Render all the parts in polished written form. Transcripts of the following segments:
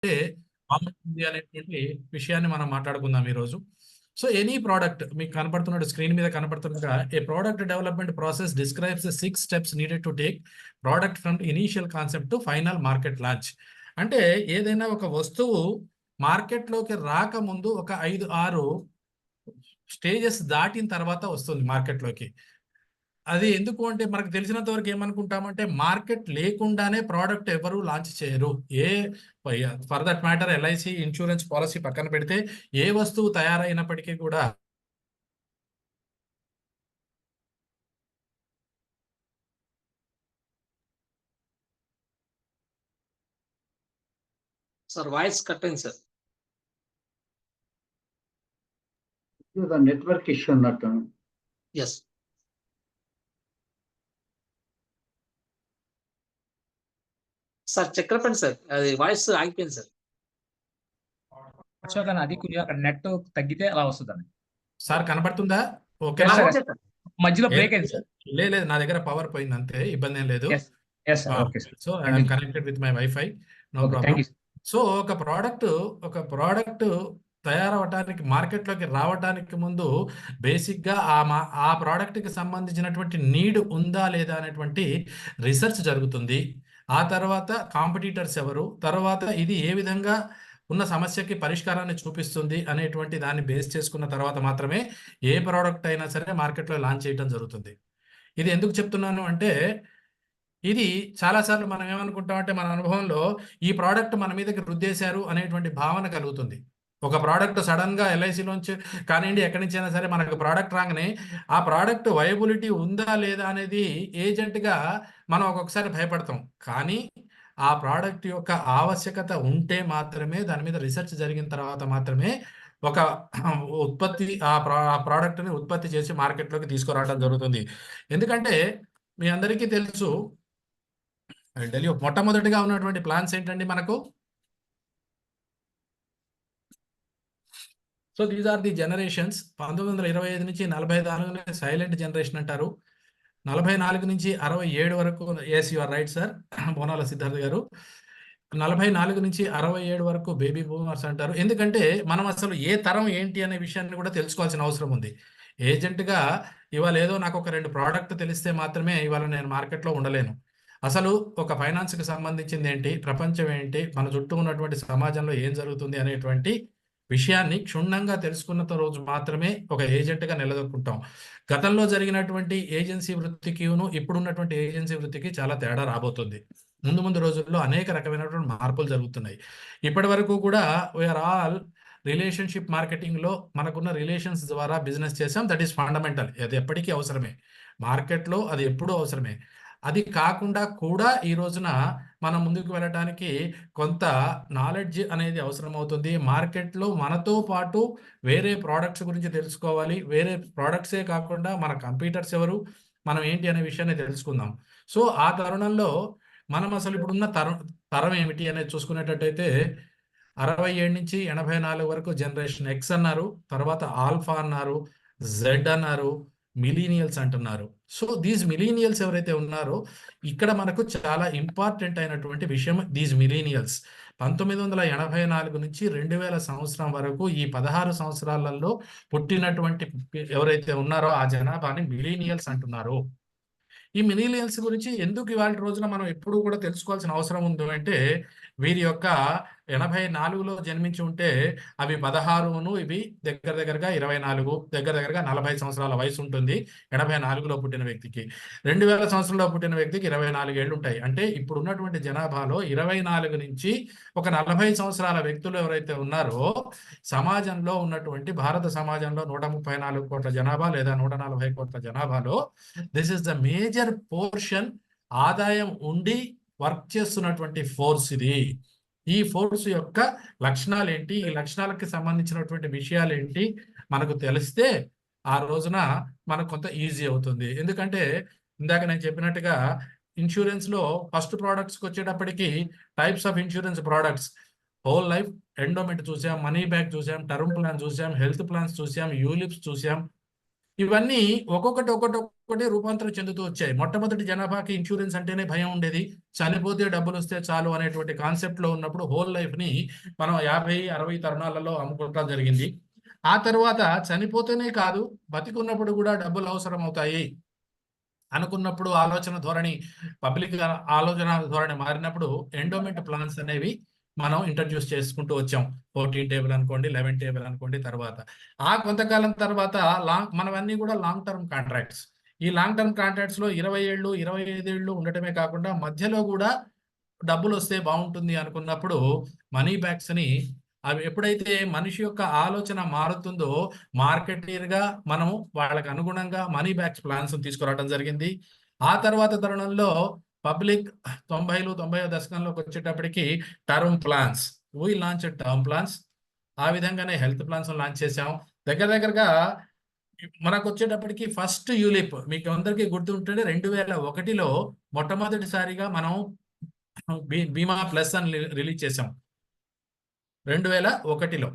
బాగుంటుంది అనేటువంటి విషయాన్ని మనం మాట్లాడుకుందాం ఈరోజు. సో ఎనీ ప్రోడక్ట్ మీకు కనపడుతున్నట్టు స్క్రీన్ మీద కనపడుతున్నట్టుగా a product development process describes 6 steps needed to take product from initial concept to final market launch. అంటే ఏదైనా ఒక వస్తువు మార్కెట్లోకి రాకముందు ఒక 5-6 స్టేజెస్ దాటిన తర్వాత వస్తుంది మార్కెట్లోకి. అది ఎందుకు అంటే మనకు తెలిసినంత వరకు ఏమనుకుంటామంటే మార్కెట్ లేకుండానే ప్రోడక్ట్ ఎవరు లాంచ్ చేయరు. A for that matter LIC insurance policy పక్కన పెడితే ఏ వస్తువు తయారైనప్పటికీ కూడా సార్ వాయిస్ కట్ అయింది సార్. నెట్వర్క్ ఇష్యూ ఉన్నట్టు. ఎస్ సార్ చక్రపండి సార్, అది వాయిస్ ఆగిపోయింది సార్. అశోక్ అది నెట్ తగ్గితే అలా వస్తుందండి. సార్ కనబడుతుందా? Okay Yes, sir. Okay sir. మధ్యలో బ్రేక్ అయింది సార్. లేదు నా దగ్గర పవర్ పోయింది అంతే, ఇబ్బంది ఏం లేదు. Yes, sir. Okay, sir. So I'm connected with my WiFi, no Okay, problem. thank you, sir. So ఒక ప్రోడక్ట్ తయారవటానికి మార్కెట్లోకి రావటానికి ముందు బేసిక్గా ఆ ప్రోడక్ట్కి సంబంధించినటువంటి నీడ్ ఉందా లేదా అనేటువంటి రీసెర్చ్ జరుగుతుంది. ఆ తర్వాత కాంపిటీటర్స్ ఎవరు, తర్వాత ఇది ఏ విధంగా ఉన్న సమస్యకి పరిష్కారాన్ని చూపిస్తుంది అనేటువంటి దాన్ని బేస్ చేసుకున్న తర్వాత మాత్రమే ఏ ప్రోడక్ట్ అయినా సరే మార్కెట్లో లాంచ్ చేయడం జరుగుతుంది. ఇది ఎందుకు చెప్తున్నాను అంటే ఇది చాలాసార్లు మనం ఏమనుకుంటామంటే మన అనుభవంలో ఈ ప్రోడక్ట్ మన మీదకి రుద్దేశారు అనేటువంటి భావన కలుగుతుంది. ఒక ప్రోడక్ట్ సడన్గా ఎల్ఐసిలోంచి కానివ్వండి ఎక్కడి నుంచి అయినా సరే మనకు ప్రోడక్ట్ రాగానే ఆ ప్రోడక్ట్ వైబిలిటీ ఉందా లేదా అనేది ఏజెంట్గా మనం ఒక్కొక్కసారి భయపడతాం. కానీ ఆ ప్రోడక్ట్ యొక్క ఆవశ్యకత ఉంటే మాత్రమే, దాని మీద రీసెర్చ్ జరిగిన తర్వాత మాత్రమే ఒక ఉత్పత్తి ఆ ప్రోడక్ట్ని ఉత్పత్తి చేసి మార్కెట్లోకి తీసుకురావడం జరుగుతుంది. ఎందుకంటే మీ అందరికీ తెలుసు ఢిల్లీ మొట్టమొదటిగా ఉన్నటువంటి ప్లాన్స్ ఏంటండి మనకు. So these are the generations. 1925 నుంచి 44 సైలెంట్ జనరేషన్ అంటారు. 44 నుంచి 67 వరకు, yes you are right sir, Bonala Siddharth గారు. 44 నుంచి 67 వరకు బేబీ బూమర్స్ అంటారు. ఎందుకంటే మనం అసలు ఏ తరం ఏంటి అనే విషయాన్ని కూడా తెలుసుకోవాల్సిన అవసరం ఉంది. ఏజెంట్గా ఇవాళ ఏదో నాకు ఒక 2 ప్రోడక్ట్ తెలిస్తే మాత్రమే ఇవాళ నేను మార్కెట్లో ఉండలేను. అసలు ఒక ఫైనాన్స్కి సంబంధించింది ఏంటి, ప్రపంచం ఏంటి, మన చుట్టూ ఉన్నటువంటి సమాజంలో ఏం జరుగుతుంది అనేటువంటి విషయాన్ని క్షుణ్ణంగా తెలుసుకున్న రోజు మాత్రమే ఒక ఏజెంట్గా నిలదొక్కుంటాం. గతంలో జరిగినటువంటి ఏజెన్సీ వృత్తికిను ఇప్పుడున్నటువంటి ఏజెన్సీ వృత్తికి చాలా తేడా రాబోతుంది. ముందు రోజుల్లో అనేక రకమైనటువంటి మార్పులు జరుగుతున్నాయి. ఇప్పటి వరకు కూడా వీఆర్ ఆల్ రిలేషన్షిప్ మార్కెటింగ్లో మనకున్న రిలేషన్స్ ద్వారా బిజినెస్ చేసాం. That is fundamental. అది ఎప్పటికీ అవసరమే, మార్కెట్లో అది ఎప్పుడూ అవసరమే. అది కాకుండా కూడా ఈ రోజున మనం ముందుకు వెళ్ళడానికి కొంత నాలెడ్జ్ అనేది అవసరం అవుతుంది. మార్కెట్లో మనతో పాటు వేరే ప్రోడక్ట్స్ గురించి తెలుసుకోవాలి. వేరే ప్రోడక్ట్సే కాకుండా మన కంప్యూటర్స్ ఎవరు, మనం ఏంటి అనే విషయాన్ని తెలుసుకుందాం. సో ఆ తరుణంలో మనం అసలు ఇప్పుడున్న తరం ఏమిటి అనేది చూసుకునేటట్టయితే 67 నుంచి 84 వరకు జనరేషన్ ఎక్స్ అన్నారు, తర్వాత ఆల్ఫా అన్నారు, జెడ్ అన్నారు, మిలీనియల్స్ అంటున్నారు. సో దీస్ మిలీనియల్స్ ఎవరైతే ఉన్నారో ఇక్కడ మనకు చాలా ఇంపార్టెంట్ అయినటువంటి విషయం దీస్ మిలీనియల్స్. 1984 నుంచి 2000 సంవత్సరం వరకు ఈ 16 సంవత్సరాలలో పుట్టినటువంటి ఎవరైతే ఉన్నారో ఆ జనాభాని మిలీనియల్స్ అంటున్నారు. ఈ మిలీనియల్స్ గురించి ఎందుకు ఇవాళ రోజున మనం ఎప్పుడూ కూడా తెలుసుకోవాల్సిన అవసరం ఉంది అంటే వీరి యొక్క 84లో జన్మించి ఉంటే అవి 16ను, ఇవి దగ్గరగా 24, దగ్గరగా 40 సంవత్సరాల వయసు ఉంటుంది 84లో పుట్టిన వ్యక్తికి. 2000 సంవత్సరంలో పుట్టిన వ్యక్తికి 24 ఏళ్ళు ఉంటాయి. అంటే ఇప్పుడు ఉన్నటువంటి జనాభాలో 24 నుంచి ఒక 40 సంవత్సరాల వ్యక్తులు ఎవరైతే ఉన్నారో సమాజంలో ఉన్నటువంటి భారత సమాజంలో 134 కోట్ల జనాభా లేదా 140 కోట్ల జనాభాలో this is the major portion ఆదాయం ఉండి వర్క్ చేస్తున్నటువంటి ఫోర్స్ ఇది. ఈ ఫోర్స్ యొక్క లక్షణాలు ఏంటి, ఈ లక్షణాలకి సంబంధించినటువంటి విషయాలు ఏంటి మనకు తెలిస్తే ఆ రోజున మనకు కొంత ఈజీ అవుతుంది. ఎందుకంటే ఇందాక నేను చెప్పినట్టుగా ఇన్సూరెన్స్లో ఫస్ట్ ప్రోడక్ట్స్కి వచ్చేటప్పటికి types of insurance products whole life, endowment చూసాం, మనీ బ్యాక్ చూసాం, టర్మ్ ప్లాన్ చూసాం, హెల్త్ ప్లాన్స్ చూసాం, యూలిప్స్ చూసాం, ఇవన్నీ ఒక్కొక్కటి రూపాంతరం చెందుతూ వచ్చాయి. మొట్టమొదటి జనాభాకి ఇన్సూరెన్స్ అంటేనే భయం ఉండేది. చనిపోతే డబ్బులు వస్తే చాలు అనేటువంటి కాన్సెప్ట్ లో ఉన్నప్పుడు హోల్ లైఫ్ ని మనం 50-60 తరుణాలలో అమ్ముకోవడం జరిగింది. ఆ తర్వాత చనిపోతేనే కాదు, బతికున్నప్పుడు కూడా డబ్బులు అవసరం అవుతాయి అనుకున్నప్పుడు ఆలోచన ధోరణి, పబ్లిక్ ఆలోచన ధోరణి మారినప్పుడు ఎండోమెంట్ ప్లాన్స్ అనేవి మనం ఇంట్రడ్యూస్ చేసుకుంటూ వచ్చాం. 14 టేబుల్ అనుకోండి, 11 టేబుల్ అనుకోండి. తర్వాత ఆ కొంతకాలం తర్వాత మనవన్నీ కూడా లాంగ్ టర్మ్ కాంట్రాక్ట్స్. ఈ లాంగ్ టర్మ్ కాంట్రాక్ట్స్ లో 20 ఏళ్ళు 25 ఏళ్ళు ఉండటమే కాకుండా మధ్యలో కూడా డబ్బులు వస్తే బాగుంటుంది అనుకున్నప్పుడు మనీ బ్యాక్స్ ని, అవి ఎప్పుడైతే మనిషి యొక్క ఆలోచన మారుతుందో మార్కెటీర్గా మనము వాళ్ళకి అనుగుణంగా మనీ బ్యాక్స్ ప్లాన్స్ తీసుకురావడం జరిగింది. ఆ తర్వాత తరుణంలో పబ్లిక్ 90లు 90వ దశకంలోకి వచ్చేటప్పటికి term plans, we launch term plans. ఆ విధంగానే హెల్త్ ప్లాన్స్ లాంచ్ చేసాం. దగ్గరగా మనకు వచ్చేటప్పటికి ఫస్ట్ యూలిప్ మీకు అందరికీ గుర్తుంటుంది, 2001లో మొట్టమొదటిసారిగా మనం బీమా ప్లస్ అని రిలీజ్ చేసాం 2001లో.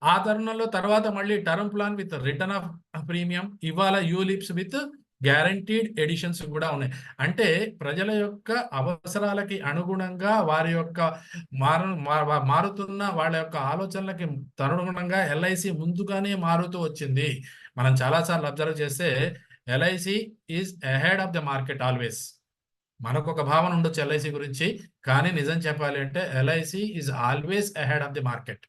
ఆ తరుణంలో తర్వాత మళ్ళీ term plan with return of premium, ఇవాళ యూలిప్స్ విత్ గ్యారంటీడ్ ఎడిషన్స్ కూడా ఉన్నాయి. అంటే ప్రజల యొక్క అవసరాలకి అనుగుణంగా వారి యొక్క మారుతున్న వాళ్ళ యొక్క ఆలోచనలకి అనుగుణంగా ఎల్ఐసి ముందుగానే మారుతూ వచ్చింది. మనం చాలాసార్లు అబ్జర్వ్ చేస్తే LIC is ahead of the market always. మనకు ఒక భావన ఉండొచ్చు ఎల్ఐసి గురించి, కానీ నిజం చెప్పాలి అంటే LIC is always ahead of the market.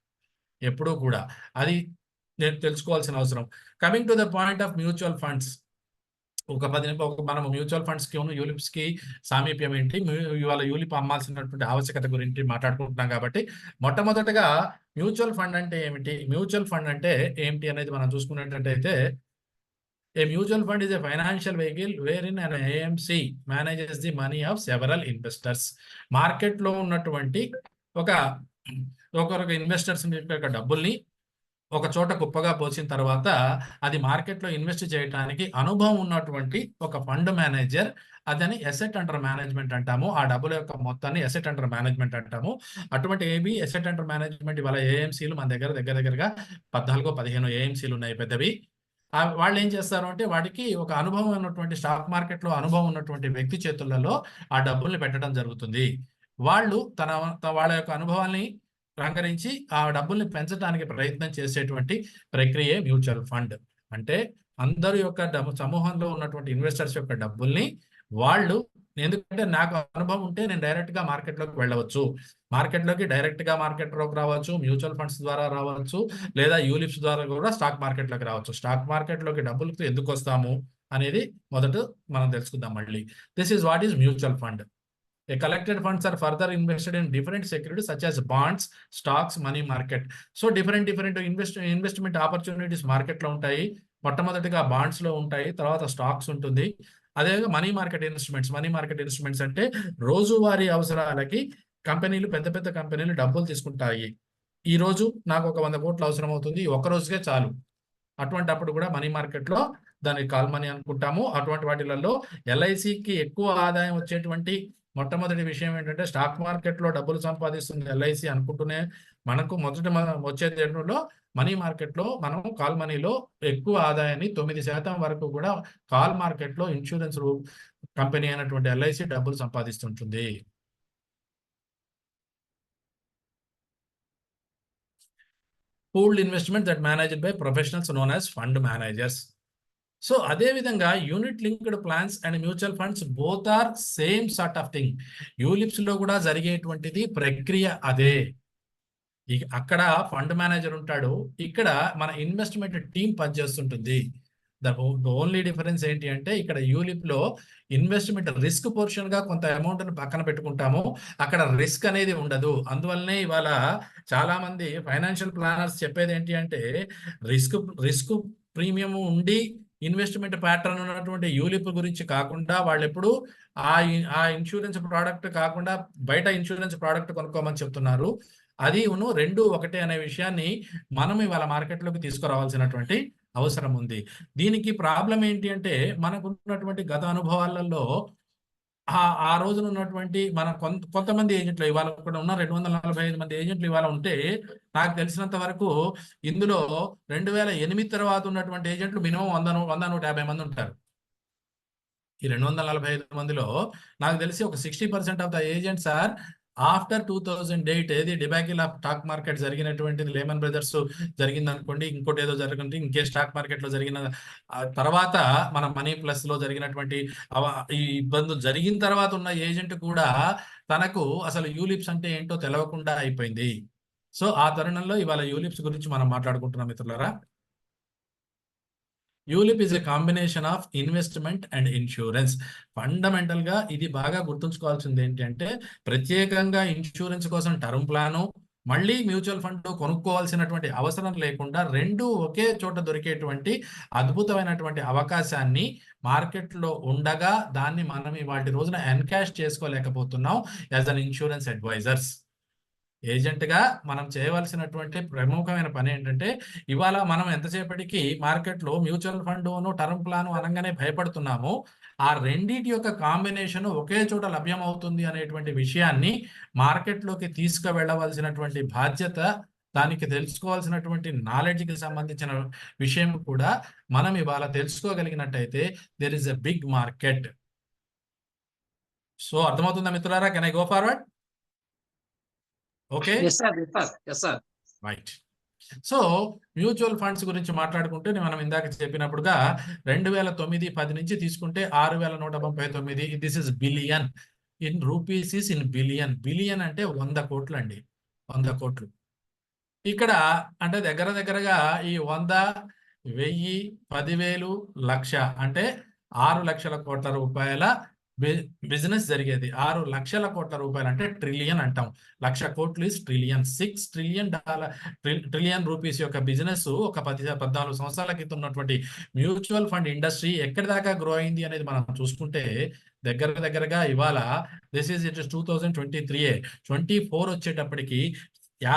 ఎప్పుడూ కూడా అది నేను తెలుసుకోవాల్సిన అవసరం. Coming to the point of mutual funds, మనం మ్యూచువల్ ఫండ్స్ కి యూలిప్స్ కి సామీప్యం ఏంటి, ఇవాళ యూలిప్ అమ్మాల్సినటువంటి ఆవశ్యకత గురించి మాట్లాడుకుంటున్నాం. కాబట్టి మొట్టమొదటగా మ్యూచువల్ ఫండ్ అంటే ఏమిటి, మ్యూచువల్ ఫండ్ అంటే ఏమిటి అనేది మనం చూసుకున్నట్టయితే, a mutual fund is a financial vehicle wherein an AMC manages the money of several investors. Market లో ఉన్నటువంటి ఒకరికి ఇన్వెస్టర్స్ యొక్క డబ్బుల్ని ఒక చోట కుప్పగా పోసిన తర్వాత అది మార్కెట్లో ఇన్వెస్ట్ చేయడానికి అనుభవం ఉన్నటువంటి ఒక ఫండ్ మేనేజర్, అదని ఎసెట్ అండర్ మేనేజ్మెంట్ అంటాము. ఆ డబ్బుల యొక్క మొత్తాన్ని ఎసెట్ అండర్ మేనేజ్మెంట్ అంటాము. అటువంటి ఏబి ఎసెట్ అండర్ మేనేజ్మెంట్ ఇవాళ ఏఎంసీలు మన దగ్గరగా 14-15 ఏఎంసీలు ఉన్నాయి పెద్దవి. వాళ్ళు ఏం చేస్తారు అంటే వాటికి ఒక అనుభవం ఉన్నటువంటి స్టాక్ మార్కెట్లో అనుభవం ఉన్నటువంటి వ్యక్తి చేతులలో ఆ డబ్బుల్ని పెట్టడం జరుగుతుంది. వాళ్ళు వాళ్ళ యొక్క అనుభవాన్ని రంగరించి ఆ డబ్బుల్ని పెంచడానికి ప్రయత్నం చేసేటువంటి ప్రక్రియే మ్యూచువల్ ఫండ్. అంటే అందరి యొక్క సమూహంలో ఉన్నటువంటి ఇన్వెస్టర్స్ యొక్క డబ్బుల్ని వాళ్ళు, ఎందుకంటే నాకు అనుభవం ఉంటే నేను డైరెక్ట్గా మార్కెట్లోకి వెళ్ళవచ్చు, మార్కెట్లోకి రావచ్చు, మ్యూచువల్ ఫండ్స్ ద్వారా రావచ్చు, లేదా యూలిప్స్ ద్వారా కూడా స్టాక్ మార్కెట్లోకి రావచ్చు. స్టాక్ మార్కెట్లోకి డబ్బులతో ఎందుకు వస్తాము అనేది మొదట మనం తెలుసుకుందాం. మళ్ళీ this is what is mutual fund. A collected funds are further invested in different securities such as bonds, stocks, money market. So different investment opportunities market లో ఉంటాయి. మొట్టమొదటిగా బాండ్స్ లో ఉంటాయి, తర్వాత స్టాక్స్ ఉంటుంది. అదేవిధంగా మనీ మార్కెట్ ఇన్స్ట్రుమెంట్స్ అంటే రోజువారీ అవసరాలకి పెద్ద కంపెనీలు డబ్బులు తీసుకుంటాయి. ఈ రోజు నాకు ఒక 100 కోట్లు అవసరం అవుతుంది, ఒక రోజుకే చాలు. అటువంటి అప్పుడు కూడా మనీ మార్కెట్లో దాన్ని కాల్ మనీ అనుకుంటాము. అటువంటి వాటిలలో ఎల్ఐసికి ఎక్కువ ఆదాయం వచ్చేటువంటి మొట్టమొదటి విషయం ఏంటంటే, స్టాక్ మార్కెట్లో డబ్బులు సంపాదిస్తుంది ఎల్ఐసి అనుకుంటూనే మనకు వచ్చే దేంట్లో మనీ మార్కెట్లో మనం కాల్ మనీలో ఎక్కువ ఆదాయాన్ని 9% వరకు కూడా కాల్ మార్కెట్లో ఇన్సూరెన్స్ కంపెనీ అయినటువంటి ఎల్ఐసి డబ్బులు సంపాదిస్తుంటుంది. Pooled investment that managed by professionals known as fund managers. So అదే విధంగా unit linked plans and mutual funds both are same sort of thing. ULIPs లో కూడా జరిగేటువంటిది ప్రక్రియ అదే. అక్కడ ఫండ్ మేనేజర్ ఉంటాడు, ఇక్కడ మన ఇన్వెస్ట్మెంట్ టీం పనిచేస్తుంటుంది. ద ఓన్లీ డిఫరెన్స్ ఏంటి అంటే, ఇక్కడ యూలిప్ లో ఇన్వెస్ట్మెంట్ రిస్క్ పోర్షన్ గా కొంత అమౌంట్ పక్కన పెట్టుకుంటాము, అక్కడ రిస్క్ అనేది ఉండదు. అందువల్లనే ఇవాళ చాలా మంది ఫైనాన్షియల్ ప్లానర్స్ చెప్పేది ఏంటి అంటే, రిస్క్ ప్రీమియం ఉండి ఇన్వెస్ట్మెంట్ ప్యాటర్న్ ఉన్నటువంటి యూలిప్ గురించి కాకుండా వాళ్ళు ఎప్పుడు ఆ ఇన్సూరెన్స్ ప్రోడక్ట్ కాకుండా బయట ఇన్సూరెన్స్ ప్రోడక్ట్ కొనుక్కోమని చెప్తున్నారు. అది రెండు ఒకటే అనే విషయాన్ని మనం ఇవాళ మార్కెట్లోకి తీసుకురావాల్సినటువంటి అవసరం ఉంది. దీనికి ప్రాబ్లం ఏంటి అంటే, మనకున్నటువంటి గత అనుభవాలలో ఆ రోజున ఉన్నటువంటి మన కొంతమంది ఏజెంట్లు ఇవాళ కూడా ఉన్న 245 మంది ఏజెంట్లు ఇవాళ ఉంటే నాకు తెలిసినంత వరకు ఇందులో 2008 తర్వాత ఉన్నటువంటి ఏజెంట్లు మినిమం 100-150 మంది ఉంటారు. ఈ 245 మందిలో నాకు తెలిసి ఒక 60% of the agents are after 2008 ఏది డిబాకిల్ ఆఫ్ స్టాక్ మార్కెట్ జరిగినటువంటిది లేమన్ బ్రదర్స్ జరిగింది అనుకోండి, ఇంకోటి ఏదో జరుగుతుంది, ఇంకే స్టాక్ మార్కెట్ లో జరిగిన తర్వాత మన మనీ ప్లస్ లో జరిగినటువంటి ఈ ఇబ్బందులు జరిగిన తర్వాత ఉన్న ఏజెంట్ కూడా తనకు అసలు యూలిప్స్ అంటే ఏంటో తెలవకుండా అయిపోయింది. సో ఆ తరుణంలో ఇవాళ యూలిప్స్ గురించి మనం మాట్లాడుకుంటున్నాం మిత్రులారా. ULIP is a combination of investment and insurance. Fundamental గా ఇది బాగా గుర్తుంచుకోవాల్సింది ఏంటంటే ప్రత్యేకంగా ఇన్సూరెన్స్ కోసం టర్మ్ ప్లాను మళ్ళీ మ్యూచువల్ ఫండ్ కొనుక్కోవాల్సినటువంటి అవసరం లేకుండా రెండు ఒకే చోట దొరికేటువంటి అద్భుతమైనటువంటి అవకాశాన్ని మార్కెట్లో ఉండగా దాన్ని మనం ఇవాటి రోజున ఎన్కాష్ చేసుకోలేకపోతున్నాం యాజ్ అన్ ఇన్సూరెన్స్ అడ్వైజర్స్. ఏజెంట్గా మనం చేయవలసినటువంటి ప్రముఖమైన పని ఏంటంటే ఇవాళ మనం ఎంతసేపటికి మార్కెట్లో మ్యూచువల్ ఫండ్ను టర్మ్ ప్లాన్ అనగానే భయపడుతున్నాము. ఆ రెండింటి యొక్క కాంబినేషన్ ఒకే చోట లభ్యమవుతుంది అనేటువంటి విషయాన్ని మార్కెట్లోకి తీసుకువెళ్ళవలసినటువంటి బాధ్యత, దానికి తెలుసుకోవాల్సినటువంటి నాలెడ్జ్కి సంబంధించిన విషయం కూడా మనం ఇవాళ తెలుసుకోగలిగినట్టయితే there is a big market. So అర్థమవుతుందా మిత్రులారా? Can I go forward? Okay, right. So mutual funds గురించి మాట్లాడుకుంటే మనం ఇందాక చెప్పినప్పుడుగా 2009-10 నుంచి తీసుకుంటే 6139. This is billion in rupees, is in billion. Billion అంటే 100 కోట్లు అండి, 100 కోట్లు. ఇక్కడ అంటే దగ్గరగా ఈ 100, 1000, 10,000, లక్ష అంటే 6 లక్షల కోట్ల రూపాయల బిజినెస్ జరిగేది. 6 లక్షల కోట్ల రూపాయలు అంటే ట్రిలియన్ అంటాం. 1,00,000 కోట్లు ఇస్ ట్రిలియన్. $6 ట్రిలియన్ రూపీస్ యొక్క బిజినెస్ ఒక 14 సంవత్సరాల క్రితం ఉన్నటువంటి మ్యూచువల్ ఫండ్ ఇండస్ట్రీ ఎక్కడి దాకా గ్రో అయింది అనేది మనం చూసుకుంటే దగ్గరగా ఇవాళ దిస్ ఈజ్ ఇట్ 2023, 24 వచ్చేటప్పటికి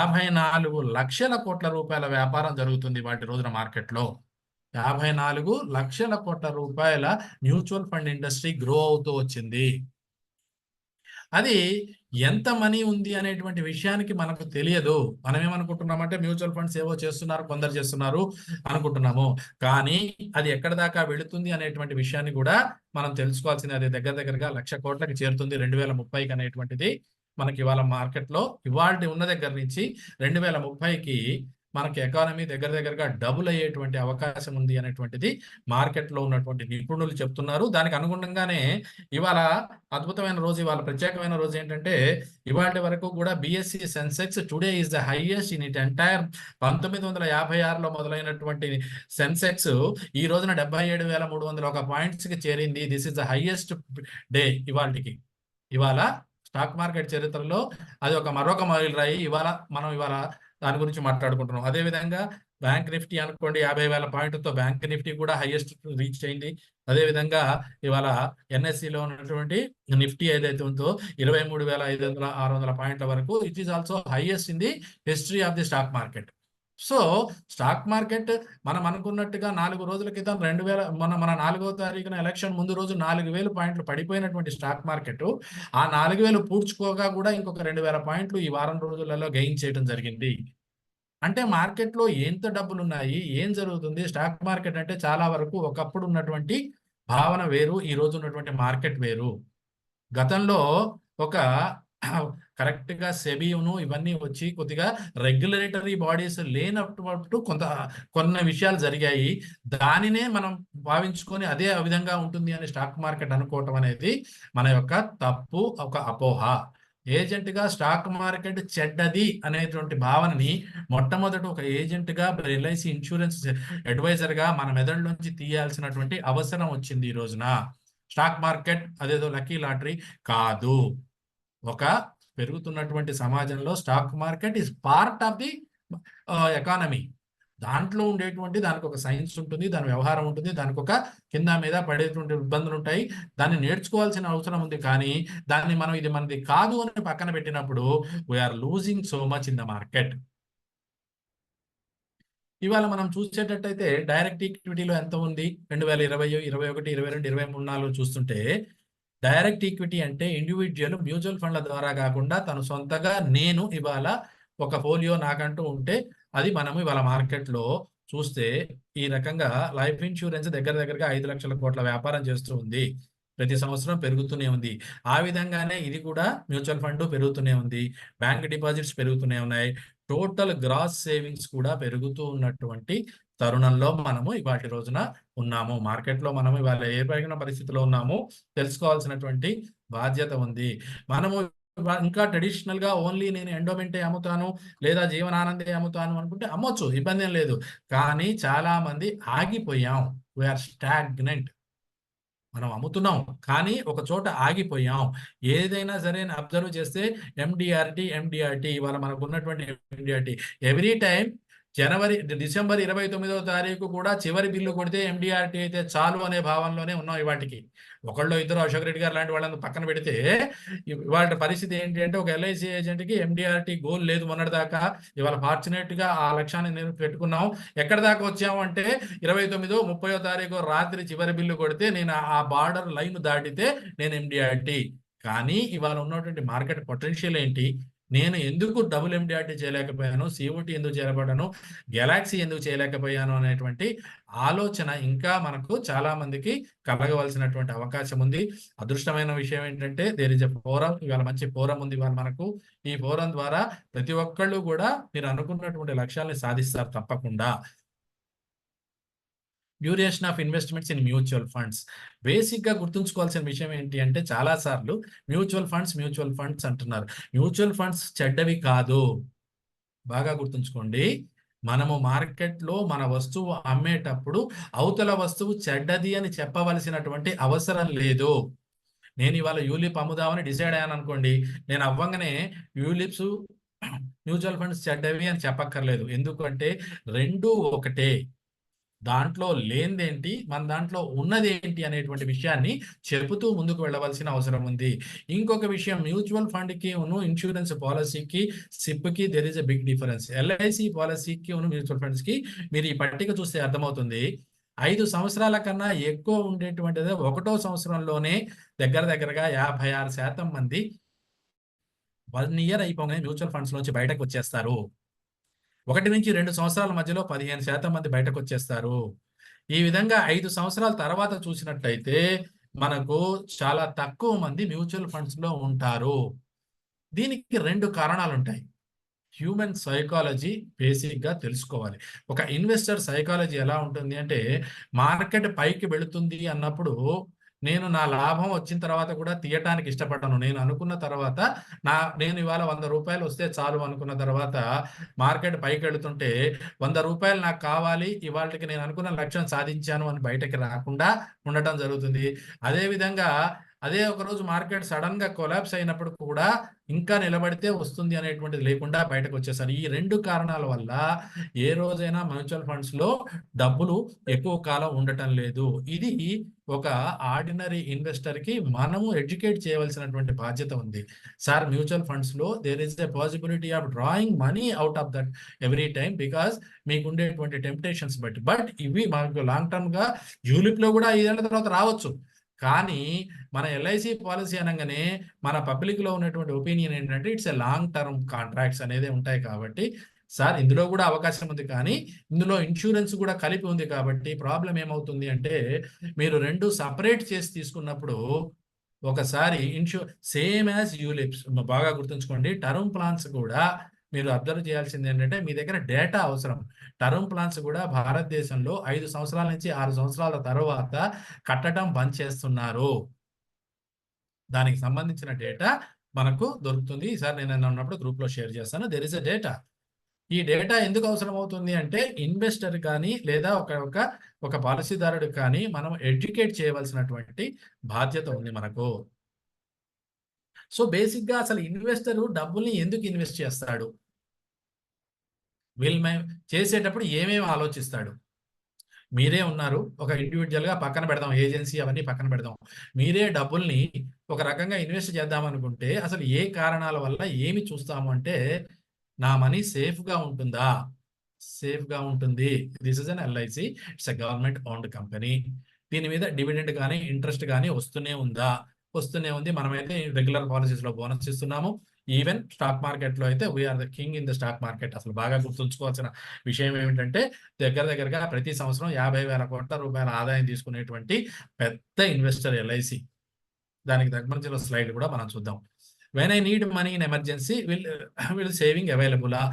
54 లక్షల కోట్ల రూపాయల వ్యాపారం జరుగుతుంది వాటి రోజున మార్కెట్లో. 54 లక్షల కోట్ల రూపాయల మ్యూచువల్ ఫండ్ ఇండస్ట్రీ గ్రో అవుతూ వచ్చింది. అది ఎంత మనీ ఉంది అనేటువంటి విషయానికి మనకు తెలియదు. మనం ఏమనుకుంటున్నామంటే మ్యూచువల్ ఫండ్స్ ఏవో చేస్తున్నారు, కొందరు చేస్తున్నారు అనుకుంటున్నాము. కానీ అది ఎక్కడ దాకా వెళుతుంది అనేటువంటి విషయాన్ని కూడా మనం తెలుసుకోవాల్సింది. అది దగ్గరగా 1,00,000 కోట్లకి చేరుతుంది 2030కి అనేటువంటిది మనకి ఇవాళ మార్కెట్లో ఇవాళ ఉన్న దగ్గర నుంచి 2030కి మనకి ఎకానమీ దగ్గరగా డబుల్ అయ్యేటువంటి అవకాశం ఉంది అనేటువంటిది మార్కెట్లో ఉన్నటువంటి నిపుణులు చెప్తున్నారు. దానికి అనుగుణంగానే ఇవాళ అద్భుతమైన రోజు, ఇవాళ ప్రత్యేకమైన రోజు ఏంటంటే ఇవాళ వరకు కూడా BSE Sensex today is the highest in it entire. 1956లో మొదలైనటువంటి సెన్సెక్స్ ఈ రోజున 77,301 పాయింట్స్కి చేరింది. This is the highest day ఇవాళకి. ఇవాళ స్టాక్ మార్కెట్ చరిత్రలో అది మరొక మైలురాయి. మనం ఇవాళ దాని గురించి మాట్లాడుకుంటున్నాం. అదేవిధంగా బ్యాంక్ నిఫ్టీ అనుకోండి 50,000 పాయింట్లతో బ్యాంక్ నిఫ్టీ కూడా హైయెస్ట్ రీచ్ అయింది. అదేవిధంగా ఇవాళ ఎన్ఎస్సిలో ఉన్నటువంటి నిఫ్టీ ఏదైతే ఉందో 23,500-600 పాయింట్ల వరకు it is also highest in the history of the stock market. So stock market మనం అనుకున్నట్టుగా 4 రోజుల క్రితం మన 4వ తారీఖున ఎలక్షన్ ముందు రోజు 4,000 పాయింట్లు పడిపోయినటువంటి స్టాక్ మార్కెట్ ఆ 4,000 పూడ్చుకోగా కూడా ఇంకొక 2,000 పాయింట్లు ఈ వారం రోజులలో గెయిన్ చేయడం జరిగింది. అంటే మార్కెట్లో ఎంత డబ్బులు ఉన్నాయి, ఏం జరుగుతుంది? స్టాక్ మార్కెట్ అంటే చాలా వరకు ఒకప్పుడు ఉన్నటువంటి భావన వేరు, ఈ రోజు ఉన్నటువంటి మార్కెట్ వేరు. గతంలో ఒక కరెక్ట్గా సెబీను ఇవన్నీ వచ్చి కొద్దిగా రెగ్యులేటరీ బాడీస్ లేనప్పుడు కొన్ని విషయాలు జరిగాయి. దానినే మనం భావించుకొని అదే విధంగా ఉంటుంది అని స్టాక్ మార్కెట్ అనుకోవటం అనేది మన యొక్క తప్పు, ఒక అపోహ. ఏజెంట్గా స్టాక్ మార్కెట్ చెడ్డది అనేటువంటి భావనని మొట్టమొదటి ఒక ఏజెంట్గా ఎల్ఐసి ఇన్సూరెన్స్ అడ్వైజర్గా మన మెదడులోంచి తీయాల్సినటువంటి అవసరం వచ్చింది ఈ రోజున. స్టాక్ మార్కెట్ అదేదో లక్కీ లాటరీ కాదు. ఒక పెరుగుతున్నటువంటి సమాజంలో stock market is part of the economy. దాంట్లో ఉండేటువంటి దానికి ఒక సైన్స్ ఉంటుంది, దాని వ్యవహారం ఉంటుంది, దానికి ఒక కింద మీద పడేటువంటి ఇబ్బందులు ఉంటాయి. దాన్ని నేర్చుకోవాల్సిన అవసరం ఉంది. కానీ దాన్ని మనం ఇది మనది కాదు అని పక్కన పెట్టినప్పుడు we're losing so much in the market. ఇవాళ మనం చూసేటట్టయితే డైరెక్ట్ ఈక్విటీలో ఎంత ఉంది? 2020, 21, 22, 23, 24 చూస్తుంటే డైరెక్ట్ ఈక్విటీ అంటే ఇండివిజువల్ మ్యూచువల్ ఫండ్ల ద్వారా కాకుండా తను సొంతగా నేను ఇవాళ ఒక ఫోలియో నాకంటూ ఉంటే అది మనము ఇవాళ మార్కెట్లో చూస్తే ఈ రకంగా లైఫ్ ఇన్సూరెన్స్ దగ్గరగా 5 లక్షల కోట్ల వ్యాపారం చేస్తూ ఉంది. ప్రతి సంవత్సరం పెరుగుతూనే ఉంది. ఆ విధంగానే ఇది కూడా మ్యూచువల్ ఫండ్ పెరుగుతూనే ఉంది. బ్యాంక్ డిపాజిట్స్ పెరుగుతూనే ఉన్నాయి. టోటల్ గ్రాస్ సేవింగ్స్ కూడా పెరుగుతూ ఉన్నటువంటి తరుణంలో మనము ఇవాటి రోజున ఉన్నాము. మార్కెట్‌లో మనము ఇవాళ ఏ రకమైన పరిస్థితిలో ఉన్నామో తెలుసుకోవాల్సినటువంటి బాధ్యత ఉంది. మనము ఇంకా ట్రెడిషనల్‌గా ఓన్లీ నేను ఎండోమెంటే అమ్ముతాను, లేదా జీవనానందే అమ్ముతాను అనుకుంటే అమ్మొచ్చు, ఇబ్బందేం లేదు. కానీ చాలామంది ఆగిపోయాం. We are stagnant. మనం అమ్ముతున్నాం. కానీ ఒక చోట ఆగిపోయాం. ఏదైనా సరే అబ్జర్వ్ చేస్తే ఎండిఆర్‌టి ఇవాళ మనకున్నటువంటి ఎండిఆర్‌టి ఎవ్రీ టైమ్ డిసెంబర్ 29వ తారీఖు కూడా చివరి బిల్లు కొడితే ఎండిఆర్‌టి అయితే చాలు అనే భావనలోనే ఉన్నాం ఇవాటికి. ఒకళ్ళో ఇద్దరు అశోక్ రెడ్డి గారు లాంటి వాళ్ళని పక్కన పెడితే ఇవాళ పరిస్థితి ఏంటి అంటే ఒక ఎల్ఐసి ఏజెంట్‌కి ఎండిఆర్‌టి గోల్ లేదు మొన్నటిదాకా. ఇవాళ ఫార్చునేట్‌గా ఆ లక్ష్యాన్ని నేను పెట్టుకున్నాం. ఎక్కడి దాకా వచ్చాము అంటే 29, 30వ తారీఖు రాత్రి చివరి బిల్లు కొడితే నేను ఆ బార్డర్ లైన్ దాటితే నేను ఎండిఆర్‌టి. కానీ ఇవాళ ఉన్నటువంటి మార్కెట్ పొటెన్షియల్ ఏంటి? నేను ఎందుకు డబుల్ ఎండిఆర్‌టి చేయలేకపోయాను? సిఓటి ఎందుకు చేయలేకపోయాను? గెలాక్సీ ఎందుకు చేయలేకపోయాను? అనేటువంటి ఆలోచన ఇంకా మనకు చాలా మందికి కలగవలసినటువంటి అవకాశం ఉంది. అదృష్టమైన విషయం ఏంటంటే దేర్ ఈజ్ ఎ ఫోరం. ఇవాళ మంచి ఫోరం ఉంది ఇవాళ మనకు. ఈ ఫోరం ద్వారా ప్రతి ఒక్కళ్ళు కూడా మీరు అనుకున్నటువంటి లక్ష్యాల్ని సాధిస్తారు తప్పకుండా. Duration of investments in mutual funds. బేసిక్‌గా గుర్తుంచుకోవాల్సిన విషయం ఏంటి అంటే చాలా సార్లు మ్యూచువల్ ఫండ్స్ అంటున్నారు. మ్యూచువల్ ఫండ్స్ చెడ్డవి కాదు. బాగా గుర్తుంచుకోండి. మనము మార్కెట్‌లో మన వస్తువు అమ్మేటప్పుడు అవతల వస్తువు చెడ్డది అని చెప్పవలసినటువంటి అవసరం లేదు. నేను ఇవాళ యూలిప్ అమ్ముదామని డిసైడ్ అయ్యాననుకోండి. నేను అవ్వంగానే యూలిప్స్ మ్యూచువల్ ఫండ్స్ చెడ్డవి అని చెప్పక్కర్లేదు. ఎందుకంటే రెండూ ఒకటే. దాంట్లో లేనిదేంటి, మన దాంట్లో ఉన్నదేంటి అనేటువంటి విషయాన్ని చెబుతూ ముందుకు వెళ్ళవలసిన అవసరం ఉంది. ఇంకొక విషయం మ్యూచువల్ ఫండ్‌కి ఇన్స్యూరెన్స్ పాలిసీకి, సిప్‌కి there is a big difference. LIC పాలిసీకి మ్యూచువల్ ఫండ్స్‌కి మీరు ఈ పట్టిక చూస్తే అర్థమవుతుంది. 5 సంవత్సరాల కన్నా ఎక్కువ ఉండేటువంటిది ఒకటో సంవత్సరంలోనే దగ్గరగా 56% మంది 1 ఇయర్ అయిపోగానే మ్యూచువల్ ఫండ్స్‌లోంచి బయటకు వచ్చేస్తారు. 1-2 సంవత్సరాల మధ్యలో 15% మంది బయటకొచ్చేస్తారు. ఈ విధంగా 5 సంవత్సరాల తర్వాత చూసినట్లయితే మనకు చాలా తక్కువ మంది మ్యూచువల్ ఫండ్స్‌లో ఉంటారు. దీనికి 2 కారణాలుంటాయి. హ్యూమన్ సైకాలజీ బేసిక్‌గా తెలుసుకోవాలి. ఒక ఇన్వెస్టర్ సైకాలజీ ఎలా ఉంటుంది అంటే మార్కెట్ పైకి వెళుతుంది అన్నప్పుడు నేను నా లాభం వచ్చిన తర్వాత కూడా తీయటానికి ఇష్టపడను. నేను అనుకున్న తర్వాత నేను ఇవాళ రూ. 100 వస్తే చాలు అనుకున్న తర్వాత మార్కెట్ పైకెళ్తుంటే రూ. 100 నాకు కావాలి. ఇవాల్టికి నేను అనుకున్న లక్ష్యం సాధించాను అని బయటకి రాకుండా ఉండటం జరుగుతుంది. అదే విధంగా అదే ఒకరోజు మార్కెట్ సడెన్‌గా కొలాప్స్ అయినప్పుడు కూడా ఇంకా నిలబడితే వస్తుంది అనేటువంటిది లేకుండా బయటకొచ్చేసారు. ఈ 2 కారణాల వల్ల ఏ రోజైనా మ్యూచువల్ ఫండ్స్‌లో డబ్బులు ఎక్కువ కాలం ఉండటం లేదు. ఇది ఒక ఆర్డినరీ ఇన్వెస్టర్‌కి మనము ఎడ్యుకేట్ చేయవలసినటువంటి బాధ్యత ఉంది. సార్ మ్యూచువల్ ఫండ్స్‌లో there is a possibility of drawing money out of that every time because మీకుండేటువంటి టెంప్టేషన్స్ బట్టి. బట్ ఇవి మనకు లాంగ్ టర్మ్‌గా యూలిప్‌లో కూడా 5 ఏళ్ల తర్వాత రావచ్చు. కానీ మన ఎల్ఐసి పాలిసీ అనంగానే మన పబ్లిక్‌లో ఉన్నటువంటి ఒపీనియన్ ఏంటంటే it's a long term contracts అనేదే ఉంటాయి కాబట్టి సార్ ఇందులో కూడా అవకాశం ఉంది. కానీ ఇందులో ఇన్స్యూరెన్స్ కూడా కలిపి ఉంది కాబట్టి ప్రాబ్లమ్ ఏమవుతుంది అంటే మీరు 2 సెపరేట్ చేసి తీసుకున్నప్పుడు ఒకసారి సేమ్ యాజ్ యూలిప్స్ బాగా గుర్తుంచుకోండి. టర్మ్ ప్లాన్స్ కూడా మీరు అబ్జర్వ్ చేయాల్సింది ఏంటంటే మీ దగ్గర డేటా అవసరం. టర్మ్ ప్లాన్స్ కూడా భారతదేశంలో 5 సంవత్సరాల నుంచి 6 సంవత్సరాల తర్వాత కట్టడం బంద్ చేస్తున్నారు. దానికి సంబంధించిన డేటా మనకు దొరుకుతుంది. ఈసారి నేను ఉన్నప్పుడు గ్రూప్‌లో షేర్ చేస్తాను. There is a data. ఈ డేటా ఎందుకు అవసరం అవుతుంది అంటే ఇన్వెస్టర్ కానీ లేదా ఒక పాలసీదారుడికి కానీ మనం ఎడ్యుకేట్ చేయవలసినటువంటి బాధ్యత ఉంది మనకు. సో బేసిక్‌గా అసలు ఇన్వెస్టరు డబ్బుల్ని ఎందుకు ఇన్వెస్ట్ చేస్తాడు? చేసేటప్పుడు ఏమేమి ఆలోచిస్తాడు? మీరే ఉన్నారు. ఒక ఇండివిడ్యువల్‌గా పక్కన పెడదాం. ఏజెన్సీ అవన్నీ పక్కన పెడదాం. మీరే డబ్బుల్ని ఒక రకంగా ఇన్వెస్ట్ చేద్దామనుకుంటే అసలు ఏ కారణాల వల్ల ఏమి చూస్తాము అంటే నా మనీ సేఫ్‌గా ఉంటుందా? సేఫ్‌గా ఉంటుంది. This is an LIC. It's a government owned company. దీని మీద డివిడెండ్ గాని, ఇంట్రెస్ట్ గాని వస్తూనే ఉందా? వస్తూనే ఉంది. మనమైతే రెగ్యులర్ పాలసీస్లో బోనస్ ఇస్తున్నాము. ఈవెన్ స్టాక్ మార్కెట్లో అయితే we're the king in the stock market. అసలు బాగా గుర్తుంచుకోవాల్సిన విషయం ఏమిటంటే దగ్గరగా ప్రతి సంవత్సరం 50,000 కోట్ల రూపాయల ఆదాయం తీసుకునేటువంటి పెద్ద ఇన్వెస్టర్ ఎల్ఐసి. దానికి సంబంధించిన స్లైడ్ కూడా మనం చూద్దాం. When I need money in emergency will saving అవైలబులా?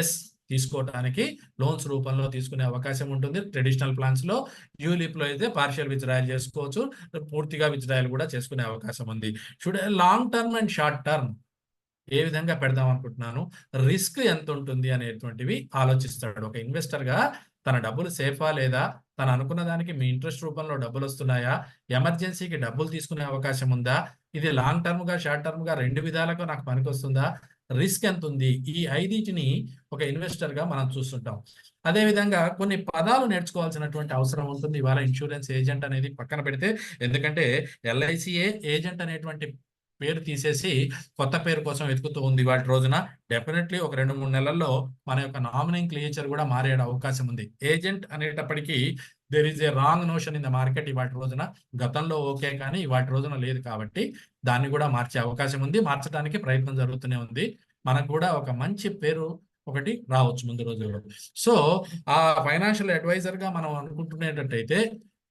ఎస్, తీసుకోవడానికి లోన్స్ రూపంలో తీసుకునే అవకాశం ఉంటుంది. ట్రెడిషనల్ ప్లాన్స్ లో, యూలిప్ లో అయితే పార్షియల్ విత్డ్రాయల్ చేసుకోవచ్చు, పూర్తిగా విత్డ్రాయల్ కూడా చేసుకునే అవకాశం ఉంది. Should long term and short term ఏ విధంగా పెడదాం అనుకుంటున్నాను, రిస్క్ ఎంత ఉంటుంది అనేటువంటివి ఆలోచిస్తాడు. ఒక ఇన్వెస్టర్ గా తన డబ్బులు సేఫా లేదా, తను అనుకున్న దానికి మీ ఇంట్రెస్ట్ రూపంలో డబ్బులు వస్తున్నాయా, ఎమర్జెన్సీకి డబ్బులు తీసుకునే అవకాశం ఉందా, ఇది లాంగ్ టర్మ్ గా షార్ట్ టర్మ్ గా రెండు విధాలుగా నాకు పనికి వస్తుందా, రిస్క్ ఎంత ఉంది, ఈ ఐదింటిని ఒక ఇన్వెస్టర్ గా మనం చూస్తుంటాం. అదే విధంగా కొన్ని పదాలు నేర్చుకోవాల్సినటువంటి అవసరం ఉంటుంది. ఇవాళ ఇన్సూరెన్స్ ఏజెంట్ అనేది పక్కన పెడితే, ఎందుకంటే ఎల్ఐసిఏ ఏజెంట్ అనేటువంటి పేరు తీసేసి కొత్త పేరు కోసం వెతుకుతూ ఉంది వాటి రోజున. డెఫినెట్లీ ఒక 2-3 నెలల్లో మన యొక్క నామినింగ్ క్లియేచర్ కూడా మారే అవకాశం ఉంది. ఏజెంట్ అనేటప్పటికీ there is a wrong notion in the market ఇవాటి రోజున. గతంలో ఓకే, కానీ ఇవాటి రోజున లేదు. కాబట్టి దాన్ని కూడా మార్చే అవకాశం ఉంది. మార్చడానికి ప్రయత్నం జరుగుతూనే ఉంది. మనకు కూడా ఒక మంచి పేరు ఒకటి రావచ్చు ముందు రోజుల్లో. సో ఆ ఫైనాన్షియల్ అడ్వైజర్ గా మనం అనుకుంటునేటట్టయితే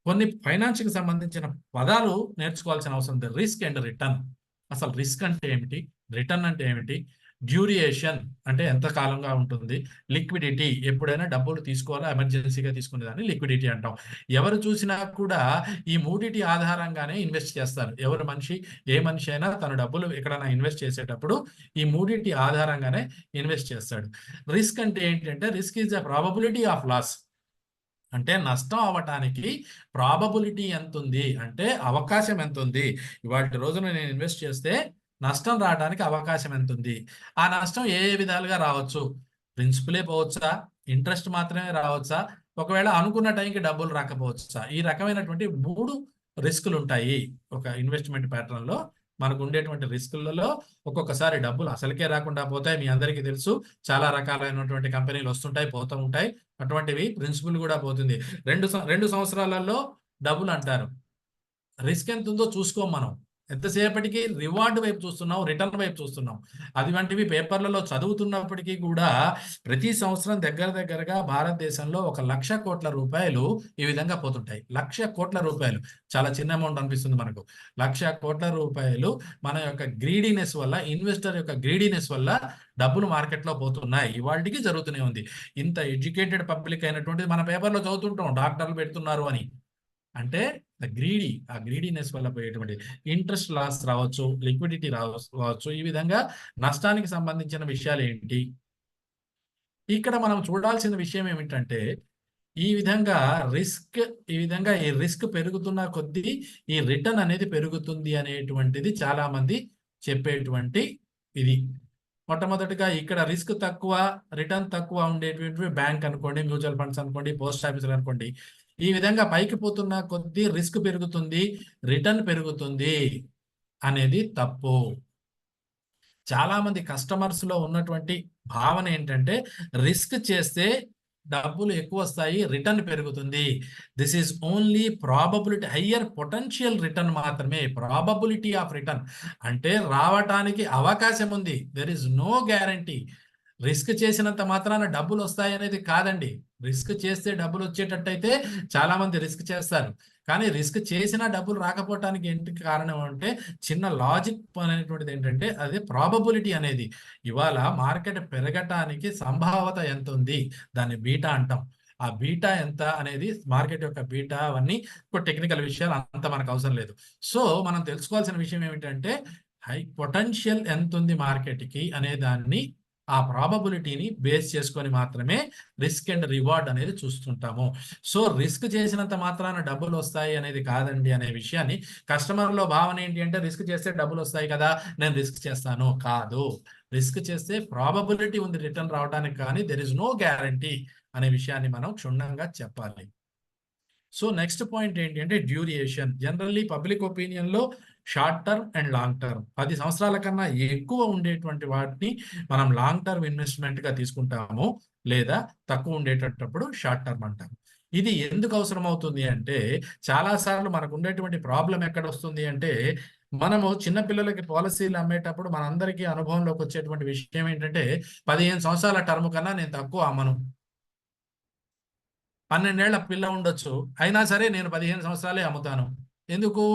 కొన్ని ఫైనాన్స్కి సంబంధించిన పదాలు నేర్చుకోవాల్సిన అవసరం ఉంది. Risk and return. అసలు రిస్క్ అంటే ఏమిటి, రిటర్న్ అంటే ఏమిటి, డ్యూరియేషన్ అంటే ఎంత కాలంగా ఉంటుంది, లిక్విడిటీ ఎప్పుడైనా డబ్బులు తీసుకోవాలా ఎమర్జెన్సీగా తీసుకునేదాన్ని లిక్విడిటీ అంటాం. ఎవరు చూసినా కూడా ఈ మూడిటి ఆధారంగానే ఇన్వెస్ట్ చేస్తారు. ఏ మనిషి అయినా తన డబ్బులు ఎక్కడైనా ఇన్వెస్ట్ చేసేటప్పుడు ఈ మూడిటి ఆధారంగానే ఇన్వెస్ట్ చేస్తాడు. రిస్క్ అంటే ఏంటంటే, risk is the probability of loss. అంటే నష్టం అవ్వటానికి ప్రాబబిలిటీ ఎంత ఉంది, అంటే అవకాశం ఎంత ఉంది. ఇవాటి రోజున నేను ఇన్వెస్ట్ చేస్తే నష్టం రావడానికి అవకాశం ఎంత ఉంది. ఆ నష్టం ఏ విధాలుగా రావచ్చు, ప్రిన్సిపలే పోవచ్చా, ఇంట్రెస్ట్ మాత్రమే రావచ్చా, ఒకవేళ అనుకున్న టైంకి డబ్బులు రాకపోవచ్చా. ఈ రకమైనటువంటి 3 రిస్కులు ఉంటాయి ఒక ఇన్వెస్ట్మెంట్ ప్యాటర్న్ లో. మనకు ఉండేటువంటి రిస్కులలో ఒక్కొక్కసారి డబ్బులు అసలుకే రాకుండా పోతాయి. మీ అందరికీ తెలుసు, చాలా రకాలైనటువంటి కంపెనీలు వస్తుంటాయి, పోతూ ఉంటాయి. అటువంటివి ప్రిన్సిపల్ కూడా పోతుంది. 2 సంవత్సరాలలో డబ్బులు అంటారు. రిస్క్ ఎంత ఉందో చూసుకోం మనం. ఎంతసేపటికి రివార్డ్ వైపు చూస్తున్నాం, రిటర్న్ వైపు చూస్తున్నాం. అటువంటివి పేపర్లలో చదువుతున్నప్పటికీ కూడా ప్రతి సంవత్సరం దగ్గరగా భారతదేశంలో 1,00,000 కోట్ల రూపాయలు ఈ విధంగా పోతుంటాయి. 1,00,000 కోట్ల రూపాయలు చాలా చిన్న అమౌంట్ అనిపిస్తుంది మనకు. 1,00,000 కోట్ల రూపాయలు మన యొక్క గ్రీడీనెస్ వల్ల, ఇన్వెస్టర్ యొక్క గ్రీడీనెస్ వల్ల డబ్బులు మార్కెట్లో పోతున్నాయి. ఇవాళకి జరుగుతూనే ఉంది. ఇంత ఎడ్యుకేటెడ్ పబ్లిక్ అయినటువంటిది మన పేపర్లో చదువుతుంటాం, డాక్టర్లు పెడుతున్నారు అని. అంటే ఆ గ్రీడీనెస్ వల్ల పోయేటువంటి ఇంట్రెస్ట్ లాస్ రావచ్చు, లిక్విడిటీ రావచ్చు. ఈ విధంగా నష్టానికి సంబంధించిన విషయాలు ఏంటి, ఇక్కడ మనం చూడాల్సిన విషయం ఏమిటంటే, ఈ విధంగా ఈ రిస్క్ పెరుగుతున్న కొద్దీ ఈ రిటర్న్ అనేది పెరుగుతుంది అనేటువంటిది చాలా మంది చెప్పేటువంటి ఇది. మొట్టమొదటిగా ఇక్కడ రిస్క్ తక్కువ, రిటర్న్ తక్కువ ఉండేటువంటి బ్యాంక్ అనుకోండి, మ్యూచువల్ ఫండ్స్ అనుకోండి, పోస్ట్ ఆఫీసులు అనుకోండి. ఈ విధంగా పైకి పోతున్న కొద్దీ రిస్క్ పెరుగుతుంది, రిటర్న్ పెరుగుతుంది అనేది తప్పు. చాలా మంది కస్టమర్స్ లో ఉన్నటువంటి భావన ఏంటంటే, రిస్క్ చేస్తే డబ్బులు ఎక్కువ వస్తాయి, రిటర్న్ పెరుగుతుంది. This is only probability, higher potential return మాత్రమే. ప్రాబబిలిటీ ఆఫ్ రిటర్న్ అంటే రావటానికి అవకాశం ఉంది, there is no guarantee. Risk చేసినంత మాత్రాన డబ్బులు వస్తాయి అనేది కాదండి. రిస్క్ చేస్తే డబ్బులు వచ్చేటట్టయితే చాలా మంది రిస్క్ చేస్తారు, కానీ రిస్క్ చేసినా డబ్బులు రాకపోవటానికి ఏంటి కారణం అంటే, చిన్న లాజిక్ అనేటువంటిది ఏంటంటే, అదే ప్రాబబిలిటీ అనేది. ఇవాళ మార్కెట్ పెరగటానికి సంభావ్యత ఎంత ఉంది, దాన్ని బీటా అంటాం. ఆ బీటా ఎంత అనేది, మార్కెట్ యొక్క బీటా, అవన్నీ టెక్నికల్ విషయాలు అంత మనకు అవసరం లేదు. సో మనం తెలుసుకోవాల్సిన విషయం ఏమిటంటే, హై పొటెన్షియల్ ఎంత ఉంది మార్కెట్కి అనే దాన్ని, ఆ ప్రాబబిలిటీని బేస్ చేసుకొని మాత్రమే రిస్క్ అండ్ రివార్డ్ అనేది చూస్తుంటాము. సో రిస్క్ చేసినంత మాత్రాన డబ్బులు వస్తాయి అనేది కాదండి అనే విషయాన్ని, కస్టమర్లో భావన ఏంటి అంటే, రిస్క్ చేస్తే డబ్బులు వస్తాయి కదా, నేను రిస్క్ చేస్తాను. కాదు, రిస్క్ చేస్తే ప్రాబబిలిటీ ఉంది రిటర్న్ రావడానికి, కానీ దెర్ ఇస్ నో గ్యారంటీ అనే విషయాన్ని మనం క్షుణ్ణంగా చెప్పాలి. సో నెక్స్ట్ పాయింట్ ఏంటి అంటే డ్యూరియేషన్. జనరల్లీ పబ్లిక్ ఒపీనియన్లో short term and long term, 10 సంవత్సరాల కన్నా ఎక్కువ ఉండేటువంటి వాటిని మనం లాంగ్ టర్మ్ ఇన్వెస్ట్మెంట్గా తీసుకుంటాము, లేదా తక్కువ ఉండేటప్పుడు షార్ట్ టర్మ్ అంటాము. ఇది ఎందుకు అవసరం అవుతుంది అంటే, చాలాసార్లు మనకు ఉండేటువంటి ప్రాబ్లం ఎక్కడ వస్తుంది అంటే, మనము చిన్న పిల్లలకి పాలసీలు అమ్మేటప్పుడు మనందరికీ అనుభవంలోకి వచ్చేటువంటి విషయం ఏంటంటే 15 సంవత్సరాల టర్మ్ కన్నా నేను తక్కువ అమ్మను. 12 ఏళ్ల పిల్ల ఉండొచ్చు. అయినా సరే నేను 15 సంవత్సరాలే అమ్ముతాను. ఎందుకు?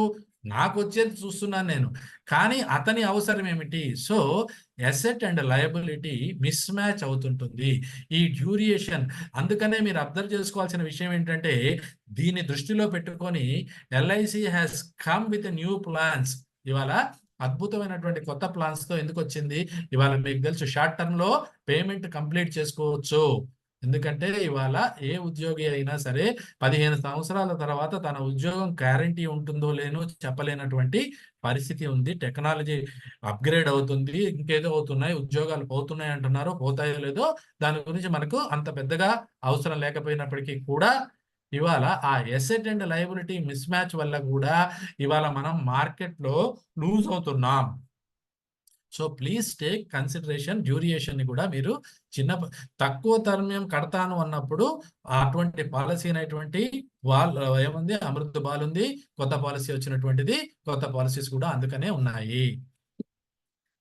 నాకొచ్చేది చూస్తున్నాను నేను. కానీ అతని అవసరం ఏమిటి? So, asset and liability miss match అవుతుంటుంది. ఈ డ్యూరియేషన్ అందుకనే మీరు అబ్జర్వ్ చేసుకోవాల్సిన విషయం ఏంటంటే, దీన్ని దృష్టిలో పెట్టుకొని LIC has come with new plans. ఇవాళ అద్భుతమైనటువంటి కొత్త ప్లాన్స్‌తో ఎందుకొచ్చింది? ఇవాళ మీకు తెలుసు షార్ట్ టర్మ్‌లో పేమెంట్ కంప్లీట్ చేసుకోవచ్చు. ఎందుకంటే ఇవాళ ఏ ఉద్యోగి అయినా సరే 15 సంవత్సరాల తర్వాత తన ఉద్యోగం గ్యారంటీ ఉంటుందో లేనో చెప్పలేనటువంటి పరిస్థితి ఉంది. టెక్నాలజీ అప్‌గ్రేడ్ అవుతుంది. ఇంకేదో అవుతున్నాయి. ఉద్యోగాలు పోతున్నాయి అంటున్నారు. పోతాయో లేదో దాని గురించి మనకు అంత పెద్దగా అవసరం లేకపోయినప్పటికీ కూడా ఇవాళ ఆ asset and liability miss match వల్ల కూడా ఇవాళ మనం మార్కెట్‌లో లూజ్ అవుతున్నాం. సో, ప్లీజ్ టేక్ కన్సిడరేషన్ డ్యూరియేషన్‌ని కూడా మీరు తక్కువ టర్మ్ కడతాను అన్నప్పుడు అటువంటి పాలసీ అనేటువంటి ఏముంది అమృత్ బాల్ ఉంది. కొత్త పాలసీ వచ్చినటువంటిది. కొత్త పాలసీస్ కూడా అందుకనే ఉన్నాయి.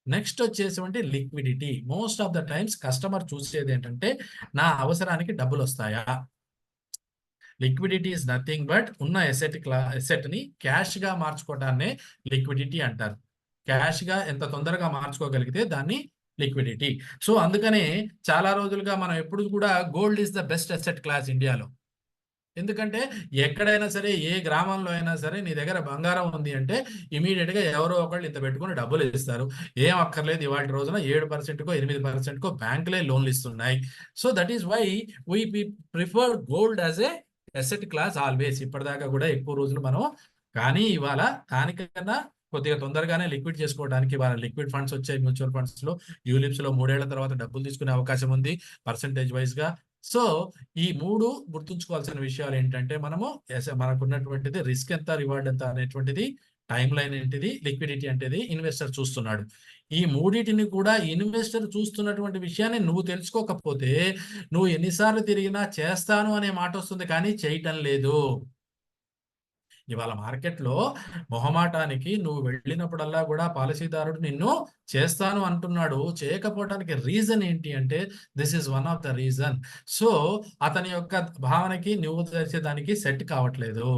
నెక్స్ట్ వచ్చేటువంటి liquidity. Most of the times customer చూసేది ఏంటంటే నా అవసరానికి డబ్బులొస్తాయా? లిక్విడిటీ ఈస్ నథింగ్ బట్ ఉన్న అసెట్‌ని క్యాష్‌గా మార్చుకోవడాన్నే లిక్విడిటీ అంటారు. క్యాష్‌గా ఎంత తొందరగా మార్చుకోగలిగితే దాన్ని లిక్విడిటీ. సో, అందుకనే చాలా రోజులుగా మనం ఎప్పుడు కూడా gold is the best asset class ఇండియాలో. ఎందుకంటే ఎక్కడైనా సరే, ఏ గ్రామంలో అయినా సరే నీ దగ్గర బంగారం ఉంది అంటే ఇమ్మీడియేట్‌గా ఎవరో ఒకళ్ళు ఇంత పెట్టుకొని డబ్బులు ఇస్తారు. ఏం అక్కర్లేదు ఇవాల్టి రోజున 7%కో 8%కో బ్యాంకులే లోన్‌లు ఇస్తున్నాయి. So, that is why we prefer gold as a asset class always. ఇప్పటిదాకా కూడా ఎక్కువ రోజులు మనం కానీ ఇవాళ దానికన్నా కొద్దిగా తొందరగానే లిక్విడ్ చేసుకోవడానికి ఇవాళ లిక్విడ్ ఫండ్స్ వచ్చాయి మ్యూచువల్ ఫండ్స్‌లో. యూలిప్స్‌లో 3 ఏళ్ల తర్వాత డబ్బులు తీసుకునే అవకాశం ఉంది పర్సెంటేజ్ వైస్‌గా. సో, ఈ 3 గుర్తుంచుకోవాల్సిన విషయాలు ఏంటంటే మనము మనకున్నటువంటిది రిస్క్ ఎంత, రివార్డ్ ఎంత అనేటువంటిది, టైమ్ లైన్ ఏంటిది, లిక్విడిటీ అంటేది ఇన్వెస్టర్ చూస్తున్నాడు. ఈ మూడిటిని కూడా ఇన్వెస్టర్ చూస్తున్నటువంటి విషయాన్ని నువ్వు తెలుసుకోకపోతే నువ్వు ఎన్ని సార్లు తిరిగినా చేస్తాను అనే మాట వస్తుంది కానీ చేయటం లేదు. ఇవాళ మార్కెట్‌లో మొహమాటానికి నువ్వు వెళ్ళినప్పుడల్లా కూడా పాలసీదారుడు నిన్ను చేస్తాను అంటున్నాడు. చేయకపోవటానికి రీజన్ ఏంటి అంటే this is one of the reason. So, అతని యొక్క భావనకి నువ్వు చేసేదానికి సెట్ కావట్లేదు.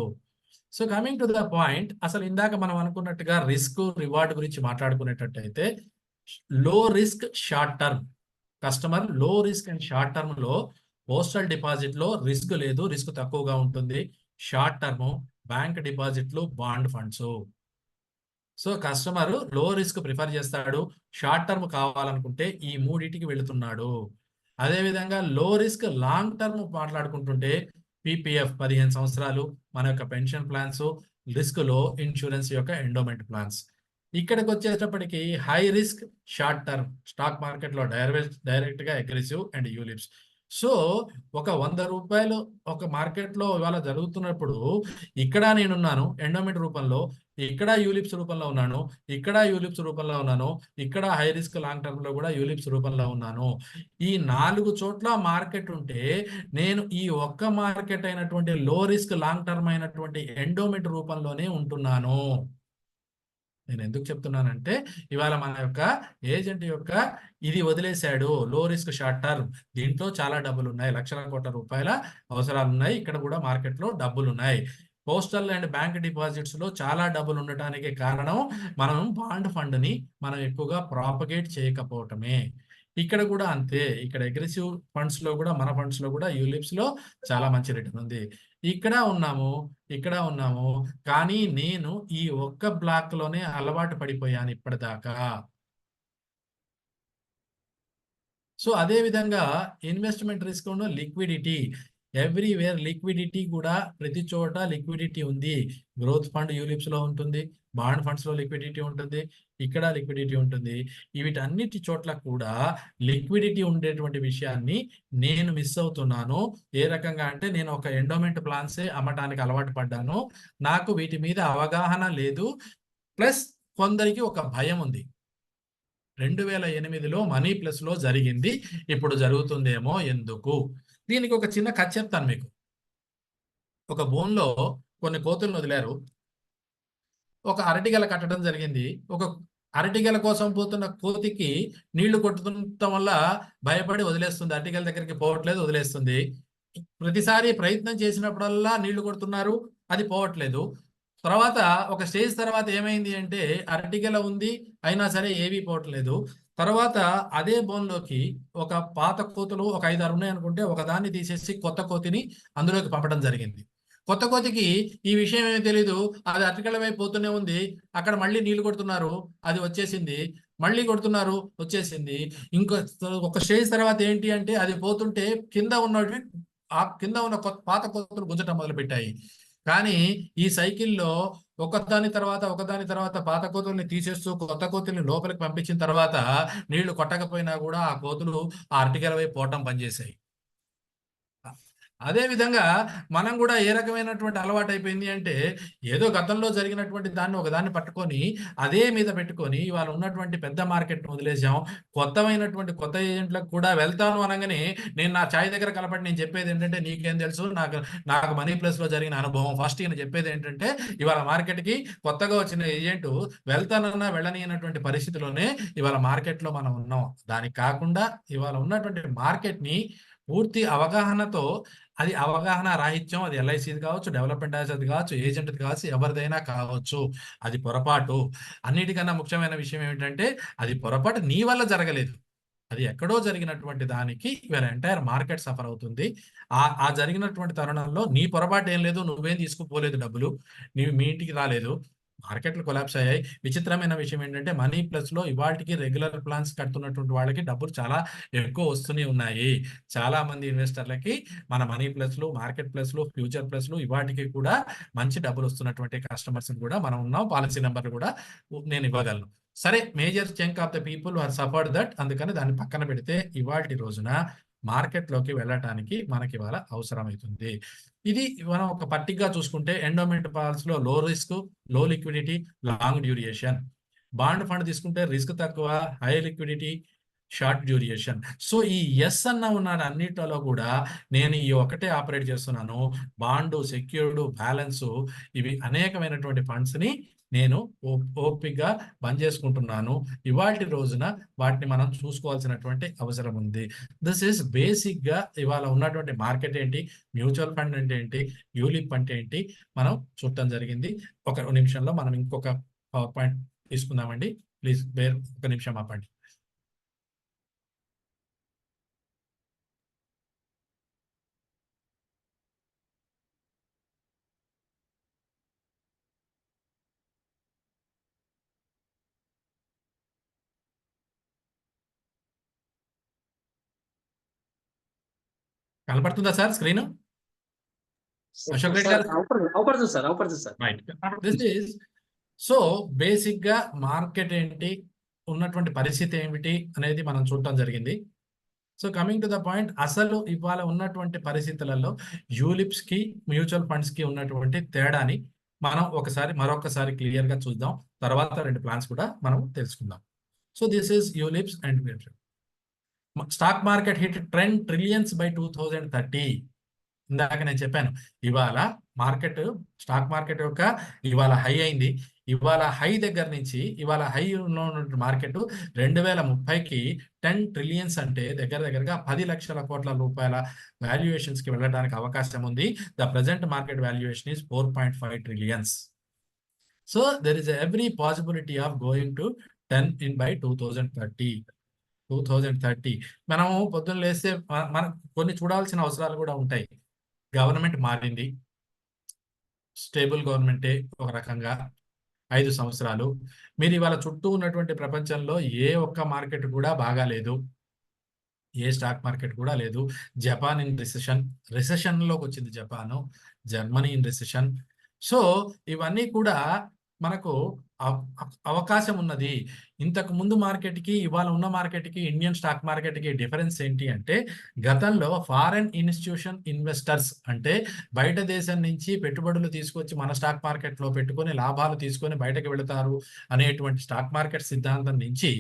So, coming to the point అసలు ఇందాక మనం అనుకున్నట్టుగా రిస్క్, రివార్డ్ గురించి మాట్లాడుకునేటట్టయితే లో రిస్క్ షార్ట్ టర్మ్. కస్టమర్ లో రిస్క్ అండ్ షార్ట్ టర్మ్‌లో పోస్టల్ డిపాజిట్‌లో రిస్క్ లేదు. రిస్క్ తక్కువగా ఉంటుంది. షార్ట్ టర్మ్ బ్యాంక్ డిపాజిట్లు, బాండ్ ఫండ్స్. సో, కస్టమర్ లో రిస్క్ ప్రిఫర్ చేస్తాడు. షార్ట్ టర్మ్ కావాలనుకుంటే ఈ మూడిటికి వెళుతున్నాడు. అదేవిధంగా లో రిస్క్ లాంగ్ టర్మ్ మాట్లాడుకుంటుంటే పీపీఎఫ్ 15 సంవత్సరాలు మన యొక్క పెన్షన్ ప్లాన్స్, రిస్క్‌లో ఇన్స్యూరెన్స్ యొక్క ఎండోమెంట్ ప్లాన్స్. ఇక్కడికొచ్చేటప్పటికి high risk short term stock మార్కెట్‌లో డైరెక్ట్‌గా అగ్రెసివ్ అండ్ యూలిప్స్. సో, ఒక రూ. 100 ఒక మార్కెట్‌లో ఇవాళ జరుగుతున్నప్పుడు ఇక్కడ నేనున్నాను ఎండోమెంట్ రూపంలో, ఇక్కడ యూలిప్స్ రూపంలో ఉన్నాను, ఇక్కడ యూలిప్స్ రూపంలో ఉన్నాను, ఇక్కడ హై రిస్క్ లాంగ్ టర్మ్‌లో కూడా యూలిప్స్ రూపంలో ఉన్నాను. ఈ 4 చోట్ల మార్కెట్ ఉంటే నేను ఈ ఒక్క మార్కెట్ అయినటువంటి లో రిస్క్ లాంగ్ టర్మ్ అయినటువంటి ఎండోమెంట్ రూపంలోనే ఉంటున్నాను. నేను ఎందుకు చెప్తున్నానంటే ఇవాళ మన యొక్క ఏజెంట్ యొక్క ఇది వదిలేశాడు లో రిస్క్ షార్ట్ టర్మ్. దీంట్లో చాలా డబ్బులున్నాయి. లక్షల కోట్ల రూపాయల అవసరాలున్నాయి. ఇక్కడ కూడా మార్కెట్‌లో డబ్బులున్నాయి. పోస్టల్ అండ్ బ్యాంక్ డిపాజిట్స్‌లో చాలా డబ్బులు ఉండటానికి కారణం మనం బాండ్ ఫండ్‌ని మనం ఎక్కువగా ప్రాపగేట్ చేయకపోవటమే. ఇక్కడ కూడా అంతే. ఇక్కడ అగ్రెసివ్ ఫండ్స్‌లో కూడా మన ఫండ్స్‌లో కూడా యూలిప్స్‌లో చాలా మంచి రిటర్న్ ఉంది. ఇక్కడ ఉన్నాము, ఇక్కడ ఉన్నాము. కానీ నేను ఈ ఒక్క బ్లాక్‌లోనే అలవాటు పడిపోయాను ఇప్పటిదాకా. సో, అదే విధంగా ఇన్వెస్ట్‌మెంట్ రిస్క్‌ను లిక్విడిటీ. ఎవ్రీవేర్ లిక్విడిటీ కూడా ప్రతి చోట లిక్విడిటీ ఉంది. గ్రోత్ ఫండ్ యూలిప్స్‌లో ఉంటుంది. బాండ్ ఫండ్స్‌లో లిక్విడిటీ ఉంటుంది. ఇక్కడ లిక్విడిటీ ఉంటుంది. వీటన్నిటి చోట్ల కూడా లిక్విడిటీ ఉండేటువంటి విషయాన్ని నేను మిస్ అవుతున్నాను. ఏ రకంగా అంటే నేను ఒక ఎండోమెంట్ ప్లాన్సే అమ్మటానికి అలవాటు పడ్డాను. నాకు వీటి మీద అవగాహన లేదు. ప్లస్ కొందరికి ఒక భయం ఉంది. 2008లో మనీ ప్లస్‌లో జరిగింది. ఇప్పుడు జరుగుతుందేమో ఎందుకు? దీనికి ఒక చిన్న కథ చెప్తాను మీకు. ఒక బోన్‌లో కొన్ని కోతులను వదిలారు. ఒక అరటిగెల కట్టడం జరిగింది. ఒక అరటిగెల కోసం పోతున్న కోతికి నీళ్లు కొట్టుతుండటం వల్ల భయపడి వదిలేస్తుంది. అరటిగెల దగ్గరికి పోవట్లేదు, వదిలేస్తుంది. ప్రతిసారి ప్రయత్నం చేసినప్పుడల్లా నీళ్లు కొడుతున్నారు, అది పోవట్లేదు. తర్వాత ఒక స్టేజ్ తర్వాత ఏమైంది అంటే అరటిగెల ఉంది, అయినా సరే ఏవీ పోవట్లేదు. తర్వాత అదే బోన్లోకి ఒక పాత కోతులు ఒక 5, 6 ఉన్నాయనుకుంటే ఒకదాన్ని తీసేసి కొత్త కోతిని అందులోకి పంపడం జరిగింది. కొత్త కోతికి ఈ విషయం ఏమీ తెలీదు. అది అరటిగెల వైపు పోతూనే ఉంది. అక్కడ మళ్ళీ నీళ్లు కొడుతున్నారు, అది వచ్చేసింది. మళ్ళీ కొడుతున్నారు, వచ్చేసింది. ఇంకో ఒక స్టేజ్ తర్వాత ఏంటి అంటే అది పోతుంటే కింద ఉన్నవి ఆ కింద ఉన్న పాత కోతులు గుంజటం మొదలుపెట్టాయి. కానీ ఈ సైకిల్లో ఒకదాని తర్వాత పాత కోతుల్ని తీసేస్తూ కొత్త కోతుల్ని లోపలికి పంపించిన తర్వాత నీళ్లు కొట్టకపోయినా కూడా ఆ కోతులు ఆ అరటిగెల వైపు పోవటం పనిచేశాయి. అదే విధంగా మనం కూడా ఏ రకమైనటువంటి అలవాటు అయిపోయింది అంటే ఏదో గతంలో జరిగినటువంటి దాన్ని ఒకదాన్ని పట్టుకొని అదే మీద పెట్టుకొని ఇవాళ ఉన్నటువంటి పెద్ద మార్కెట్ వదిలేసాం. కొత్త ఏజెంట్లకు కూడా వెళ్తాను అనగానే నేను నా ఛాయ్ దగ్గర కలపడి నేను చెప్పేది ఏంటంటే నీకేం తెలుసు, నాకు మనీ ప్లస్ లో జరిగిన అనుభవం. ఫస్ట్ ఈయన చెప్పేది ఏంటంటే ఇవాళ మార్కెట్ కి కొత్తగా వచ్చిన ఏజెంట్ వెళ్తానన్నా వెళ్ళనీయనటువంటి పరిస్థితిలోనే ఇవాళ మార్కెట్ లో మనం ఉన్నాం. దానికి కాకుండా ఇవాళ ఉన్నటువంటి మార్కెట్ ని పూర్తి అవగాహనతో, అది అవగాహన రాహిత్యం, అది ఎల్ఐసిది కావచ్చు, డెవలప్మెంట్ అది కావచ్చు, ఏజెంట్ది కావచ్చు, ఎవరిదైనా కావచ్చు, అది పొరపాటు. అన్నిటికన్నా ముఖ్యమైన విషయం ఏమిటంటే అది పొరపాటు నీ వల్ల జరగలేదు, అది ఎక్కడో జరిగినటువంటి దానికి ఇవాళ ఎంటైర్ మార్కెట్ సఫర్ అవుతుంది. ఆ జరిగినటువంటి తరుణంలో నీ పొరపాటు ఏం లేదు, నువ్వేం తీసుకుపోలేదు, డబ్బులు నీవు మీ ఇంటికి రాలేదు, మార్కెట్లు కొలాప్స్ అయ్యాయి. విచిత్రమైన విషయం ఏంటంటే మనీ ప్లస్ లో ఇవాళకి రెగ్యులర్ ప్లాన్స్ కడుతున్నటువంటి వాళ్ళకి డబ్బులు చాలా ఎక్కువ వస్తూనే ఉన్నాయి. చాలా మంది ఇన్వెస్టర్లకి మన మనీ ప్లస్లు, మార్కెట్ ప్లస్లు, ఫ్యూచర్ ప్లస్లు ఇవాటికి కూడా మంచి డబ్బులు వస్తున్నటువంటి కస్టమర్స్ కూడా మనం ఉన్నాం. పాలసీ నెంబర్లు కూడా నేను ఇవ్వగలను. సరే, major chunk of the people are suffered that, అందుకని దాన్ని పక్కన పెడితే ఇవాటి రోజున మార్కెట్లోకి వెళ్ళటానికి మనకి ఇవాళ అవసరమవుతుంది. ఇది మనం ఒక పట్టికగా చూసుకుంటే ఎండోమెంట్ పాలసీ లో లో రిస్క్, లో liquidity, long duration. Bond fund తీసుకుంటే రిస్క్ తక్కువ, high liquidity, short duration. So ఈ ఎస్ అన్న ఉన్న అన్నిటిలో కూడా నేను ఈ ఒకటే ఆపరేట్ చేస్తున్నాను. బాండు, సెక్యూర్డ్, బ్యాలెన్సు, ఇవి అనేకమైనటువంటి ఫండ్స్ ని నేను ఓపికగా బంద్ చేసుకుంటున్నాను. ఇవాళ రోజున వాటిని మనం చూసుకోవాల్సినటువంటి అవసరం ఉంది. దిస్ ఈస్ బేసిక్ గా ఇవాళ ఉన్నటువంటి మార్కెట్ ఏంటి, మ్యూచువల్ ఫండ్ అంటే ఏంటి, యూలిప్ అంటే ఏంటి, మనం చూడటం జరిగింది. ఒక నిమిషంలో మనం ఇంకొక పవర్ పాయింట్ తీసుకుందామండి. ప్లీజ్ ఒక నిమిషం ఆపండి. కనపడుతుందా సార్ స్క్రీన్? అశోక్ రెడ్డి గారు, అవుపడుతుంది sir. Right. This is so basic గా మార్కెట్ ఏంటి, ఉన్నటువంటి పరిస్థితి ఏమిటి అనేది మనం చూడటం జరిగింది. So coming to the point, అసలు ఇవాళ ఉన్నటువంటి పరిస్థితులలో యూలిప్స్ కి, మ్యూచువల్ ఫండ్స్ కి ఉన్నటువంటి తేడాని మనం మరొకసారి క్లియర్ గా చూద్దాం. తర్వాత 2 ప్లాన్స్ కూడా మనం తెలుసుకుందాం. So this is ULIPs and mutual. Stock market hit trend trillions by 2030. ఇందాక నేను చెప్పాను, ఇవాళ స్టాక్ మార్కెట్ యొక్క ఇవాళ హై అయింది. ఇవాళ హై దగ్గర నుంచి ఇవాళ హై ఉన్న మార్కెట్ 2030కి 10 ట్రిలియన్స్ అంటే దగ్గరగా 10 లక్షల కోట్ల రూపాయల వాల్యుయేషన్స్ కి వెళ్ళడానికి అవకాశం ఉంది. The present market valuation is 4.5 trillions. So there is every possibility of going to 10 by 2030. మనము పొద్దున్న లేస్తే మనం కొన్ని చూడాల్సిన అవసరాలు కూడా ఉంటాయి. గవర్నమెంట్ మారింది, స్టేబుల్ గవర్నమెంటే ఒక రకంగా 5 సంవత్సరాలు. మీరు ఇవాళ చుట్టూ ఉన్నటువంటి ప్రపంచంలో ఏ ఒక్క మార్కెట్ కూడా బాగాలేదు, ఏ స్టాక్ మార్కెట్ కూడా లేదు. జపాన్ ఇన్ రిసెషన్లోకి వచ్చింది Japan, Germany in recession. So ఇవన్నీ కూడా మనకు అవకాశం ఉన్నది. ఇంతకు ముందు మార్కెట్కి ఇవాళ ఉన్న మార్కెట్కి ఇండియన్ స్టాక్ మార్కెట్కి డిఫరెన్స్ ఏంటి అంటే గతంలో ఫారెన్ ఇన్స్టిట్యూషన్ ఇన్వెస్టర్స్ అంటే బయట దేశం నుంచి పెట్టుబడులు తీసుకొచ్చి మన స్టాక్ మార్కెట్లో పెట్టుకొని లాభాలు తీసుకొని బయటకు వెళతారు అనేటువంటి స్టాక్ మార్కెట్ సిద్ధాంతం నుంచి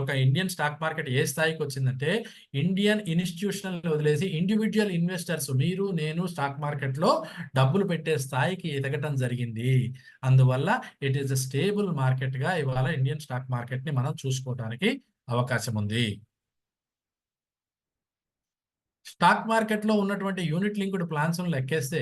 ఒక ఇండియన్ స్టాక్ మార్కెట్ ఏ స్థాయికి వచ్చిందంటే ఇండియన్ ఇన్స్టిట్యూషనల్ వదిలేసి ఇండివిజువల్ ఇన్వెస్టర్స్ మీరు నేను స్టాక్ మార్కెట్లో డబ్బులు పెట్టే స్థాయికి ఎదగటం జరిగింది. అందువల్ల ఇట్ ఈస్ స్టేబుల్ మార్కెట్ గా ఇవాళ ఇండియన్ స్టాక్ మార్కెట్ ని మనం చూసుకోవడానికి అవకాశం ఉంది. స్టాక్ మార్కెట్ లో ఉన్నటువంటి యూనిట్ లింక్డ్ ప్లాన్స్ లెక్కేస్తే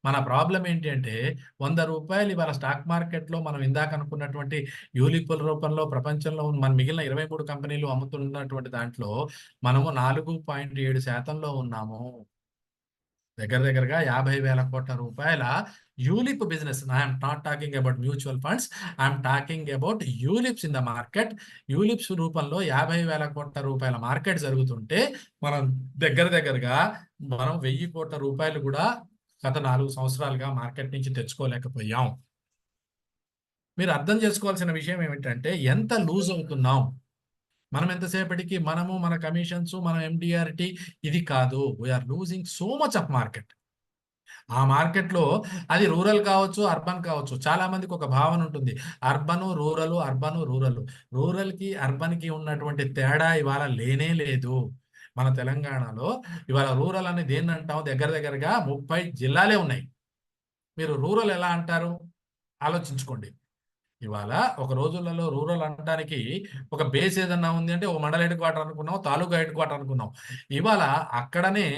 మన ప్రాబ్లం ఏంటి అంటే ₹100 ఇవాళ స్టాక్ మార్కెట్ లో మనం ఇందాక అనుకున్నటువంటి యూలిపుల రూపంలో ప్రపంచంలో మన మిగిలిన 23 కంపెనీలు అమ్ముతున్నటువంటి దాంట్లో మనము 4.7% ఉన్నాము. దగ్గరగా 50,000 కోట్ల రూపాయల ULIP business. I'm not talking about mutual funds, I'm talking about ULIPs in the market. ULIPs రూపంలో 50,000 కోట్ల రూపాయల మార్కెట్ జరుగుతుంటే మనం దగ్గరగా మనం 1,000 కోట్ల రూపాయలు కూడా గత 4 సంవత్సరాలుగా మార్కెట్ నుంచి తెచ్చుకోలేకపోయాం. మీరు అర్థం చేసుకోవాల్సిన విషయం ఏమిటంటే ఎంత లూజ్ అవుతున్నాం. మనం ఎంతసేపటికి మనము మన కమిషన్స్ మన ఎండిఆర్టీ ఇది కాదు. We're losing so much of market. ఆ మార్కెట్లో అది రూరల్ కావచ్చు, అర్బన్ కావచ్చు. చాలా మందికి ఒక భావన ఉంటుంది, అర్బను రూరల్, అర్బను రూరల్. రూరల్కి అర్బన్కి ఉన్నటువంటి తేడా ఇవాళ లేనే లేదు. మన తెలంగాణలో ఇవాళ రూరల్ అని దేన్ని అంటాం? దగ్గరగా 30 జిల్లాలే ఉన్నాయి. మీరు రూరల్ ఎలా అంటారు ఆలోచించుకోండి. ఇవాళ ఒక రోజులలో రూరల్ అనడానికి ఒక బేస్ ఏదన్నా ఉంది అంటే ఒక మండల హెడ్ క్వార్టర్ అనుకున్నాం, తాలూకా హెడ్ క్వార్టర్ అనుకున్నాం. ఇవాళ అక్కడనే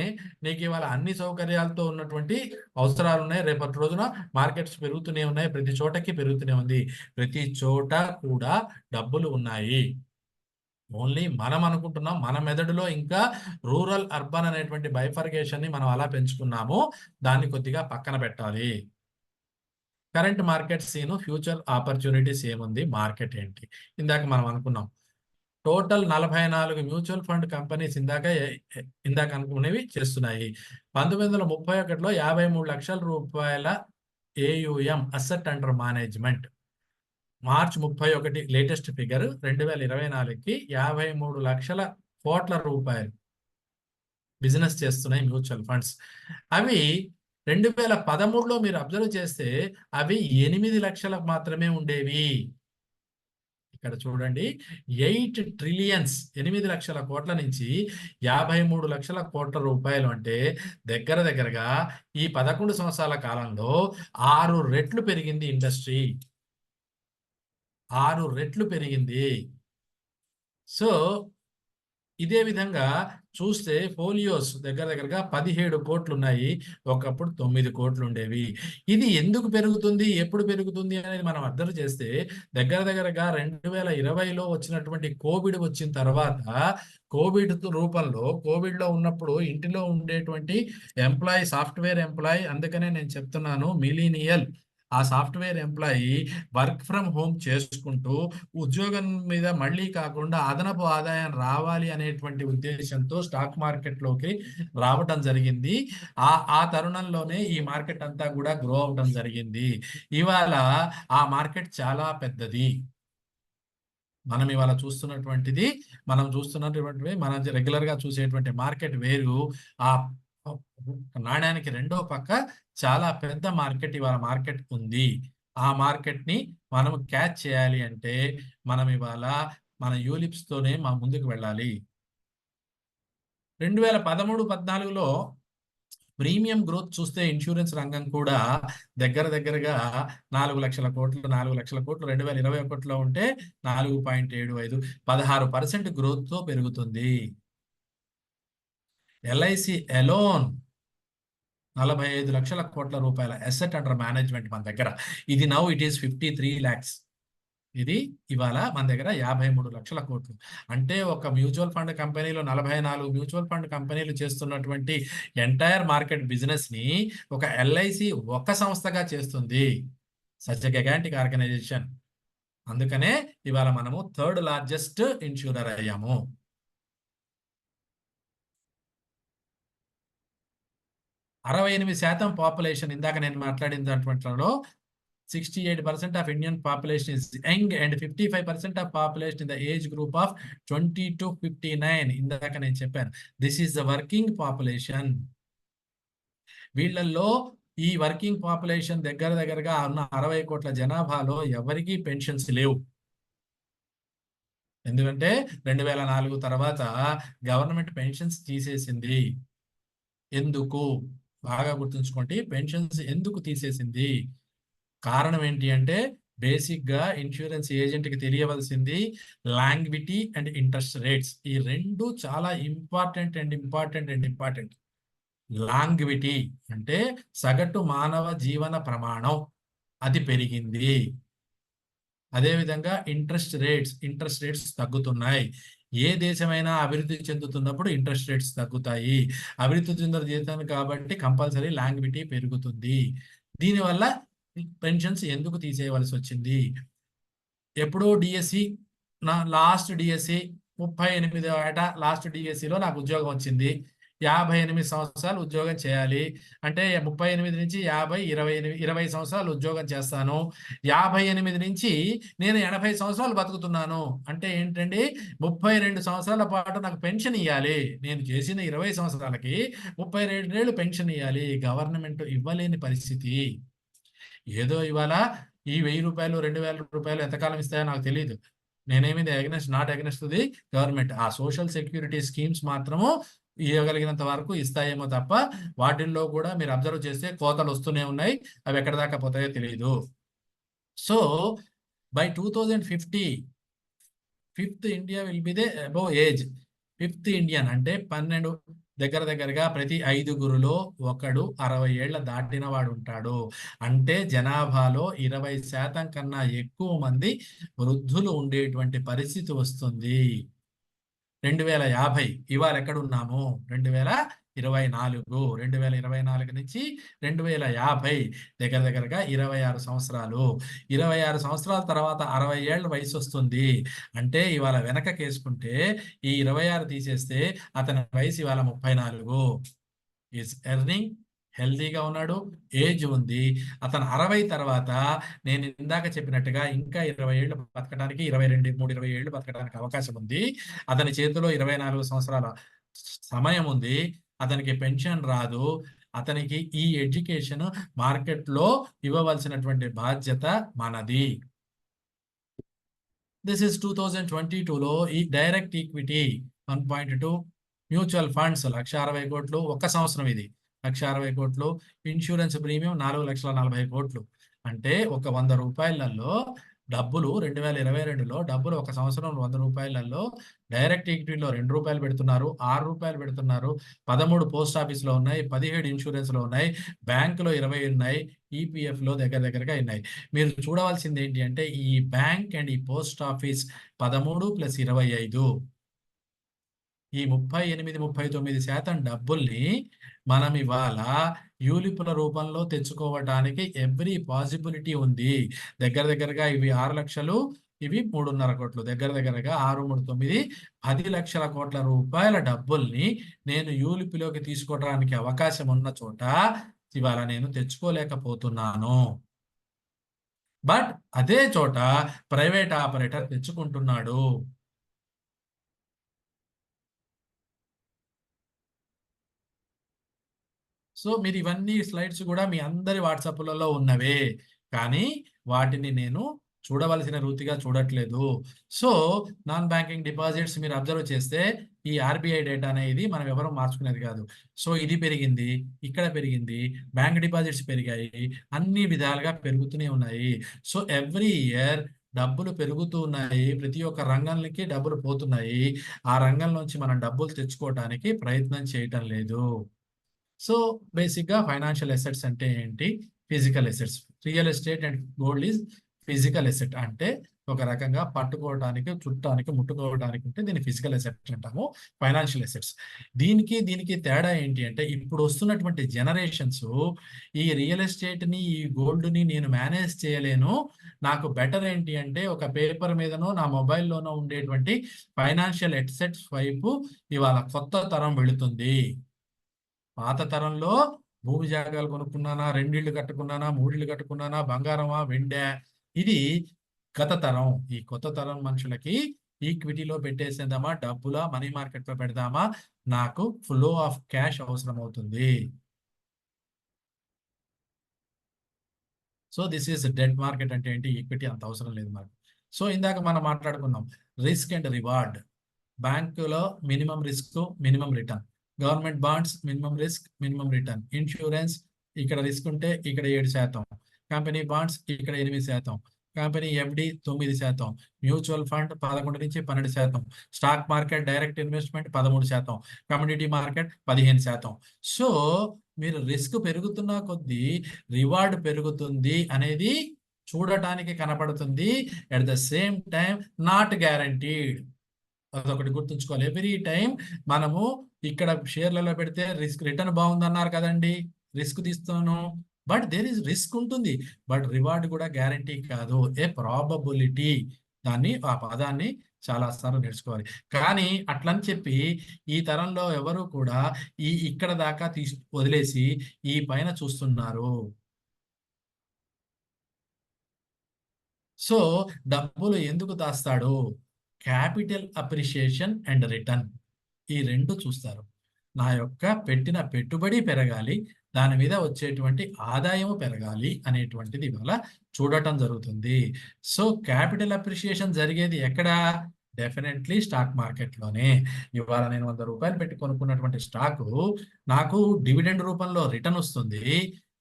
నీకు ఇవాళ అన్ని సౌకర్యాలతో ఉన్నటువంటి అవసరాలు ఉన్నాయి. రేపటి రోజున మార్కెట్స్ పెరుగుతూనే ఉన్నాయి. ప్రతి చోటకి పెరుగుతూనే ఉంది. ప్రతి చోట కూడా డబ్బులు ఉన్నాయి. ఓన్లీ మనం అనుకుంటున్నాం మన మెదడులో ఇంకా రూరల్ అర్బన్ అనేటువంటి బైఫర్గేషన్ ని మనం అలా పెంచుకున్నాము. దాన్ని కొద్దిగా పక్కన పెట్టాలి. Current market scene, future opportunities ఏముంది, మార్కెట్ ఏంటి? ఇందాక మనం అనుకున్నాం టోటల్ 44 మ్యూచువల్ ఫండ్ కంపెనీస్ ఇందాక అనుకునేవి చేస్తున్నాయి. 1931లో 53 లక్షల రూపాయల AUM asset under management. March 31 latest figure 2024కి 53 లక్షల కోట్ల రూపాయలు బిజినెస్ చేస్తున్నాయి మ్యూచువల్ ఫండ్స్. అవి 2013లో మీరు అబ్జర్వ్ చేస్తే అవి 8 లక్షలకు మాత్రమే ఉండేవి. ఇక్కడ చూడండి 8 ట్రిలియన్స్ 8 లక్షల కోట్ల నుంచి 53 లక్షల కోట్ల రూపాయలు అంటే దగ్గరగా ఈ 11 సంవత్సరాల కాలంలో 6 రెట్లు పెరిగింది ఇండస్ట్రీ. 6 రెట్లు పెరిగింది. సో ఇదే విధంగా చూస్తే ఫోలియోస్ దగ్గరగా 17 కోట్లు ఉన్నాయి. ఒకప్పుడు 9 కోట్లు ఉండేవి. ఇది ఎందుకు పెరుగుతుంది, ఎప్పుడు పెరుగుతుంది అనేది మనం అర్థం చేస్తే దగ్గరగా 2020లో వచ్చినటువంటి కోవిడ్ వచ్చిన తర్వాత కోవిడ్ రూపంలో కోవిడ్లో ఉన్నప్పుడు ఇంటిలో ఉండేటువంటి ఎంప్లాయీ, సాఫ్ట్వేర్ ఎంప్లాయీ, అందుకనే నేను చెప్తున్నాను మిలీనియల్, ఆ software employee work from home చేసుకుంటూ ఉద్యోగం మీద మళ్ళీ కాకుండా అదనపు ఆదాయం రావాలి అనేటువంటి ఉద్దేశంతో స్టాక్ మార్కెట్లోకి రావడం జరిగింది. ఆ తరుణంలోనే ఈ మార్కెట్ అంతా కూడా గ్రో అవడం జరిగింది. ఇవాళ ఆ మార్కెట్ చాలా పెద్దది. మనం ఇవాళ చూస్తున్నటువంటిది, మనం రెగ్యులర్ గా చూసేటువంటి మార్కెట్ వేరు. ఆ నాణ్యానికి రెండో పక్క చాలా పెద్ద మార్కెట్ ఇవాళ మార్కెట్ ఉంది. ఆ మార్కెట్ ని మనం క్యాచ్ చేయాలి అంటే మనం ఇవాళ మన యూలిప్స్ తోనే ముందుకు వెళ్ళాలి. 2013-14లో ప్రీమియం గ్రోత్ చూస్తే ఇన్సూరెన్స్ రంగం కూడా దగ్గరగా 4 లక్షల కోట్లు 2021లో ఉంటే 4.75 16% గ్రోత్ తో పెరుగుతుంది. ఎల్ఐసి ఎలోన్ 45 లక్షల కోట్ల రూపాయల అసెట్ అండర్ మేనేజ్మెంట్ మన దగ్గర. ఇది నౌ ఇట్ ఈస్ 53 lakhs. ఇది ఇవాళ మన దగ్గర 53 లక్షల కోట్లు. అంటే ఒక మ్యూచువల్ ఫండ్ కంపెనీలో 44 మ్యూచువల్ ఫండ్ కంపెనీలు చేస్తున్నటువంటి ఎంటైర్ మార్కెట్ బిజినెస్ ని ఒక ఎల్ఐసి ఒక సంస్థగా చేస్తుంది. Such a gigantic organisation. అందుకనే ఇవాళ మనము 3rd లార్జెస్ట్ ఇన్సూరర్ అయ్యాము. 68% పాపులేషన్ ఇందాక నేను మాట్లాడిన దాంట్లో 68% of Indian population is young and 55% of population in the age group of 20 to 59. ఇందాక నేను చెప్పాను, this is the working population. వీళ్ళల్లో ఈ వర్కింగ్ పాపులేషన్ దగ్గరగా ఉన్న 60 కోట్ల జనాభాలో ఎవరికీ పెన్షన్స్ లేవు. ఎందుకంటే 2004 తర్వాత గవర్నమెంట్ పెన్షన్స్ తీసేసింది. ఎందుకు? బాగా గుర్తుంచుకోండి, పెన్షన్స్ ఎందుకు తీసేసింది? కారణం ఏంటి అంటే, బేసిక్ గా ఇన్సూరెన్స్ ఏజెంట్ కి తెలియవలసింది లాంగ్విటీ అండ్ ఇంట్రెస్ట్ రేట్స్. ఈ రెండు చాలా ఇంపార్టెంట్. లాంగ్విటీ అంటే సగటు మానవ జీవన ప్రమాణం, అది పెరిగింది. అదేవిధంగా ఇంట్రెస్ట్ రేట్స్ తగ్గుతున్నాయి. ఏ దేశమైనా అభివృద్ధి చెందుతున్నప్పుడు ఇంట్రెస్ట్ రేట్స్ తగ్గుతాయి. అభివృద్ధి చెందిన దేశం కాబట్టి కంపల్సరీ లాంగ్విటీ పెరుగుతుంది. దీనివల్ల పెన్షన్స్ ఎందుకు తీసేయవలసి వచ్చింది? ఎప్పుడో డిఎస్సి, నా లాస్ట్ డిఎస్సి 38 ఏట లాస్ట్ డిఎస్సిలో నాకు ఉద్యోగం వచ్చింది. 58 సంవత్సరాలు ఉద్యోగం చేయాలి అంటే 38 నుంచి 50, 20 సంవత్సరాలు ఉద్యోగం చేస్తాను. 58 నుంచి నేను 80 సంవత్సరాలు బతుకుతున్నాను అంటే ఏంటండి, 32 సంవత్సరాల పాటు నాకు పెన్షన్ ఇవ్వాలి. నేను చేసిన 20 సంవత్సరాలకి 32 ఏళ్ళు పెన్షన్ ఇవ్వాలి. గవర్నమెంట్ ఇవ్వలేని పరిస్థితి. ఏదో ఇవాళ ఈ 1000 రూపాయలు 2000 రూపాయలు ఎంతకాలం ఇస్తాయో నాకు తెలియదు. నేనేమి నాట్ అగెనెస్ట్ ది గవర్నమెంట్. ఆ సోషల్ సెక్యూరిటీ స్కీమ్స్ మాత్రము ఇవ్వగలిగినంత వరకు ఇస్తాయేమో తప్ప, వాటిల్లో కూడా మీరు అబ్జర్వ్ చేస్తే కోతలు వస్తూనే ఉన్నాయి. అవి ఎక్కడ దాకా పోతాయో తెలియదు. So by 2050 5th India will be they above age. 5th Indian అంటే 12 దగ్గరగా ప్రతి 5గురిలో ఒకడు 60 ఏళ్ల దాటిన వాడు ఉంటాడు. అంటే జనాభాలో 20% కన్నా ఎక్కువ మంది వృద్ధులు ఉండేటువంటి పరిస్థితి వస్తుంది. 2050 ఇవాళ ఎక్కడున్నాము? 2024 నుంచి 2050 దగ్గరగా 26 సంవత్సరాలు. 26 సంవత్సరాల తర్వాత 60 ఏళ్ల వయసు వస్తుంది. అంటే ఇవాళ వెనకకేసుకుంటే ఈ 26 తీసేస్తే అతని వయసు ఇవాళ 34. ఈజ్ ఎర్నింగ్, హెల్దీగా ఉన్నాడు, ఏజ్ ఉంది. అతను 60 తర్వాత నేను ఇందాక చెప్పినట్టుగా ఇంకా 20 ఏళ్ళు బతకడానికి, 20 ఏళ్ళు బతకడానికి అవకాశం ఉంది. అతని చేతిలో 24 సంవత్సరాల సమయం ఉంది. అతనికి పెన్షన్ రాదు. అతనికి ఈ ఎడ్యుకేషన్ మార్కెట్లో ఇవ్వవలసినటువంటి బాధ్యత మనది. దిస్ ఇస్ 2022లో ఈ డైరెక్ట్ ఈక్విటీ 1.2, మ్యూచువల్ ఫండ్స్ 1,60,000 కోట్లు, ఒక్క సంవత్సరం ఇది 1,60,000 కోట్లు, ఇన్సూరెన్స్ ప్రీమియం 4,40,000 కోట్లు. అంటే ఒక 100 రూపాయలలో డబ్బులు 2022లో డబ్బులు ఒక సంవత్సరంలో 100 రూపాయలలో డైరెక్ట్ ఈక్విటీలో 2 రూపాయలు పెడుతున్నారు, 6 రూపాయలు పెడుతున్నారు, 13 పోస్ట్ ఆఫీస్లో ఉన్నాయి, 17 ఇన్సూరెన్స్లో ఉన్నాయి, బ్యాంకులో 20 ఉన్నాయి, ఈపీఎఫ్లో దగ్గరగా ఉన్నాయి. మీరు చూడవలసింది ఏంటి అంటే ఈ బ్యాంక్ అండ్ ఈ పోస్ట్ ఆఫీస్ 13 + 25 ఈ 38-39% డబ్బుల్ని మనం ఇవాళ యూలిపుల రూపంలో తెచ్చుకోవడానికి ఎవ్రీ పాసిబిలిటీ ఉంది. దగ్గరగా ఇవి 6 లక్షలు, ఇవి 3.5 కోట్లు. దగ్గరగా 6, 3, 9 10 లక్షల కోట్ల రూపాయల డబ్బుల్ని నేను యూలిపులోకి తీసుకోవడానికి అవకాశం ఉన్న చోట ఇవాళ నేను తెచ్చుకోలేకపోతున్నాను. బట్ అదే చోట ప్రైవేట్ ఆపరేటర్ తెచ్చుకుంటున్నాడు. సో మీరు ఇవన్నీ స్లైడ్స్ కూడా మీ అందరి వాట్సాప్లలో ఉన్నవే, కానీ వాటిని నేను చూడవలసిన రీతిగా చూడట్లేదు. సో నాన్ బ్యాంకింగ్ డిపాజిట్స్ మీరు అబ్జర్వ్ చేస్తే ఈ ఆర్బీఐ డేటా అనేది మనం ఎవరూ మార్చుకునేది కాదు. సో ఇది పెరిగింది, ఇక్కడ పెరిగింది, బ్యాంక్ డిపాజిట్స్ పెరిగాయి, అన్ని విధాలుగా పెరుగుతూనే ఉన్నాయి. సో ఎవ్రీ ఇయర్ డబ్బులు పెరుగుతూ ఉన్నాయి. ప్రతి ఒక్క రంగానికి డబ్బులు పోతున్నాయి. ఆ రంగం నుంచి మనం డబ్బులు తెచ్చుకోవడానికి ప్రయత్నం చేయటం లేదు. సో బేసిక్గా ఫైనాన్షియల్ అసెట్స్ అంటే ఏంటి? Physical assets. Real estate and gold is physical asset. అంటే ఒక రకంగా పట్టుకోవడానికి, చుట్టానికి, ముట్టుకోవడానికి ఉంటే దీన్ని ఫిజికల్ అసెట్ అంటాము. Financial assets. దీనికి తేడా ఏంటి అంటే ఇప్పుడు వస్తున్నటువంటి జనరేషన్స్ ఈ రియల్ ఎస్టేట్ని, ఈ గోల్డ్ని నేను మేనేజ్ చేయలేను, నాకు బెటర్ ఏంటి అంటే ఒక పేపర్ మీదనో నా మొబైల్లోనో ఉండేటువంటి ఫైనాన్షియల్ అసెట్స్ వైపు ఇవాళ కొత్త తరం వెళుతుంది. పాత తరంలో భూమి జాగాలు కొనుక్కున్నానా, 2 ఇళ్ళు కట్టుకున్నానా, 3 ఇళ్ళు కట్టుకున్నానా, బంగారమా, వెండా, ఇది గత తరం. ఈ కొత్త తరం మనుషులకి ఈక్విటీలో పెట్టేసేద్దామా, డబ్బులా, మనీ మార్కెట్లో పెడదామా, నాకు ఫ్లో ఆఫ్ క్యాష్ అవసరం అవుతుంది. So this is debt market. అంటే ఏంటి? ఈక్విటీ అంత అవసరం లేదు మనకు. సో ఇందాక మనం మాట్లాడుకున్నాం రిస్క్ అండ్ రివార్డ్. బ్యాంకులో minimum risk, minimum return. Government bonds minimum risk, minimum return. Insurance ఇక్కడ రిస్క్ ఉంటే ఇక్కడ 7%. కంపెనీ బాండ్స్ ఇక్కడ 8%. Company FD 9%. మ్యూచువల్ ఫండ్ 11 నుంచి 12%. Stock market direct investment 13%. Community market 15%. So మీరు రిస్క్ పెరుగుతున్న కొద్దీ రివార్డ్ పెరుగుతుంది అనేది చూడటానికి కనపడుతుంది. At the same time not guaranteed. అదొకటి గుర్తుంచుకోవాలి. ఎవ్రీ టైం మనము ఇక్కడ షేర్లలో పెడితే రిస్క్ రిటర్న్ బాగుందన్నారు కదండి, రిస్క్ తీస్తాను, బట్ దేర్ ఇస్ రిస్క్ ఉంటుంది, బట్ రివార్డ్ కూడా గ్యారంటీ కాదు, ఏ ప్రాబబిలిటీ. ఆ పదాన్ని చాలా సార్లు నేర్చుకోవాలి. కానీ అట్లని చెప్పి ఈ తరంలో ఎవరు కూడా ఇక్కడ దాకా వదిలేసి ఈ పైన చూస్తున్నారు. సో డబ్బులు ఎందుకు దాస్తాడు? క్యాపిటల్ అప్రిషియేషన్ అండ్ రిటర్న్, ఈ రెండు చూస్తారు. నా యొక్క పెట్టిన పెట్టుబడి పెరగాలి, దాని మీద వచ్చేటువంటి ఆదాయం పెరగాలి అనేటువంటిది ఇవాళ చూడటం జరుగుతుంది. సో క్యాపిటల్ అప్రిషియేషన్ జరిగేది ఎక్కడ? డెఫినెట్లీ స్టాక్ మార్కెట్లోనే. ఇవాళ నేను 100 రూపాయలు పెట్టి కొనుక్కున్నటువంటి స్టాకు నాకు డివిడెండ్ రూపంలో రిటర్న్ వస్తుంది.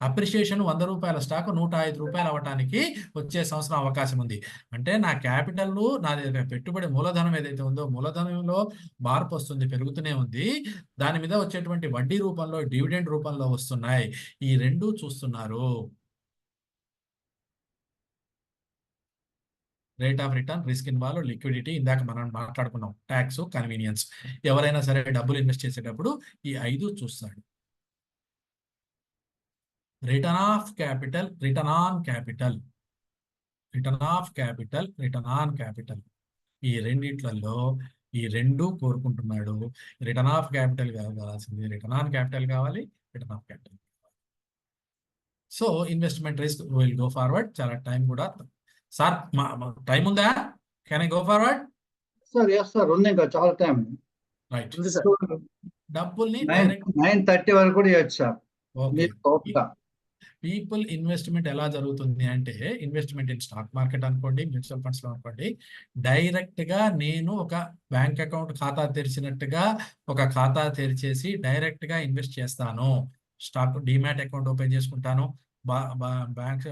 అప్రిషియేషన్ 100 రూపాయల స్టాక్ 105 రూపాయలు అవ్వటానికి వచ్చే సంవత్సరం అవకాశం ఉంది. అంటే నా క్యాపిటల్, నా పెట్టుబడి మూలధనం ఏదైతే ఉందో మూలధనంలో మార్పు వస్తుంది, పెరుగుతూనే ఉంది. దాని మీద వచ్చేటువంటి వడ్డీ రూపంలో, డివిడెండ్ రూపంలో వస్తున్నాయి. ఈ రెండు చూస్తున్నారు. Rate of return, risk involve, liquidity, ఇందాక మనం మాట్లాడుకున్నాం, ట్యాక్స్, కన్వీనియన్స్. ఎవరైనా సరే డబ్బులు ఇన్వెస్ట్ చేసేటప్పుడు ఈ 5 చూస్తాడు. Return of capital, return on capital, return of capital, return on capital. ఈ రెండిట్లలో ఈ రెండు కోరుకుంటున్నాడు. రిటర్న్ ఆఫ్ క్యాపిటల్ కావాల్సింది, రిటర్న్ ఆన్ క్యాపిటల్ కావాలి, return of capital. So investment risk will go forward. చాలా టైం కూడా సార్, టైం ఉందా? Can I go forward? Sir yes sir, ఉంది ఇంకా చాలా టైం. రైట్. ఉంది సార్. డబ్బుల్ని 9:30 వరకు కూడా ఇవ్వచ్చు సార్. ఓకే. పీపుల్ ఇన్వెస్ట్మెంట్ ఎలా జరుగుతుంది అంటే, ఇన్వెస్ట్మెంట్ ఇన్ స్టాక్ మార్కెట్ అనుకోండి, మ్యూచువల్ ఫండ్స్ లో అనుకోండి, డైరెక్ట్ గా నేను ఒక బ్యాంక్ అకౌంట్ ఖాతా తెరిచినట్టుగా ఒక ఖాతా తెరిచేసి డైరెక్ట్ గా ఇన్వెస్ట్ చేస్తాను. స్టాక్ డిమాట్ అకౌంట్ ఓపెన్ చేసుకుంటాను. బ్యాంక్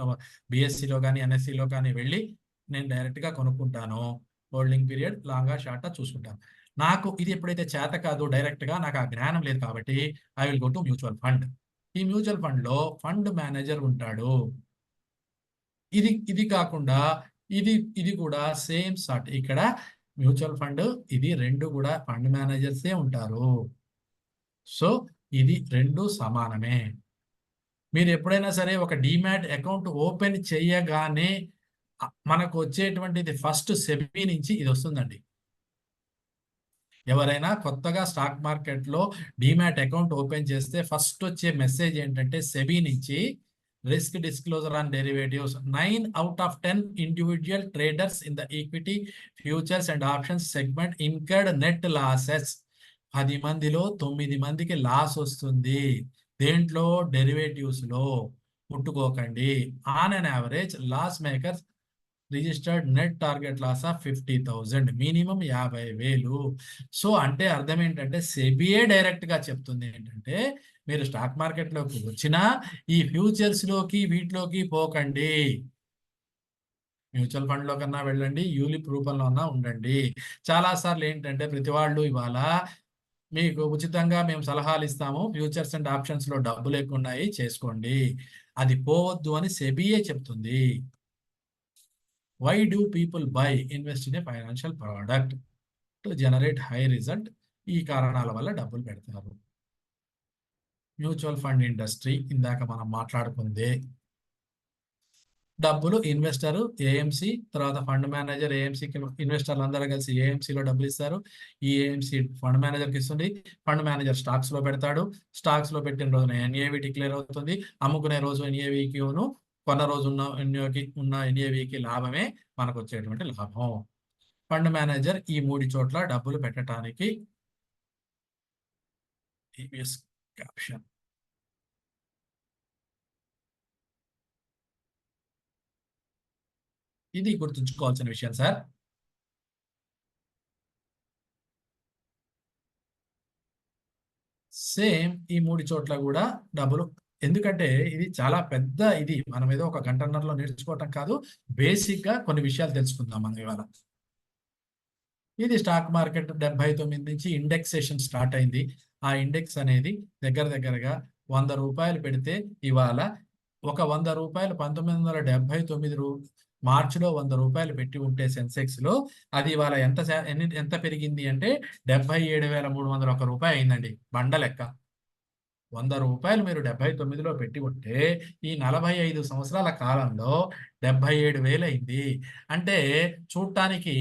బిఎస్సిలో కానీ ఎన్ఎస్సిలో కానీ వెళ్ళి నేను డైరెక్ట్ గా కొనుక్కుంటాను. హోల్డింగ్ పీరియడ్ లాంగా షార్టా చూసుకుంటాను. నాకు ఇది ఎప్పుడైతే చేత కాదు, డైరెక్ట్ గా నాకు ఆ జ్ఞానం లేదు కాబట్టి I will go to mutual fund. ఈ మ్యూచువల్ ఫండ్ లో ఫండ్ మేనేజర్ ఉంటాడు. ఇది కాకుండా ఇది కూడా సేమ్ సార్ట్. ఇక్కడ మ్యూచువల్ ఫండ్, ఇది రెండు కూడా ఫండ్ మేనేజర్సే ఉంటారు. సో ఇది రెండు సమానమే. మీరు ఎప్పుడైనా సరే ఒక డిమాట్ అకౌంట్ ఓపెన్ చేయగానే మనకు వచ్చేటువంటిది ఫస్ట్ సెబీ నుంచి ఇది వస్తుందండి. ఎవరైనా కొత్తగా స్టాక్ మార్కెట్లో డిమాట్ అకౌంట్ ఓపెన్ చేస్తే ఫస్ట్ వచ్చే మెసేజ్ ఏంటంటే సెబీ నుంచి, risk disclosure on derivatives. 9 out of 10 individual traders in the equity, futures and options segment incurred net losses. 10 మందిలో 9 మందికి లాస్ వస్తుంది. దేంట్లో? డెరివేటివ్స్ లో. ముట్టుకోకండి. On an average loss makers registered net target loss of 50,000, minimum 50,000. So అంటే అర్థం ఏంటంటే సెబిఏ direct గా చెప్తుంది ఏంటంటే, మీరు స్టాక్ మార్కెట్ లోకి వచ్చినా ఈ ఫ్యూచర్స్ లోకి వీటిలోకి పోకండి. మ్యూచువల్ ఫండ్ లో కన్నా వెళ్ళండి, యూలిప్ రూపంలో అన్నా ఉండండి. చాలా సార్లు ఏంటంటే ప్రతి వాళ్ళు ఇవాళ మీకు ఉచితంగా మేము సలహాలు ఇస్తాము, ఫ్యూచర్స్ అండ్ ఆప్షన్స్ లో డబ్బులు ఎక్కువ ఉన్నాయి చేసుకోండి, అది పోవద్దు అని సెబిఏ చెప్తుంది. Why do people buy, invest in a financial product? To generate high result. ఈ కారణాల వల్ల డబ్బులు పెడతారు. మ్యూచువల్ ఫండ్ ఇండస్ట్రీ ఇందాక మనం మాట్లాడుకుందే. డబ్బులు ఇన్వెస్టర్ ఏఎంసీ, తర్వాత ఫండ్ మేనేజర్ ఏఎంసీకి, ఇన్వెస్టర్లు అందరూ కలిసి ఏఎంసీలో డబ్బులు ఇస్తారు. ఈ ఏఎంసీ ఫండ్ మేనేజర్కి ఇస్తుంది. ఫండ్ మేనేజర్ స్టాక్స్ లో పెడతాడు. స్టాక్స్ లో పెట్టిన రోజున ఎన్ఏవి డిక్లేర్ అవుతుంది. అమ్ముకునే రోజు ఎన్ఏవికిను, కొన్న రోజు ఉన్న ఎన్ఏవికి లాభమే మనకు వచ్చేటువంటి లాభం. ఫండ్ మేనేజర్ ఈ 3 చోట్ల డబ్బులు పెట్టడానికి క్యాప్షన్. ఇది గుర్తుంచుకోవాల్సిన విషయం సార్. సేమ్ ఈ 3 చోట్ల కూడా డబ్బులు, ఎందుకంటే ఇది చాలా పెద్ద, ఇది మనం ఏదో ఒక గంటన్నరలో నేర్చుకోవటం కాదు, బేసిక్ గా కొన్ని విషయాలు తెలుసుకుందాం మనం ఇవాళ. ఇది స్టాక్ మార్కెట్ 79 నుంచి ఇండెక్సేషన్ స్టార్ట్ అయింది. ఆ ఇండెక్స్ అనేది దగ్గరగా 100 రూపాయలు పెడితే ఇవాళ ఒక 100 రూపాయలు 1979 మార్చిలో 100 రూపాయలు పెట్టి ఉంటే సెన్సెక్స్ లో అది ఇవాళ ఎంత పెరిగింది అంటే 77,301 రూపాయి అయిందండి. బండ లెక్క. 100 రూపాయలు మీరు 79లో పెట్టి ఉంటే ఈ 45 సంవత్సరాల కాలంలో 77,000 అయింది. అంటే చూడటానికి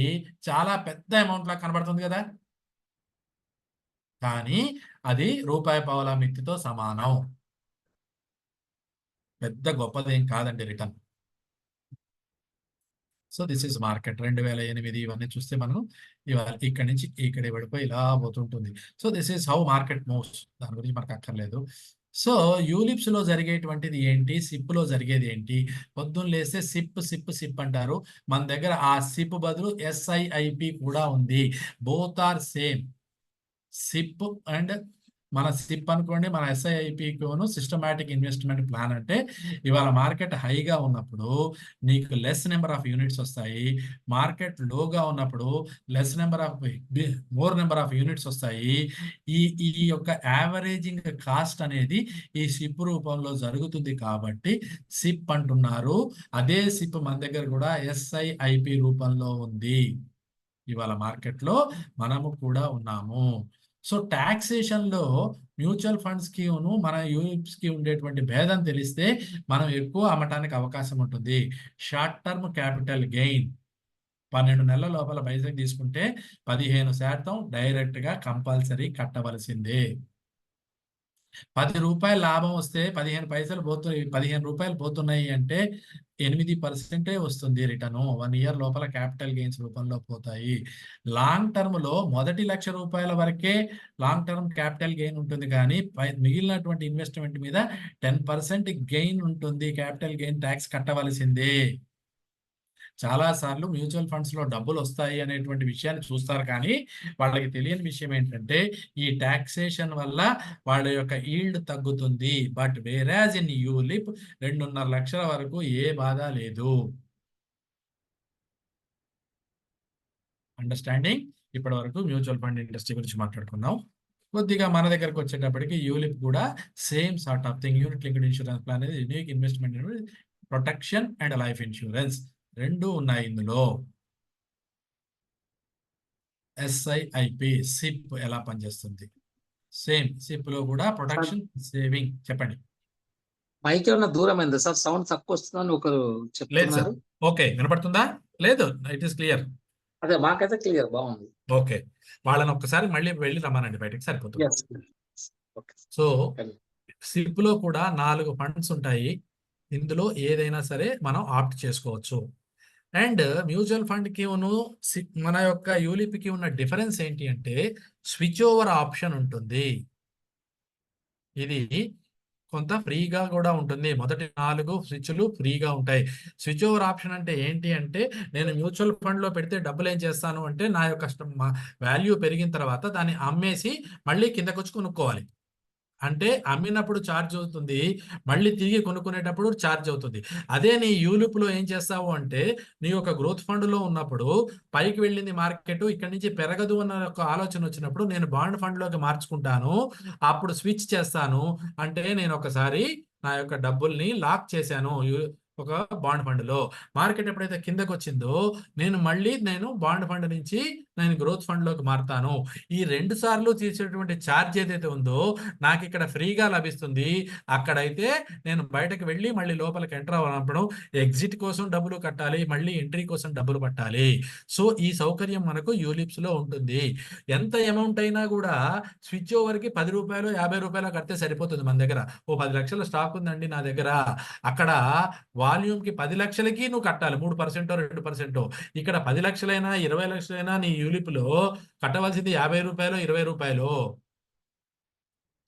చాలా పెద్ద అమౌంట్ లా కనబడుతుంది కదా, కానీ అది రూపాయి పావలా మిత్తితో సమానం. పెద్ద గొప్పదేం కాదండి return. So this is market. 2008 ఇవన్నీ చూస్తే మనం ఇవాళ ఇక్కడి నుంచి ఇక్కడ పడిపోయి ఇలా పోతుంటుంది. So this is how market moves. దాని గురించి మనకు అక్కర్లేదు. సో యూలిప్స్ లో జరిగేటువంటిది ఏంటి, సిప్ లో జరిగేది ఏంటి? పొద్దున్న లేస్తే సిప్ అంటారు. మన దగ్గర ఆ సిప్ బదులు SIIP కూడా ఉంది. Both are same. SIP and మన సిప్ అనుకోండి, మన SIIPను సిస్టమాటిక్ ఇన్వెస్ట్మెంట్ ప్లాన్ అంటే ఇవాళ మార్కెట్ హైగా ఉన్నప్పుడు నీకు లెస్ నెంబర్ ఆఫ్ యూనిట్స్ వస్తాయి. మార్కెట్ లోగా ఉన్నప్పుడు మోర్ నెంబర్ ఆఫ్ యూనిట్స్ వస్తాయి. ఈ యొక్క యావరేజింగ్ కాస్ట్ అనేది ఈ సిప్ రూపంలో జరుగుతుంది కాబట్టి సిప్ అంటున్నారు. అదే సిప్ మన దగ్గర కూడా SIIP రూపంలో ఉంది. ఇవాళ మార్కెట్లో మనము కూడా ఉన్నాము. సో టాక్సేషన్ లో మ్యూచువల్ ఫండ్స్ కి మన యూనిట్స్ కి ఉండేటువంటి భేదం తెలిస్తే మనం ఎక్కువ అమ్మటానికి అవకాశం ఉంటుంది. షార్ట్ టర్మ్ క్యాపిటల్ గెయిన్ 12 నెలల లోపల బైసెక్ తీసుకుంటే 15% డైరెక్ట్ గా కంపల్సరీ కట్టవలసిందే. 10 రూపాయలు లాభం వస్తే 15 పైసలు పోతున్నాయి, 15 రూపాయలు పోతున్నాయి అంటే 8% వస్తుంది రిటర్న్. 1 ఇయర్ లోపల క్యాపిటల్ గెయిన్స్ రూపంలో పోతాయి. లాంగ్ టర్మ్ లో మొదటి 1,00,000 రూపాయల వరకే లాంగ్ టర్మ్ క్యాపిటల్ గెయిన్ ఉంటుంది, కానీ మిగిలినటువంటి ఇన్వెస్ట్మెంట్ మీద 10% గెయిన్ ఉంటుంది. క్యాపిటల్ గెయిన్ ట్యాక్స్ కట్టవలసిందే. చాలా సార్లు మ్యూచువల్ ఫండ్స్ లో డబ్బులు వస్తాయి అనేటువంటి విషయాన్ని చూస్తారు, కానీ వాళ్ళకి తెలియని విషయం ఏంటంటే ఈ టాక్సేషన్ వల్ల వాళ్ళ యొక్క ఈల్డ్ తగ్గుతుంది. బట్ వేరాజ్ ఇన్ యూలిప్ 2.5 లక్షల వరకు ఏ బాధ లేదు. అండర్స్టాండింగ్? ఇప్పటి వరకు మ్యూచువల్ ఫండ్ ఇండస్ట్రీ గురించి మాట్లాడుకున్నాం. కొద్దిగా మన దగ్గరకు వచ్చేటప్పటికి యూలిప్ కూడా same sort of thing. Unit linked insurance plan అనేది unique investment, protection and life insurance రెండు ఉన్నాయి ఇందులో. SIIP సిప్ ఎలా పనిచేస్తుంది? సేమ్ సిప్ లో కూడా ప్రొటెక్షన్, సేవింగ్. చెప్పండి. మైక్ ఏమన్నా దూరం అయిందా సార్? సౌండ్ తక్కువ వస్తుందని ఒకరు లేదు సార్. చెప్తున్నారు. ఓకే, వినపడుతుందా? లేదు, ఇట్ ఈస్ క్లియర్. అదే మాకైతే క్లియర్ బాగుంది. ఓకే, వాళ్ళని ఒక్కసారి మళ్ళీ వెళ్ళి రమ్మనండి బయటకి, సరిపోతుంది. Yes. Okay. So Okay. SIP లో కూడా 4 ఫండ్స్ ఉంటాయి. ఇందులో ఏదైనా సరే మనం ఆప్ట్ చేసుకోవచ్చు. అండ్ మ్యూచువల్ ఫండ్ కి మన యొక్క యూలిప్ కి ఉన్న డిఫరెన్స్ ఏంటి అంటే స్విచ్ ఓవర్ ఆప్షన్ ఉంటుంది. ఇది కొంత ఫ్రీగా కూడా ఉంటుంది. మొదటి 4 స్విచ్లు ఫ్రీగా ఉంటాయి. స్విచ్ ఓవర్ ఆప్షన్ అంటే ఏంటి అంటే, నేను మ్యూచువల్ ఫండ్ లో పెడితే డబ్బులు ఏం చేస్తాను అంటే, నా యొక్క వాల్యూ పెరిగిన తర్వాత దాన్ని అమ్మేసి మళ్ళీ కిందకు వచ్చి కొనుక్కోవాలి. అంటే అమ్మినప్పుడు ఛార్జ్ అవుతుంది, మళ్ళీ తిరిగి కొనుక్కునేటప్పుడు ఛార్జ్ అవుతుంది. అదే నీ యూలిప్ లో ఏం చేస్తావు అంటే, నీ యొక్క గ్రోత్ ఫండ్ లో ఉన్నప్పుడు పైకి వెళ్ళింది మార్కెట్, ఇక్కడి నుంచి పెరగదు అన్న ఒక ఆలోచన వచ్చినప్పుడు నేను బాండ్ ఫండ్ లోకి మార్చుకుంటాను, అప్పుడు స్విచ్ చేస్తాను. అంటే నేను ఒకసారి నా యొక్క డబ్బుల్ని లాక్ చేశాను ఒక బాండ్ ఫండ్ లో. మార్కెట్ ఎప్పుడైతే కిందకు వచ్చిందో నేను బాండ్ ఫండ్ నుంచి నేను గ్రోత్ ఫండ్లోకి మారుతాను. ఈ 2 సార్లు తీసేటువంటి ఛార్జ్ ఏదైతే ఉందో నాకు ఇక్కడ ఫ్రీగా లభిస్తుంది. అక్కడైతే నేను బయటకు వెళ్ళి మళ్ళీ లోపలికి ఎంటర్ అవ్వనప్పుడు ఎగ్జిట్ కోసం డబ్బులు కట్టాలి, మళ్ళీ ఎంట్రీ కోసం డబ్బులు పట్టాలి. సో ఈ సౌకర్యం మనకు యూలిప్స్లో ఉంటుంది. ఎంత అమౌంట్ అయినా కూడా స్విచ్ ఓవర్కి ₹10 ₹50 కడితే సరిపోతుంది మన దగ్గర. ఓ 10 లక్షల స్టాక్ ఉందండి నా దగ్గర, అక్కడ వాల్యూమ్కి 10 లక్షలకి నువ్వు కట్టాలి 3% 2%. ఇక్కడ 10 లక్షలైనా 20 లక్షలైనా నీ యూలిప్లో కట్టవలసింది ₹50 ₹20.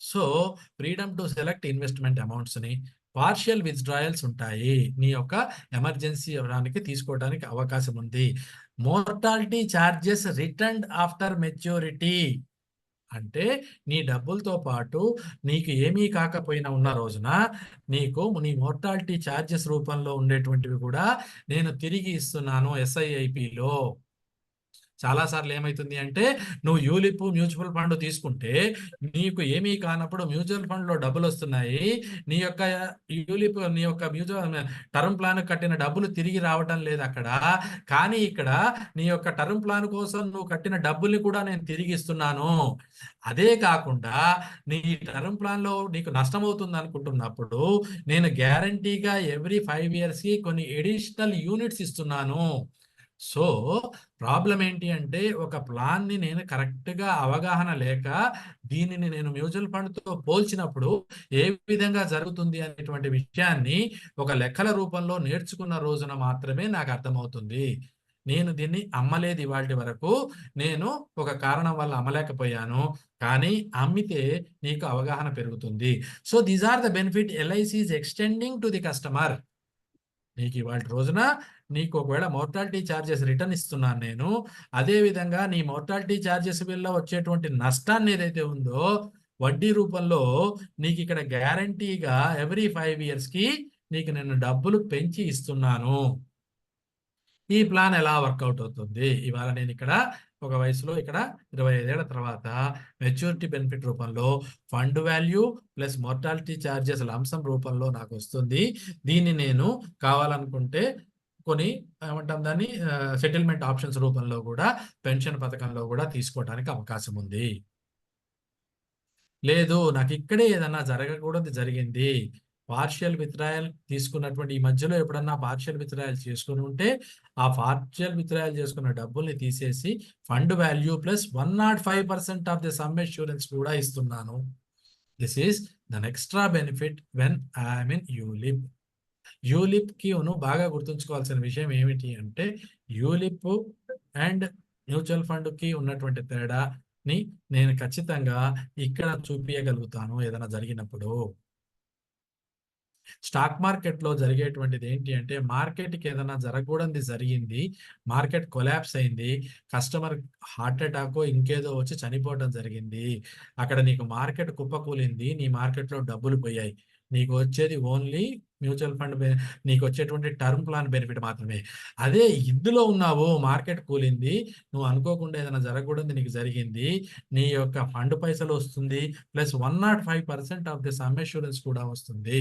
So freedom to select investment అమౌంట్స్ని, పార్షియల్ విత్డ్రాయల్స్ ఉంటాయి. నీ యొక్క ఎమర్జెన్సీ అవడానికి తీసుకోవడానికి అవకాశం ఉంది. Mortality charges returned after maturity అంటే నీ డబ్బులతో పాటు నీకు ఏమీ కాకపోయినా ఉన్న రోజున నీకు నీ మోర్టాలిటీ ఛార్జెస్ రూపంలో ఉండేటువంటివి కూడా నేను తిరిగి ఇస్తున్నాను SIIPలో. చాలాసార్లు ఏమవుతుంది అంటే నువ్వు యూలిప్ మ్యూచువల్ ఫండ్ తీసుకుంటే నీకు ఏమీ కానప్పుడు మ్యూచువల్ ఫండ్లో డబ్బులు వస్తున్నాయి, నీ యొక్క యూలిప్ నీ యొక్క మ్యూచువల్ టర్మ్ ప్లాన్ కట్టిన డబ్బులు తిరిగి రావటం లేదు అక్కడ. కానీ ఇక్కడ నీ యొక్క టర్మ్ ప్లాన్ కోసం నువ్వు కట్టిన డబ్బుల్ని కూడా నేను తిరిగి ఇస్తున్నాను. అదే కాకుండా నీ టర్మ్ ప్లాన్లో నీకు నష్టం అవుతుంది అనుకుంటున్నప్పుడు నేను గ్యారంటీగా ఎవ్రీ 5 ఇయర్స్కి కొన్ని ఎడిషనల్ యూనిట్స్ ఇస్తున్నాను. సో ప్రాబ్లం ఏంటి అంటే ఒక ప్లాన్ని నేను కరెక్ట్గా అవగాహన లేక దీనిని నేను మ్యూచువల్ ఫండ్తో పోల్చినప్పుడు ఏ విధంగా జరుగుతుంది అనేటువంటి విషయాన్ని ఒక లెక్కల రూపంలో నేర్చుకున్న రోజున మాత్రమే నాకు అర్థమవుతుంది. నేను దీన్ని అమ్మలేదు ఇవాళ వరకు, నేను ఒక కారణం వల్ల అమ్మలేకపోయాను, కానీ అమ్మితే నీకు అవగాహన పెరుగుతుంది. So these are the benefit LIC is extending to the customer. నీకు ఇవాళ రోజున నీకు ఒకవేళ మోర్టాలిటీ ఛార్జెస్ రిటర్న్ ఇస్తున్నాను నేను, అదేవిధంగా నీ మోర్టాలిటీ ఛార్జెస్ వల్ల వచ్చేటువంటి నష్టాన్ని ఏదైతే ఉందో వడ్డీ రూపంలో నీకు ఇక్కడ గ్యారంటీగా ఎవ్రీ 5 ఇయర్స్కి నీకు నేను డబ్బులు పెంచి ఇస్తున్నాను. ఈ ప్లాన్ ఎలా వర్కౌట్ అవుతుంది? ఇవాళ నేను ఇక్కడ ఒక వయసులో ఇక్కడ 25 ఏళ్ల తర్వాత మెచ్యూరిటీ బెనిఫిట్ రూపంలో fund value plus mortality charges లంసం రూపంలో నాకు వస్తుంది. దీన్ని నేను కావాలనుకుంటే కొన్ని ఏమంటాం దాన్ని సెటిల్మెంట్ ఆప్షన్స్ రూపంలో కూడా పెన్షన్ పథకంలో కూడా తీసుకోవడానికి అవకాశం ఉంది. లేదు నాకు ఇక్కడే ఏదన్నా జరగకూడదు జరిగింది, పార్షియల్ విత్డ్రాయల్ తీసుకున్నటువంటి ఈ మధ్యలో ఎప్పుడన్నా పార్షియల్ విత్డ్రాయల్ చేసుకుని ఉంటే ఆ పార్షియల్ విత్డ్రాయల్ చేసుకున్న డబ్బుల్ని తీసేసి fund value plus 105% of the sum assurance కూడా ఇస్తున్నాను. This is then extra benefit when I'm in ULIP. యూలిప్కి బాగా గుర్తుంచుకోవాల్సిన విషయం ఏమిటి అంటే యూలిప్ అండ్ మ్యూచువల్ ఫండ్కి ఉన్నటువంటి తేడాని నేను ఖచ్చితంగా ఇక్కడ చూపించగలుగుతాను ఏదైనా జరిగినప్పుడు. స్టాక్ మార్కెట్లో జరిగేటువంటిది ఏంటి అంటే మార్కెట్కి ఏదైనా జరగకూడదు జరిగింది, మార్కెట్ కొలాప్స్ అయింది, కస్టమర్ హార్ట్ అటాక్ ఇంకేదో వచ్చి చనిపోవడం జరిగింది, అక్కడ నీకు మార్కెట్ కుప్పకూలింది, నీ మార్కెట్లో డబ్బులు పోయాయి, నీకు వచ్చేది ఓన్లీ మ్యూచువల్ ఫండ్ నీకు వచ్చేటువంటి టర్మ్ ప్లాన్ బెనిఫిట్ మాత్రమే. అదే ఇందులో ఉన్నావు, మార్కెట్ కూలింది, నువ్వు అనుకోకుండా ఏదైనా జరగకూడదు నీకు జరిగింది, నీ యొక్క ఫండ్ పైసలు వస్తుంది plus 105% of the sum assurance కూడా వస్తుంది.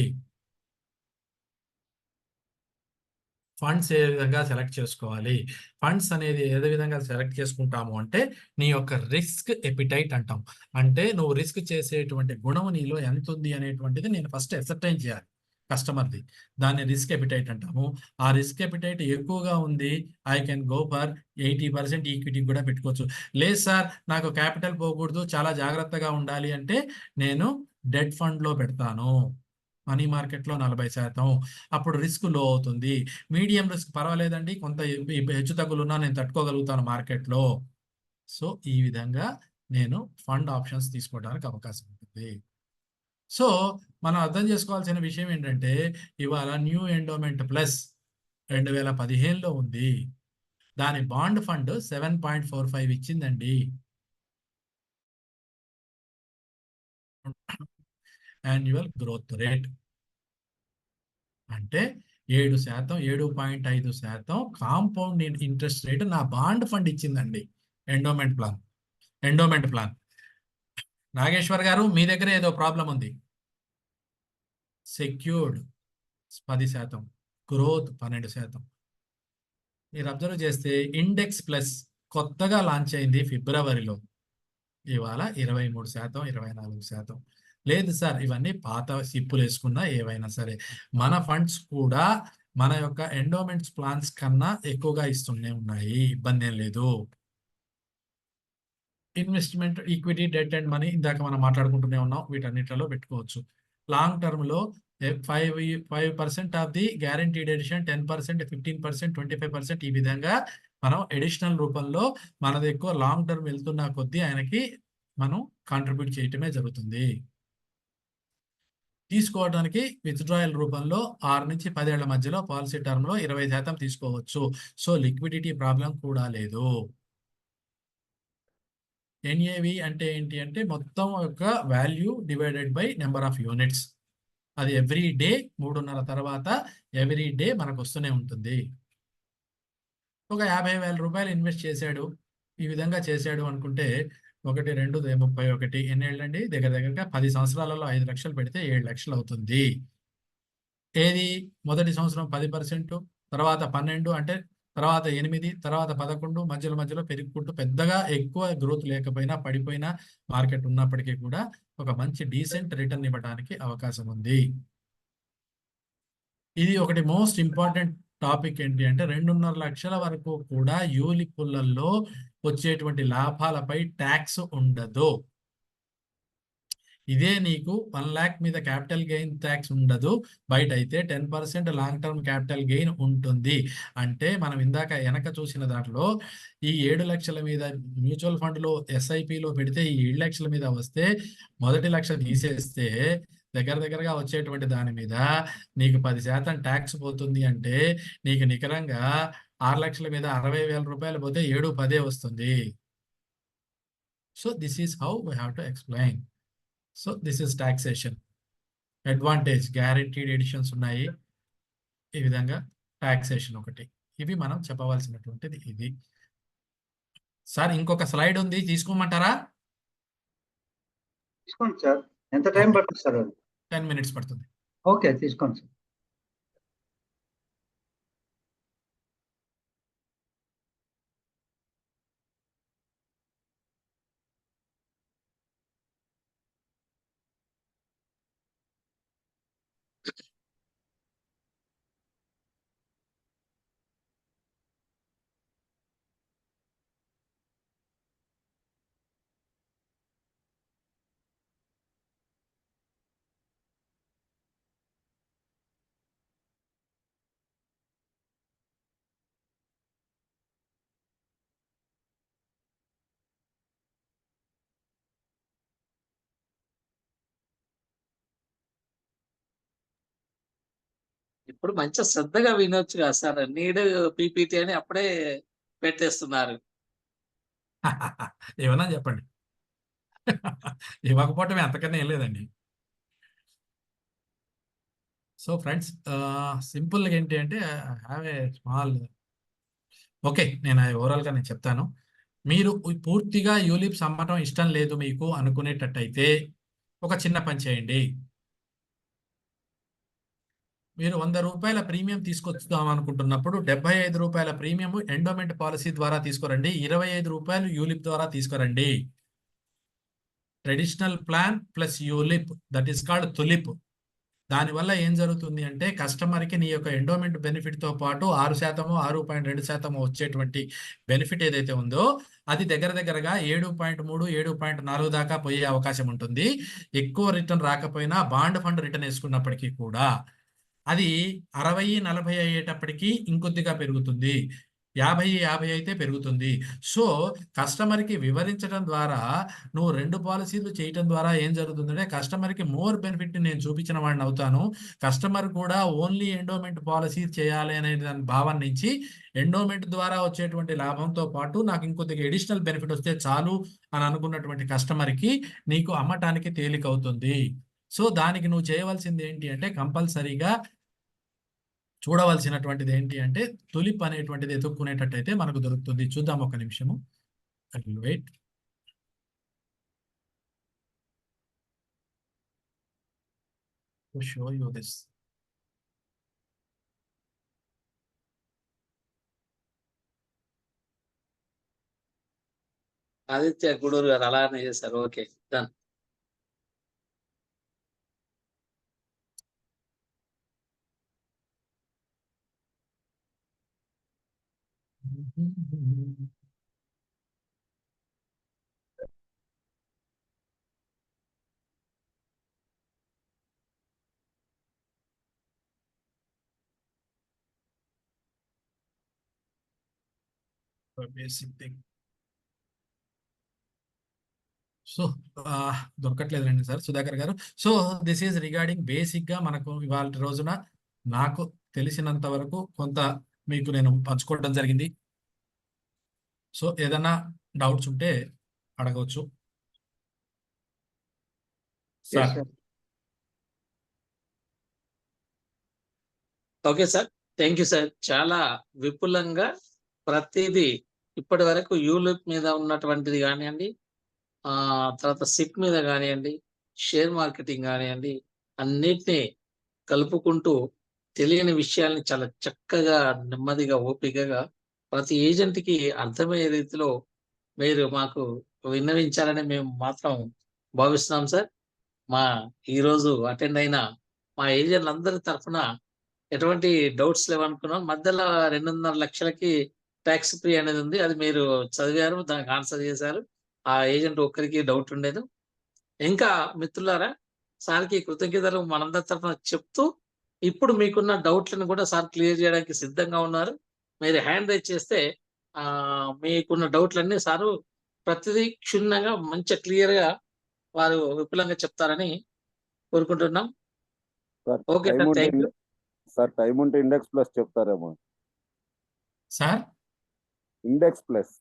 ఫండ్స్ ఏ విధంగా సెలెక్ట్ చేసుకోవాలి? ఫండ్స్ అనేది ఏ విధంగా సెలెక్ట్ చేసుకుంటాము అంటే నీ యొక్క రిస్క్ ఎపిటైట్ అంటాం. అంటే నువ్వు రిస్క్ చేసేటువంటి గుణం నీలో ఎంత ఉంది అనేటువంటిది నేను ఫస్ట్ ఎసర్టైన్ చేయాలి కస్టమర్ది. దాన్ని రిస్క్ ఎపిటైట్ అంటాము. ఆ రిస్క్ ఎపిటైట్ ఎక్కువగా ఉంది, I can go for 80% equity కూడా పెట్టుకోవచ్చు. లేదు సార్ నాకు క్యాపిటల్ పోకూడదు, చాలా జాగ్రత్తగా ఉండాలి అంటే నేను డెట్ ఫండ్లో పెడతాను, మనీ మార్కెట్లో 40%, అప్పుడు రిస్క్ లో అవుతుంది. మీడియం రిస్క్ పర్వాలేదండి, కొంత హెచ్చు తగ్గులున్నా నేను తట్టుకోగలుగుతాను మార్కెట్లో. సో ఈ విధంగా నేను ఫండ్ ఆప్షన్స్ తీసుకోవడానికి అవకాశం ఉంటుంది. సో మనం అర్థం చేసుకోవాల్సిన విషయం ఏంటంటే ఇవాళ న్యూ ఎండోమెంట్ ప్లస్ 2015లో ఉంది, దాని బాండ్ ఫండ్ 7.45 ఇచ్చిందండి. యాన్యువల్ గ్రోత్ రేట్ అంటే 7%, 7.5% కాంపౌండ్ ఇంట్రెస్ట్ రేట్ నా బాండ్ ఫండ్ ఇచ్చిందండి. Endowment plan. నాగేశ్వర్ గారు మీ దగ్గర ఏదో ప్రాబ్లం ఉంది. Secured 10%, growth 12%. మీరు అబ్జర్వ్ చేస్తే ఇండెక్స్ ప్లస్ కొత్తగా లాంచ్ అయింది ఫిబ్రవరిలో. ఇవాళ 23%, 24%. లేదు సార్, ఇవన్నీ పాత సిప్పులు వేసుకున్నా ఏవైనా సరే మన ఫండ్స్ కూడా మన యొక్క ఎండోమెంట్స్ ప్లాన్స్ కన్నా ఎక్కువగా ఇస్తూనే ఉన్నాయి. ఇబ్బంది ఏం లేదు. Investment, equity, debt and money ఇందాక మనం మాట్లాడుకుంటూనే ఉన్నాం. వీటన్నిటిలో పెట్టుకోవచ్చు. లాంగ్ టర్మ్ లో 5% ఆఫ్ ది గ్యారంటీడ్ ఎడిషన్, 10%, 15%, 25% ఈ విధంగా మనం ఎడిషనల్ రూపంలో మనది ఎక్కువ లాంగ్ టర్మ్ వెళ్తున్న కొద్దీ ఆయనకి మనం కాంట్రిబ్యూట్ చేయటమే జరుగుతుంది. తీసుకోవడానికి విత్డ్రాయల్ రూపంలో 6 నుంచి 10 ఏళ్ల మధ్యలో పాలసీ టర్మ్ లో 20% తీసుకోవచ్చు. సో లిక్విడిటీ ప్రాబ్లం కూడా లేదు. ఎన్ఏవి అంటే ఏంటి అంటే మొత్తం యొక్క value divided by number of units. అది ఎవ్రీ డే 3.5 తర్వాత ఎవ్రీ డే మనకు వస్తూనే ఉంటుంది. ఒక 50,000 రూపాయలు ఇన్వెస్ట్ చేశాడు, ఈ విధంగా చేశాడు అనుకుంటే 1, 2, 31 ఎన్నేళ్ళండి? దగ్గర దగ్గరగా 10 సంవత్సరాలలో 5 లక్షలు పెడితే 7 లక్షలు అవుతుంది. ఏది మొదటి సంవత్సరం 10%, తర్వాత 12, అంటే తర్వాత 8, తర్వాత 11, మధ్యలో మధ్యలో పెరుగుకుంటూ పెద్దగా ఎక్కువ గ్రోత్ లేకపోయినా పడిపోయినా మార్కెట్ ఉన్నప్పటికీ కూడా ఒక మంచి డీసెంట్ రిటర్న్ ఇవ్వడానికి అవకాశం ఉంది. ఇది ఒకటి మోస్ట్ ఇంపార్టెంట్ టాపిక్ ఏంటి అంటే 2.5 లక్షల వరకు కూడా యూలిపులలో వచ్చేటువంటి లాభాలపై ట్యాక్స్ ఉండదు. ఇదే నీకు 1 lakh మీద క్యాపిటల్ గెయిన్ ట్యాక్స్ ఉండదు. బయట అయితే 10% లాంగ్ టర్మ్ క్యాపిటల్ గెయిన్ ఉంటుంది. అంటే మనం ఇందాక వెనక చూసిన దాంట్లో ఈ 7 లక్షల మీద మ్యూచువల్ ఫండ్లో ఎస్ఐపిలో పెడితే ఈ 7 లక్షల మీద వస్తే మొదటి లక్ష తీసేస్తే దగ్గరగా వచ్చేటువంటి దాని మీద నీకు 10% ట్యాక్స్ పోతుంది. అంటే నీకు నికరంగా 6 లక్షల మీద 60,000 రూపాయలు పోతే 7, 10 వస్తుంది. So this is how we have to explain. So this is taxation advantage. Guaranteed additions ఉన్నాయి. ఈ విధంగా టాక్సేషన్ ఒకటి. ఇవి మనం చెప్పవలసినటువంటిది ఇది. సార్ ఇంకొక స్లైడ్ ఉంది, తీసుకోమంటారా? తీసుకోండి సార్. ఎంత టైం పడుతుంది సార్ అది? 10 minutes పడుతుంది. ఓకే, తీసుకోండి సార్. ఇప్పుడు మంచిగా శ్రద్ధగా వినొచ్చు కదా సార్. నీడ్ పీపీటీ అని అప్పుడే పెట్టేస్తున్నారు. ఏమన్నా చెప్పండి. ఇవ్వకపోవటం ఎంతకన్నా ఏం లేదండి. సో ఫ్రెండ్స్, సింపుల్గా ఏంటి అంటే హ్యావ్ ఏ స్మాల్ ఓకే, నేను ఓవరాల్గా నేను చెప్తాను. మీరు పూర్తిగా యూలిప్స్ అమ్మటం ఇష్టం లేదు మీకు అనుకునేటట్టయితే ఒక చిన్న పని చేయండి. మీరు 100 రూపాయల ప్రీమియం తీసుకొచ్చుదాం అనుకుంటున్నప్పుడు 75 రూపాయల ప్రీమియం ఎండోమెంట్ పాలసీ ద్వారా తీసుకురండి. 25 రూపాయలు యూలిప్ ద్వారా తీసుకురండి. Traditional plan plus ULIP, that is called tulip. దానివల్ల ఏం జరుగుతుంది అంటే కస్టమర్కి నీ యొక్క ఎండోమెంట్ బెనిఫిట్తో పాటు 6%, 6.2% వచ్చేటువంటి బెనిఫిట్ ఏదైతే ఉందో అది దగ్గరగా 7.3, 7.4 దాకా పోయే అవకాశం ఉంటుంది. ఎక్కువ రిటర్న్ రాకపోయినా బాండ్ ఫండ్ రిటర్న్ వేసుకున్నప్పటికీ కూడా అది 60, 40 అయ్యేటప్పటికి ఇంకొద్దిగా పెరుగుతుంది. 50, 50 అయితే పెరుగుతుంది. సో కస్టమర్కి వివరించడం ద్వారా నువ్వు 2 పాలసీలు చేయటం ద్వారా ఏం జరుగుతుందంటే కస్టమర్కి మోర్ బెనిఫిట్ నేను చూపించిన వాడిని అవుతాను. కస్టమర్ కూడా ఓన్లీ ఎండోమెంట్ పాలసీ చేయాలి అనే దాని భావం నుంచి ఎండోమెంట్ ద్వారా వచ్చేటువంటి లాభంతో పాటు నాకు ఇంకొద్దిగా ఎడిషనల్ బెనిఫిట్ వస్తే చాలు అని అనుకున్నటువంటి కస్టమర్కి నీకు అమ్మటానికి తేలిక అవుతుంది. సో దానికి నువ్వు చేయవలసింది ఏంటి అంటే కంపల్సరీగా చూడవలసినటువంటిది ఏంటి అంటే తులిప్ అనేటువంటిది ఎత్తుక్కునేటట్టయితే మనకు దొరుకుతుంది. చూద్దాం ఒక నిమిషము. Wait. Show you this. Aditya Guduru garu అలానే చేశారు. Okay, done. Basic thing. So దొరకట్లేదండి sir Sudhakar garu. So this is regarding basic గా మనకు ఇవాళ రోజున నాకు తెలిసినంత వరకు కొంత మీకు నేను పంచుకోవడం జరిగింది. సో ఏదైనా డౌట్స్ ఉంటే అడగవచ్చు Yes, sir. sir. Okay sir, thank you sir. చాలా విపులంగా ప్రతిదీ ఇప్పటి వరకు యూలిప్ మీద ఉన్నటువంటిది కానివ్వండి, తర్వాత సిప్ మీద కానివ్వండి, షేర్ మార్కెటింగ్ కానివ్వండి, అన్నిటినీ కలుపుకుంటూ తెలియని విషయాల్ని చాలా చక్కగా, నెమ్మదిగా, ఓపికగా ప్రతి ఏజెంట్‌కి అర్థమయ్యే రీతిలో మీరు మాకు విన్నవించాలని మేము మాత్రం భావిస్తున్నాం సార్. మా ఈరోజు అటెండ్ అయిన మా ఏజెంట్లందరి తరఫున ఎటువంటి డౌట్స్ లేవనుకున్నాం. మధ్యలో 2.5 లక్షలకి టాక్స్ ఫ్రీ అనేది ఉంది. అది మీరు చదివారు, దానికి ఆన్సర్ చేశారు. ఆ ఏజెంట్ ఒక్కరికి డౌట్ ఉండేదు. ఇంకా మిత్రులారా, సార్‌కి కృతజ్ఞతలు మనందరి తరఫున చెప్తూ, ఇప్పుడు మీకున్న డౌట్‌లను కూడా సార్ క్లియర్ చేయడానికి సిద్ధంగా ఉన్నారు. మీరు హ్యాండ్ రైజ్ చేస్తే మీకున్న డౌట్‌లన్నీ సారు ప్రతిదీ క్షుణ్ణంగా మంచిగా క్లియర్‌గా వారు విపులంగా చెప్తారని కోరుకుంటున్నాం. సార్ ఓకే టైం సార్, ఉంటే థ్యాంక్ యూ. సార్ టైం ఉంటే ఇండెక్స్ ప్లస్ చెప్తారేమో. Sir index plus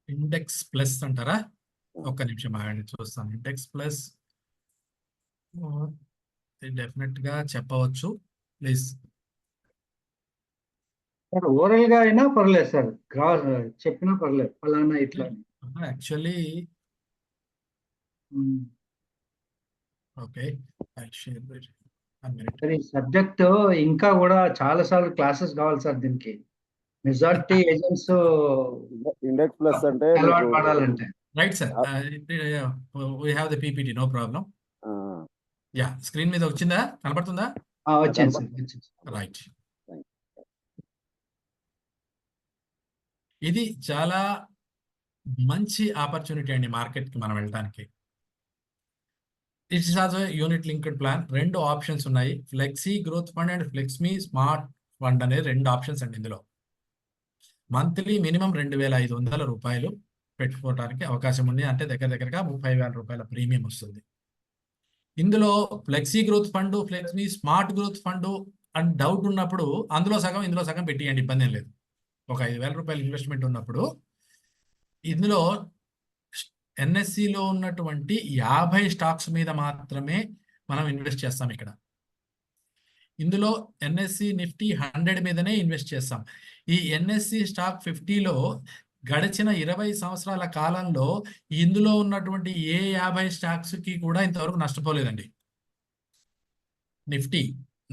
index plus అంటారా? ఒక్క నిమిషం ఆగండి, చూస్తాను. ఇండెక్స్ ప్లస్ డెఫినెట్ గా చెప్పవచ్చు, ప్లీజ్. సార్ ఓవరాల్ గా అయినా పర్లేదు సార్, చెప్పినా పర్లేదు ఫలానా ఇట్లా అని. యాక్చువల్లీ ఉమ్. ఓకే, సార్ ఈ సబ్జెక్ట్ ఇంకా కూడా చాలా సార్లు క్లాసెస్ కావాలి సార్ దీనికి. మెజారిటీ ఏజెంట్స్ ఇండెక్స్ ప్లస్ అంటే అలవాటు మీకు పడాలంటే. Right sir, we have the PPT, no problem. ఆ, యా, స్క్రీన్ మీద వచ్చిందా, కనపడుతుందా? వచ్చింది సార్, వచ్చింది. రైట్. ఇది చాలా మంచి ఆపర్చునిటీ అండి మార్కెట్కి మనం వెళ్ళడానికి. It's also unit linked plan. 2 options ఉన్నాయి, flexi growth fund and flexi smart fund అనే 2 ఆప్షన్స్ అండి. ఇందులో మంత్లీ మినిమం 2,500 రూపాయలు పెట్టుకోవడానికి అవకాశం ఉంది. అంటే దగ్గరగా 30,000 రూపాయల ప్రీమియం వస్తుంది. ఇందులో flexi growth fund, flexi smart growth fund అని డౌట్ ఉన్నప్పుడు అందులో సగం ఇందులో సగం పెట్టియండి, ఇబ్బంది ఏం లేదు. ఒక 5,000 రూపాయల ఇన్వెస్ట్మెంట్ ఉన్నప్పుడు ఇందులో ఎన్ఎస్సిలో ఉన్నటువంటి 50 స్టాక్స్ మీద మాత్రమే మనం ఇన్వెస్ట్ చేస్తాం. ఇక్కడ ఇందులో ఎన్ఎస్సి నిఫ్టీ 100 మీదనే ఇన్వెస్ట్ చేస్తాం. ఈ ఎన్ఎస్సి స్టాక్ 50లో గడిచిన 20 సంవత్సరాల కాలంలో ఇందులో ఉన్నటువంటి ఏ 50 స్టాక్స్కి కూడా ఇంతవరకు నష్టపోలేదండి.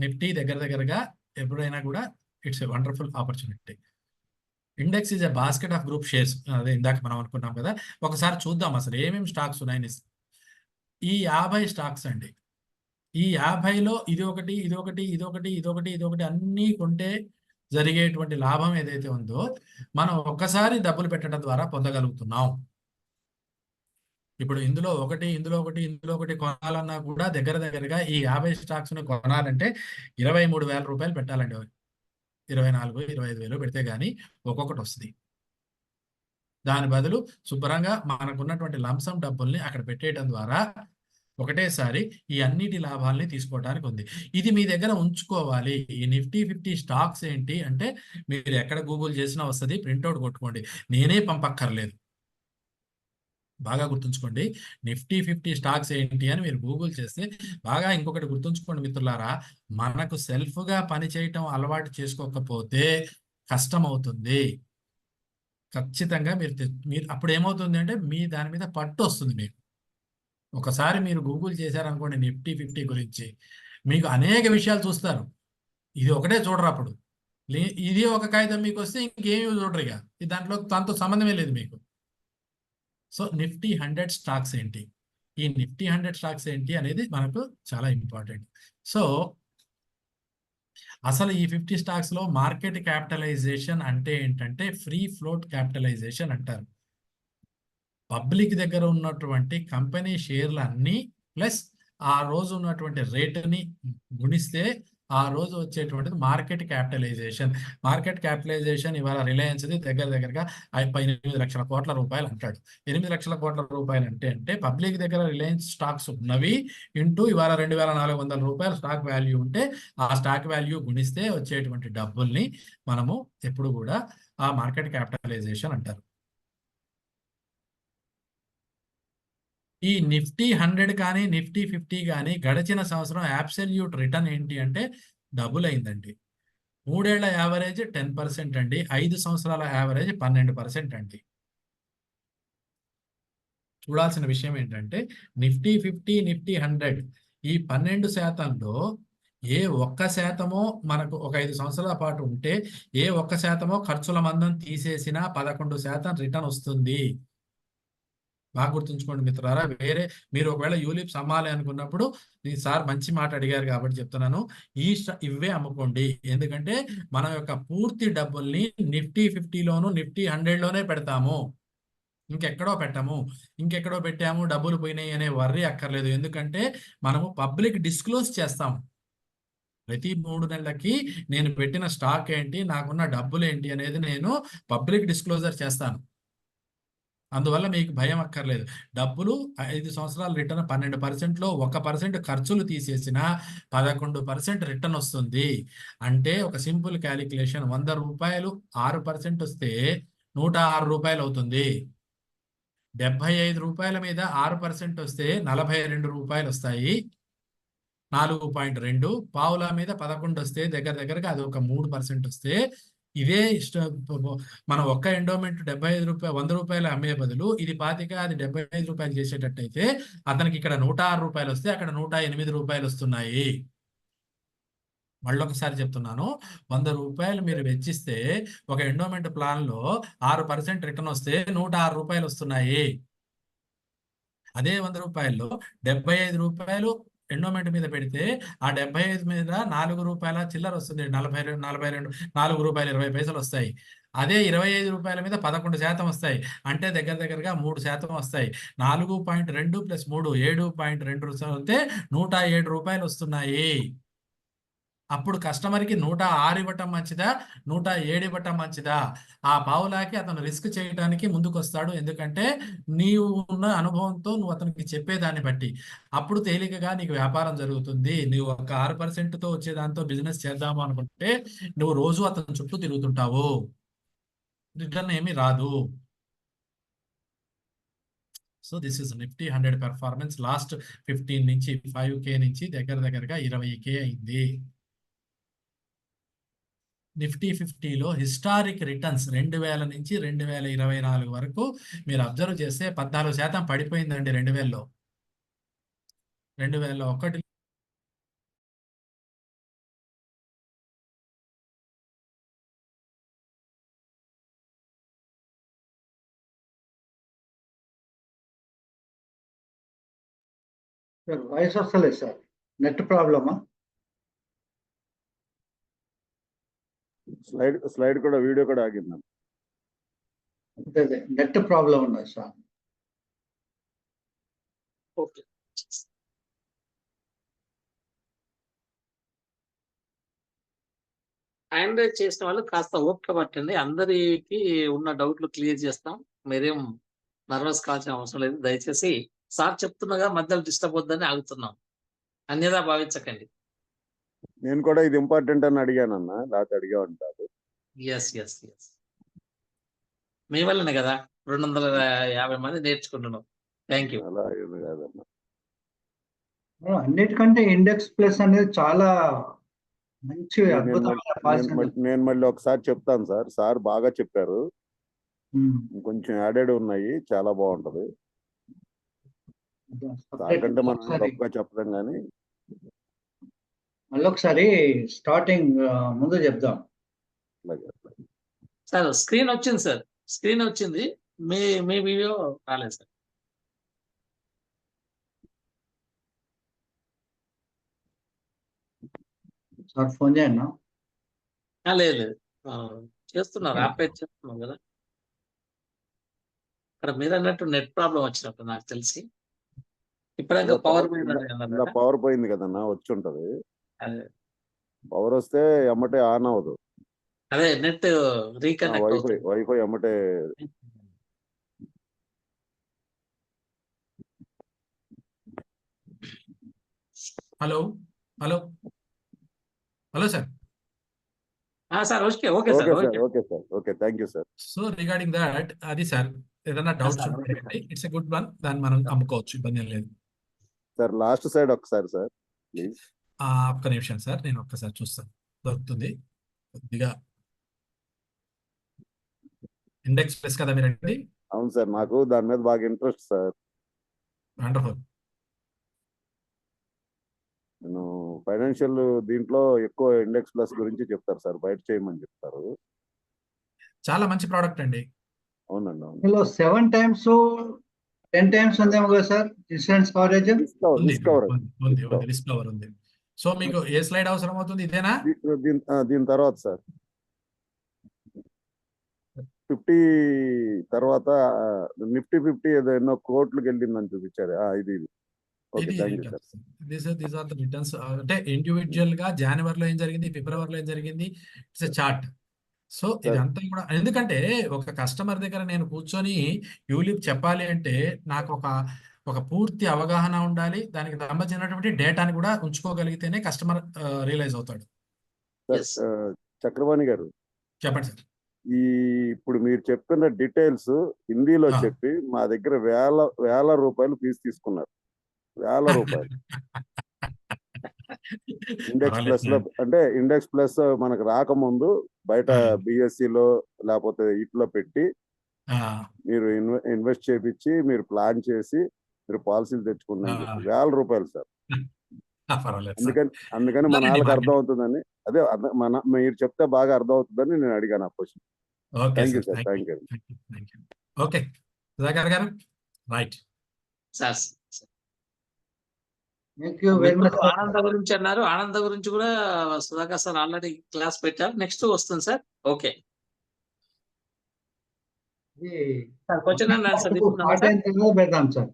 నిఫ్టీ దగ్గరగా ఎప్పుడైనా కూడా it's a wonderful opportunity. Index is a basket of group shares, అదే ఇందాక మనం అనుకున్నాం కదా. ఒకసారి చూద్దాం అసలు ఏమేమి స్టాక్స్ ఉన్నాయని. ఈ 50 స్టాక్స్ అండి, ఈ 50లో ఇది ఒకటి అన్నీ కొంటే జరిగేటువంటి లాభం ఏదైతే ఉందో మనం ఒక్కసారి డబ్బులు పెట్టడం ద్వారా పొందగలుగుతున్నాం. ఇప్పుడు ఇందులో ఒకటి కొనాలన్నా కూడా దగ్గరగా ఈ 50 స్టాక్స్ని కొనాలంటే 23,000 రూపాయలు పెట్టాలండి. 24,000-25,000 పెడితే కానీ ఒక్కొక్కటి వస్తుంది. దాని బదులు శుభ్రంగా మనకున్నటువంటి లంసమ్ డబ్బుల్ని అక్కడ పెట్టేయడం ద్వారా ఒకటేసారి ఈ అన్నిటి లాభాలని తీసుకోవడానికి ఉంది. ఇది మీ దగ్గర ఉంచుకోవాలి. ఈ నిఫ్టీ 50 స్టాక్స్ ఏంటి అంటే మీరు ఎక్కడ గూగుల్ చేసినా వస్తుంది, ప్రింట్అవుట్ కొట్టుకోండి, నేనే పంపక్కర్లేదు. బాగా గుర్తుంచుకోండి, నిఫ్టీ 50 స్టాక్స్ ఏంటి అని మీరు గూగుల్ చేస్తే బాగా. ఇంకొకటి గుర్తుంచుకోండి మిత్రులారా, మనకు సెల్ఫ్గా పని చేయటం అలవాటు చేసుకోకపోతే కష్టం అవుతుంది. ఖచ్చితంగా మీరు అప్పుడు ఏమవుతుంది అంటే మీ దాని మీద పట్టు వస్తుంది. మీకు ఒకసారి మీరు గూగుల్ చేశారనుకోండి నిఫ్టీ 50 గురించి, మీకు అనేక విషయాలు చూస్తారు. ఇది ఒకటే చూడరు. అప్పుడు ఇది ఒక కాగితం మీకు వస్తే ఇంకేమి చూడరు. ఇక దాంతో సంబంధమే లేదు మీకు. సో నిఫ్టీ 100 స్టాక్స్ ఏంటి, ఈ నిఫ్టీ 100 స్టాక్స్ ఏంటి అనేది మనకు చాలా ఇంపార్టెంట్. సో అసలు ఈ 50 స్టాక్స్ లో మార్కెట్ క్యాపిటలైజేషన్ అంటే ఏంటంటే ఫ్రీ ఫ్లోట్ క్యాపిటలైజేషన్ అంటారు. పబ్లిక్ దగ్గర ఉన్నటువంటి కంపెనీ షేర్లు అన్నీ ప్లస్ ఆ రోజు ఉన్నటువంటి రేటుని గుణిస్తే ఆ రోజు వచ్చేటువంటిది మార్కెట్ క్యాపిటలైజేషన్. మార్కెట్ క్యాపిటలైజేషన్ ఇవాళ రిలయన్స్ది దగ్గరగా 8 లక్షల కోట్ల రూపాయలు అంటాడు. 8 లక్షల కోట్ల రూపాయలు అంటే పబ్లిక్ దగ్గర రిలయన్స్ స్టాక్స్ ఉన్నవి ఇంటూ ఇవాళ 2400 రూపాయల స్టాక్ వాల్యూ ఉంటే ఆ స్టాక్ వాల్యూ గుణిస్తే వచ్చేటువంటి డబ్బుల్ని మనము ఎప్పుడు కూడా ఆ మార్కెట్ క్యాపిటలైజేషన్ అంటారు. ఈ నిఫ్టీ 100 కానీ నిఫ్టీ 50 కానీ గడిచిన సంవత్సరం అబ్సల్యూట్ రిటర్న్ ఏంటి అంటే డబుల్ అయిందండి. 3 ఏళ్ల యావరేజ్ 10% అండి, 5 సంవత్సరాల యావరేజ్ 12% అండి. చూడాల్సిన విషయం ఏంటంటే నిఫ్టీ 50 నిఫ్టీ 100 ఈ 12%లో ఏ 1% మనకు ఒక 5 సంవత్సరాల పాటు ఉంటే ఏ 1% ఖర్చుల మందం తీసేసినా 11% రిటర్న్ వస్తుంది. బాగా గుర్తుంచుకోండి మిత్రులారా. వేరే మీరు ఒకవేళ యూలిప్స్ అమ్మాలి అనుకున్నప్పుడు సార్ మంచి మాట అడిగారు కాబట్టి చెప్తున్నాను, ఇవే అమ్ముకోండి. ఎందుకంటే మన యొక్క పూర్తి డబ్బుల్ని నిఫ్టీ 50లోను నిఫ్టీ 100లోనే పెడతాము, ఇంకెక్కడో పెట్టాము. ఇంకెక్కడో పెట్టాము డబ్బులు పోయినాయి అనే వర్రీ అక్కర్లేదు. ఎందుకంటే మనము పబ్లిక్ డిస్క్లోజ్ చేస్తాము. ప్రతి 3 నెలలకి నేను పెట్టిన స్టాక్ ఏంటి, నాకున్న డబ్బులు ఏంటి అనేది నేను పబ్లిక్ డిస్క్లోజర్ చేస్తాను. అందువల్ల మీకు భయం అక్కర్లేదు. డబ్బులు 5 సంవత్సరాల రిటర్న్ 12%లో 1% ఖర్చులు తీసేసిన 11% రిటర్న్ వస్తుంది. అంటే ఒక సింపుల్ క్యాలిక్యులేషన్, 100 రూపాయలు 6% వస్తే 106 రూపాయలు అవుతుంది. 75 రూపాయల మీద 6% వస్తే 42 రూపాయలు వస్తాయి. 4.2 పావుల మీద 11 వస్తే దగ్గరగా అది ఒక 3% వస్తే ఇదే మనం ఒక్క ఎండోమెంట్ 75 రూపాయలు 100 రూపాయలు అమ్మే బదులు ఇది 25 అది 75 రూపాయలు చేసేటట్టయితే అతనికి ఇక్కడ 106 రూపాయలు వస్తే అక్కడ 108 రూపాయలు వస్తున్నాయి. మళ్ళొకసారి చెప్తున్నాను, 100 రూపాయలు మీరు వెచ్చిస్తే ఒక ఎండోమెంట్ ప్లాన్ లో 6% రిటర్న్ వస్తే 106 రూపాయలు వస్తున్నాయి. అదే 100 రూపాయల్లో 75 రూపాయలు ఎండోమెంట్ మీద పెడితే ఆ 75 మీద 4 రూపాయల చిల్లర వస్తుంది. 4 రూపాయలు 20 పైసలు వస్తాయి. అదే 25 రూపాయల మీద 11% వస్తాయి. అంటే దగ్గరగా 3% వస్తాయి. 4.2 + 3 7.2 వస్తే 107 రూపాయలు వస్తున్నాయి. అప్పుడు కస్టమర్కి 106 ఇవ్వటం మంచిదా 107 ఇవ్వటం మంచిదా? ఆ పావులాకి అతను రిస్క్ చేయడానికి ముందుకు వస్తాడు. ఎందుకంటే నీవు ఉన్న అనుభవంతో నువ్వు అతనికి చెప్పేదాన్ని బట్టి అప్పుడు తేలికగా నీకు వ్యాపారం జరుగుతుంది. నువ్వు ఒక 6%తో వచ్చేదాంతో బిజినెస్ చేద్దాము అనుకుంటే నువ్వు రోజు అతని చుట్టూ తిరుగుతుంటావు, రిటర్న్ ఏమీ రాదు. So this is Nifty 100 performance last 15 నుంచి 5K నుంచి దగ్గరగా 20K అయింది. నిఫ్టీ 50లో హిస్టారిక్ రిటర్న్స్ 2000 నుంచి 2024 వరకు మీరు అబ్జర్వ్ చేస్తే 14% పడిపోయిందండి. 2000లో 2001 సార్ వాయిస్ వస్తలేదు సార్, నెట్ ప్రాబ్లమా? స్లైడ్ కూడా వీడియో కూడా ఆగిందండి. అదే నెట్ ప్రాబ్లం ఉన్నది సార్. ఓకే, హ్యాండ్ రైజ్ చేసిన వాళ్ళు కాస్త ఓపిక పట్టండి. అందరికి ఉన్న డౌట్లు క్లియర్ చేస్తాం. మీరేం నర్వస్ కావాల్సిన అవసరం లేదు. దయచేసి సార్ చెప్తున్నగా మధ్యలో డిస్టర్బ్ వద్దని ఆగుతున్నాం, అన్యదా భావించకండి. నేను కూడా ఇది ఇంపార్టెంట్ అని అడిగానన్న, లేకపోతే అడిగా ఉంటారు. ఎస్ మీ వల్లనే కదా 250 మంది నేర్చుకుంటున్నాం. Thank you. అలా ఏమి కాదన్న. అన్నిటికంటే ఇండెక్స్ ప్లస్ అనేది చాలా మంచి అద్భుతమైన పాలసీ. నేను మళ్ళీ ఒకసారి చెప్తాను సార్. సార్ బాగా చెప్పారు, కొంచెం యాడెడ్ ఉన్నాయి, చాలా బాగుంటది. దానికంటే మనం గొప్పగా చెప్పడం కానీ మళ్ళీ ఒకసారి స్టార్టింగ్ ముందు చెప్దాం. అలాగే. సార్ స్క్రీన్ వచ్చింది, సార్ స్క్రీన్ వచ్చింది. మీ మీ వీడియో రాలేదు సార్. సార్ ఫోన్ చేయండి. లేదు లేదు. చేస్తున్నారు, ఆపరేట్ చేస్తున్నాం కదా. ఇక్కడ మీరు అన్నట్టు నెట్ ప్రాబ్లం వచ్చినట్టు నాకు తెలిసి. ఇప్పుడంతా పవర్ పోయింది అన్నారు ఇలా కదా. పవర్ పోయింది కదన్నా, వచ్చి ఉంటది. అదే పవర్ వస్తే ఎమ్మటే ఆన్ అవ్వదు. అదే నెట్ రీకనెక్ట్ వైఫై అవుతుంది. వైఫై ఎమ్మటే. Hello hello hello sir. Sir okay okay okay sir sir, okay. Okay sir, okay, thank you sir. So regarding that అది సార్ ఏదైనా డౌట్స్ సార్, ఉంటే ఇట్స్ ఎ గుడ్ వన్, దాన్ని మనం అమ్ముకోవచ్చు, ఇబ్బంది ఏం లేదు. సార్ లాస్ట్ సైడ్ ఒకసారి సార్ ప్లీజ్. ఒక్క నిమిషం సార్, నేను ఒక్కసారి చూస్తాను, దొరుకుతుంది కొద్దిగా. ఇండెక్స్ ప్లస్ కదా మీరండి? అవును సార్, నాకు దాని మీద బాగా ఇంట్రెస్ట్ సార్. వండర్ఫుల్. నేను ఫైనాన్షియల్ దీంట్లో ఎక్కువ ఇండెక్స్ ప్లస్ గురించి చెప్తారు సార్, బయట చేయమని చెప్తారు. చాలా మంచి ప్రోడక్ట్ అండి. అవునండి, అవును. ఇందులో 7 times 10 times ఉందేమో కదా సార్ ఇన్సూరెన్స్ కవరేజ్? ఉంది డిస్కవర్ ఉంది ఉంది డిస్కవర్ ఉంది. సో మీకు ఏ స్లైడ్ అవసరం అవుతుంది? ఇదేనా? దీని తర్వాత సార్ 50 తర్వాత నిఫ్టీ 50 ఏదో ఎన్నో కోట్లకు వెళ్ళిందని చూపించారు. ఇది okay, thank you sir. These are the returns. అంటే ఇండివిజువల్ గా జనవరిలో ఏం జరిగింది, ఫిబ్రవరిలో ఏం జరిగింది, ఇట్స్ ఎ చార్ట్. సో ఇదంతా కూడా ఎందుకంటే ఒక కస్టమర్ దగ్గర నేను కూర్చొని యూలిప్ చెప్పాలి అంటే నాకు ఒక పూర్తి అవగాహన ఉండాలి, దానికి సంబంధించినటువంటి డేటాని కూడా ఉంచుకోగలిగితేనే కస్టమర్ రియలైజ్ అవుతాడు. చక్రపాణి గారు, చెప్పండి సార్. ఇప్పుడు మీరు చెప్పిన డీటెయిల్స్ హిందీలో ఆ. చెప్పి మా దగ్గర వేల రూపాయలు ఫీజు తీసుకున్నారు. వేల రూపాయలు. ఇండెక్స్ ప్లస్ లో, అంటే ఇండెక్స్ ప్లస్ మనకు రాకముందు బయట బిఎస్సిలో లేకపోతే ఇట్లో పెట్టి మీరు ఇన్వెస్ట్ చేపించి మీరు ప్లాన్ చేసి మీరు పాలసీలు తెచ్చుకున్నారు. వేల రూపాయలు సార్. అందుకని మన వాళ్ళకి అర్థం అవుతుందని, అదే మీరు చెప్తే బాగా అర్థం అవుతుందని నేను అడిగాను ఆ question. Thank you sir, thank you. Okay Sudhakar garu, right sir. Thank you very much. Ananda గురించి అన్నారు, ఆనంద గురించి కూడా సుధాకర్ సార్ ఆల్రెడీ క్లాస్ పెట్టారు. నెక్స్ట్ వస్తుంది sir. Okay sir, question and answer పెడతాం సార్.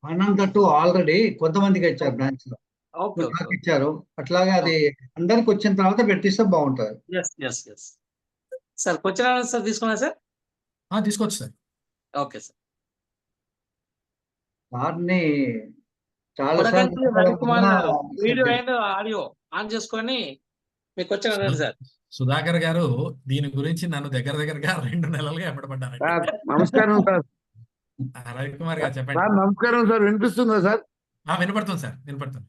ఆనంద 2 ఆల్రెడీ కొంతమందికి ఇచ్చారు బ్రాంచ్ లో, ఓకే ఇచ్చారు. అట్లాగే అది అందరికి వచ్చిన తర్వాత పెట్టిస్తే బాగుంటది. సార్ క్వశ్చన్ అండ్ ఆన్సర్ తీసుకున్నా సార్? తీసుకోవచ్చు సార్. Okay sir. సార్ని చాలా రవికుమార్ గారు వీడియో అండ్ ఆడియో ఆన్ చేసుకొని మీకు క్వశ్చన్ అడగండి సార్. సుధాకర్ గారు దీని గురించి నన్ను దగ్గరగా 2 నెలలుగా ఎమ్మడబడ్డాను. నమస్కారం సార్. రవికుమార్ గారు చెప్పండి. నమస్కారం సార్, వినిపిస్తుందా సార్? వినపడుతుంది సార్, వినపడుతుంది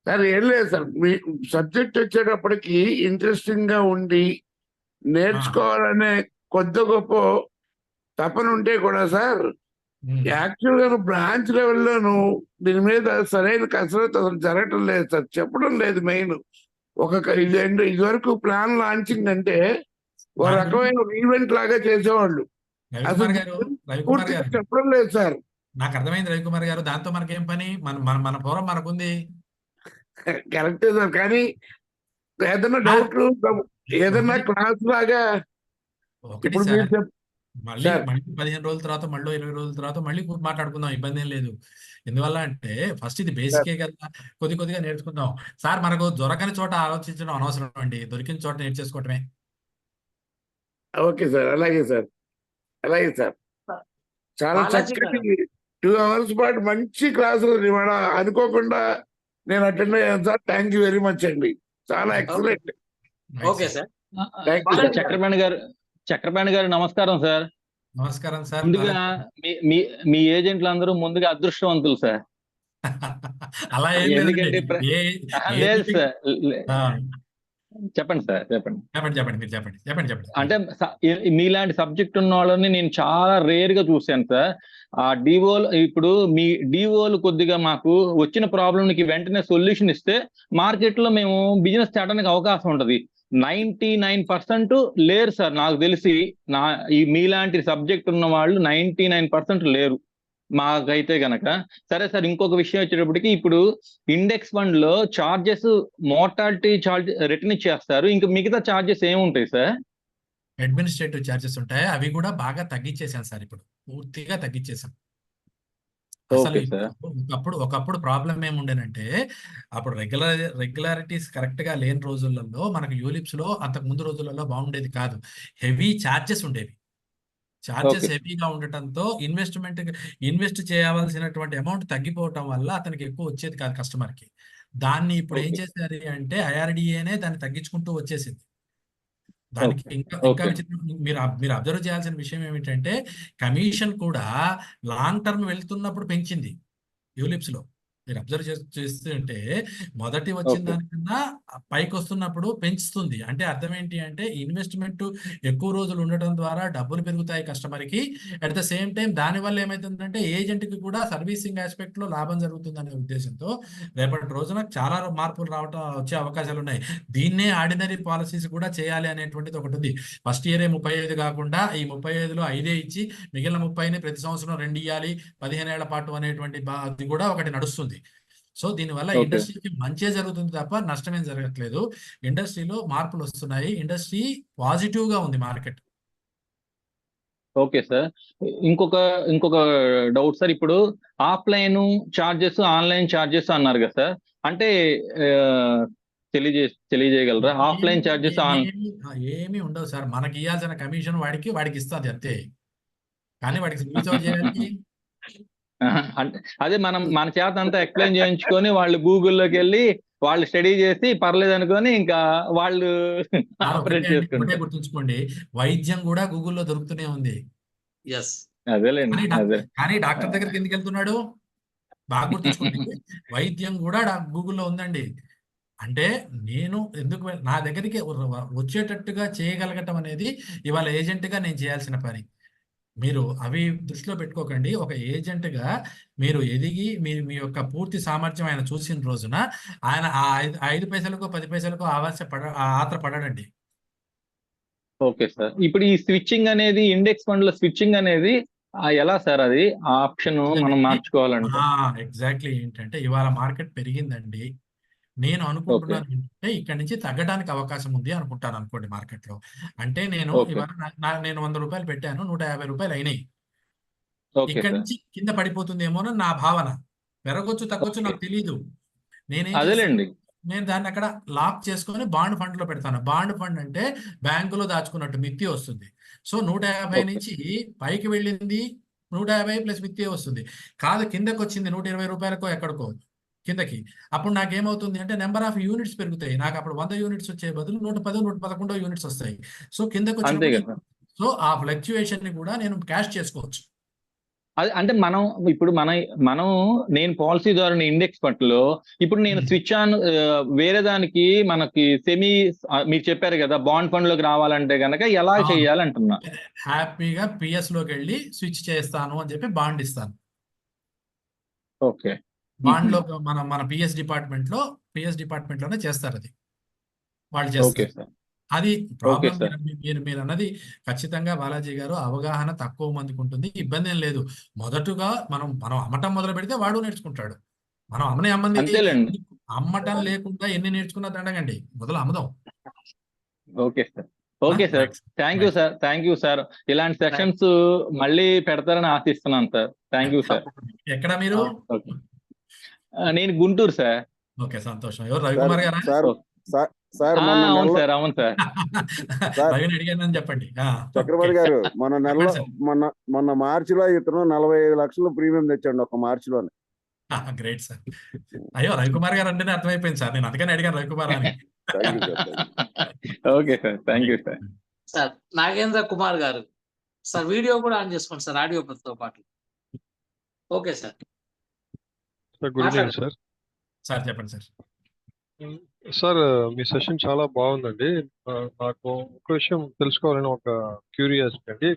సార్. ఏం లేదు సార్, మీ సబ్జెక్ట్ వచ్చేటప్పటికి ఇంట్రెస్టింగ్ గా ఉండి నేర్చుకోవాలనే కొద్ది గొప్ప తపన ఉంటే కూడా సార్, యాక్చువల్ గా బ్రాంచ్ లెవెల్లోను దీని మీద సరైన కసరత్తు అసలు జరగటం లేదు సార్, చెప్పడం లేదు. మెయిన్ ఇది వరకు ప్లాన్ లాంచింగ్ అంటే ఒక రకమైన ఈవెంట్ లాగా చేసేవాళ్ళు, అసలు పూర్తిగా చెప్పడం లేదు సార్. నాకు అర్థమైంది రవికుమార్ గారు, దాంతో మనకేం పని, మన పూర్వం మనకుంది. కరెక్టే సార్, కానీ ఏదైనా డౌట్ ఏదైనా క్లాస్ లాగా ఇప్పుడు మీరు మళ్ళీ 15 రోజుల తర్వాత మళ్ళీ 20 రోజుల తర్వాత మళ్ళీ మాట్లాడుకుందాం, ఇబ్బంది ఏం లేదు. ఎందువల్ల అంటే ఫస్ట్ ఇది బేసికే కదా, కొద్దిగా నేర్చుకుందాం సార్. మనకు దొరకని చోట ఆలోచించడం అనవసరం అండి, దొరికిన చోట నేర్చేసుకోవటమే. ఓకే సార్, అలాగే సార్, అలాగే సార్. చాలా చక్కటి 2 hours పాటు మంచి క్లాసులు ఇవాళ అనుకోకుండా నేను అటెండ్ అయ్యాను sir. Thank you very much అండి, చాలా ఎక్సలెంట్. Okay sir. చక్రపాణి గారు నమస్కారం సార్. నమస్కారం సార్. ముందుగా మీ ఏజెంట్లు అందరూ ముందుగా అదృష్టవంతులు సార్. అలా ఎందుకంటే లేదు సార్, చెప్పండి సార్, చెప్పండి. అంటే మీలాంటి సబ్జెక్ట్ ఉన్న వాళ్ళని నేను చాలా రేర్ గా చూశాను సార్. ఆ డివోలు ఇప్పుడు మీ డివోలు కొద్దిగా మాకు వచ్చిన ప్రాబ్లంకి వెంటనే సొల్యూషన్ ఇస్తే మార్కెట్ లో మేము బిజినెస్ చేయడానికి అవకాశం ఉంటది. 99% లేరు సార్. నాకు తెలిసి ఈ మీలాంటి సబ్జెక్ట్ ఉన్న వాళ్ళు 99% లేరు మాకైతే గనక. సరే సార్, ఇంకొక విషయం వచ్చేటప్పటికి ఇప్పుడు ఇండెక్స్ ఫండ్ లో చార్జెస్, మోర్టాలిటీ చార్జ్ రిటర్న్ ఇచ్చేస్తారు, ఇంకా మిగతా చార్జెస్ ఏముంటాయి సార్? అడ్మినిస్ట్రేటివ్ ఛార్జెస్ ఉంటాయి, అవి కూడా బాగా తగ్గించేసాం సార్. ఇప్పుడు పూర్తిగా తగ్గించేసాం. అసలు ఓకే సార్. ఒకప్పుడు ప్రాబ్లం ఏముండేనంటే, అప్పుడు రెగ్యులారిటీస్ కరెక్ట్ గా లేని రోజులలో మనకు యూలిప్స్ లో అంతకు ముందు రోజులలో బాగుండేది కాదు. హెవీ ఛార్జెస్ ఉండేవి. Charges okay. హెవీగా ఉండటంతో ఇన్వెస్ట్ చేయవలసినటువంటి అమౌంట్ తగ్గిపోవటం వల్ల అతనికి ఎక్కువ వచ్చేది కాదు కస్టమర్ కి. దాన్ని ఇప్పుడు ఏం ఓకే. చేశారు అంటే ఐఆర్డిఏనే దాన్ని తగ్గించుకుంటూ వచ్చేసింది. దానికి ఓకే. ఇంకా ఓకే. విచిత్రం, మీరు అబ్జర్వ్ చేయాల్సిన విషయం ఏమిటంటే, కమిషన్ కూడా లాంగ్ టర్మ్ వెళ్తున్నప్పుడు పెంచింది యూలిప్స్ లో. మీరు అబ్జర్వ్ చేస్తుంటే మొదటి వచ్చిన ఓకే. దానికన్నా పైకి వస్తున్నప్పుడు పెంచుతుంది. అంటే అర్థం ఏంటి అంటే, ఇన్వెస్ట్మెంట్ ఎక్కువ రోజులు ఉండటం ద్వారా డబ్బులు పెరుగుతాయి కస్టమర్ కి. అట్ ద సేమ్ టైం దానివల్ల ఏమైతుందంటే ఏజెంట్ కి కూడా సర్వీసింగ్ ఆస్పెక్ట్ లో లాభం జరుగుతుంది అనే ఉద్దేశంతో రేపటి రోజున చాలా మార్పులు వచ్చే అవకాశాలు ఉన్నాయి. దీన్నే ఆర్డినరీ పాలసీస్ కూడా చేయాలి అనేటువంటిది ఒకటి ఉంది. ఫస్ట్ ఇయరే 35 కాకుండా ఈ 35లో 5 ఇచ్చి మిగిలిన 30ని ప్రతి సంవత్సరం 2 ఇవ్వాలి 15 ఏళ్ల పాటు అనేటువంటి అది కూడా ఒకటి నడుస్తుంది. సో దీనివల్ల ఓకే. ఇండస్ట్రీకి మంచే జరుగుతుంది తప్ప నష్టమేం జరగట్లేదు. ఇండస్ట్రీలో మార్పులు వస్తున్నాయి. ఇండస్ట్రీ పాజిటివ్ గా ఉంది మార్కెట్. Okay sir. ఇంకొక డౌట్ సార్. ఇప్పుడు ఆఫ్లైన్ చార్జెస్, ఆన్లైన్ చార్జెస్ అన్నారు కదా సార్. అంటే తెలియజేయగలరా? ఆఫ్లైన్ చార్జెస్ ఏమీ ఉండవు సార్. మనకి ఇవ్వాల్సిన కమిషన్ వాడికి ఇస్తుంది అంతే. కానీ వాడికి రీచ్ అవుట్ చేయడానికి అంటే అదే మన చేత అంతా ఎక్స్ప్లెయిన్ చేయించుకొని వాళ్ళు గూగుల్లోకి వెళ్ళి వాళ్ళు స్టడీ చేసి పర్లేదు అనుకొని ఇంకా వాళ్ళు ఆపరేట్ ఒకటే చేసుకుంటారు. గుర్తుంచుకోండి, వైద్యం కూడా గూగుల్లో దొరుకుతూనే ఉంది. ఎస్. అదేలేండి. అదే. కానీ డాక్టర్ దగ్గరికి ఎందుకు వెళ్తున్నాడు? బాగా గుర్తుంచుకోండి, వైద్యం కూడా గూగుల్లో ఉందండి. అంటే నేను ఎందుకు నా దగ్గరికి వచ్చేటట్టుగా చేయగలగటం అనేది ఇవాళ ఏజెంట్గా నేను చేయాల్సిన పని. మీరు అవి దృష్టిలో పెట్టుకోకండి. ఒక ఏజెంట్గా మీరు ఎదిగి మీ యొక్క పూర్తి సామర్థ్యం ఆయన చూసిన రోజున ఆయన ఆ 5 పైసలకో 10 పైసలకో ఆత్ర పడడండి. Okay sir. ఇప్పుడు ఈ స్విచ్చింగ్ అనేది, ఇండెక్స్ ఫండ్ లో స్విచ్చింగ్ అనేది ఎలా సార్? అది ఆప్షన్ మనం మార్చుకోవాలంటే ఎగ్జాక్ట్లీ ఏంటంటే, ఇవాళ మార్కెట్ పెరిగిందండి, నేను అనుకుంటున్నాను ఏంటంటే ఇక్కడ నుంచి తగ్గడానికి అవకాశం ఉంది అనుకుంటాను అనుకోండి మార్కెట్ లో. అంటే నేను ఇవాళ నేను 100 రూపాయలు పెట్టాను, 150 రూపాయలు అయినాయి. ఇక్కడ నుంచి కింద పడిపోతుందేమో అని నా భావన. పెరగొచ్చు తగ్గొచ్చు నాకు తెలియదు. నేను దాన్ని అక్కడ లాక్ చేసుకొని బాండ్ ఫండ్ లో పెడతాను. బాండ్ ఫండ్ అంటే బ్యాంకులో దాచుకున్నట్టు మిత్తి వస్తుంది. సో 150 నుంచి పైకి వెళ్ళింది 150 ప్లస్ మిత్తి వస్తుంది. కాదు కిందకి వచ్చింది 120 రూపాయలకో ఎక్కడికో కిందకి. అప్పుడు నాకేమవుతుంది అంటే నెంబర్ ఆఫ్ యూనిట్స్ పెరుగుతాయి. నాకు అప్పుడు 100 యూనిట్స్ వచ్చే బదులు 110, 111 యూనిట్స్ వస్తాయి. సో కిందకి వచ్చినప్పుడు సో ఆ ఫ్లక్చుయేషన్ ని కూడా నేను క్యాష్ చేసుకోవచ్చు. అంటే నేను పాలసీ ద్వారా ఇండెక్స్ ఫండ్ లో ఇప్పుడు నేను స్విచ్ ఆన్ వేరే దానికి మనకి మీరు చెప్పారు కదా బాండ్ ఫండ్ లోకి రావాలంటే గనక ఎలా చేయాలంటున్నా? హ్యాపీగా పిఎస్ లోకి వెళ్ళి స్విచ్ చేస్తాను అని చెప్పి బాండ్ ఇస్తాను. ఓకే. బాండ్ లో మన పిఎస్ డిపార్ట్మెంట్ లోనే చేస్తారు. అది వాళ్ళు చేస్తారు. అది ప్రాబ్లం. మీరు అన్నది ఖచ్చితంగా బాలాజీ గారు, అవగాహన తక్కువ మందికి ఉంటుంది. ఇబ్బంది ఏం లేదు. మొదటగా మనం అమ్మటం మొదలు పెడితే వాడు నేర్చుకుంటాడు. మనం అమ్మటం లేకుండా ఎన్ని నేర్చుకున్నా దండగండి, మొదలు అమ్మదాం. Okay sir. Thank you sir. ఇలాంటి సెషన్స్ మళ్ళీ పెడతారని ఆశిస్తున్నాను సార్. Thank you sir. ఎక్కడ మీరు? నేను గుంటూరు సార్. ఓకే, సంతోషం. ఎవరు? రవికుమార్ గారా? అవును సార్. రవిని అడిగానని చెప్పండి. చక్రవర్తి గారు, మొన్న మార్చిలో ఇతను 45 లక్షలు ప్రీమియం తెచ్చాడు ఒక మార్చిలోనే. Great sir. అయ్యో, రవికుమార్ గారు అంటేనే అర్థమైపోయింది సార్. నేను అందుకని అడిగాను రవికుమార్ అని. Okay sir. Thank you sir. Sir Nagendra Kumar గారు సార్, వీడియో కూడా ఆన్ చేసుకోండి సార్, ఆడియోతో పాటు. Okay sir. Good evening sir. Sir చెప్పండి సార్. సార్, మీ సెషన్ చాలా బాగుందండి. నాకు ఒక విషయం తెలుసుకోవాలని ఒక క్యూరియాసిటీ అండి.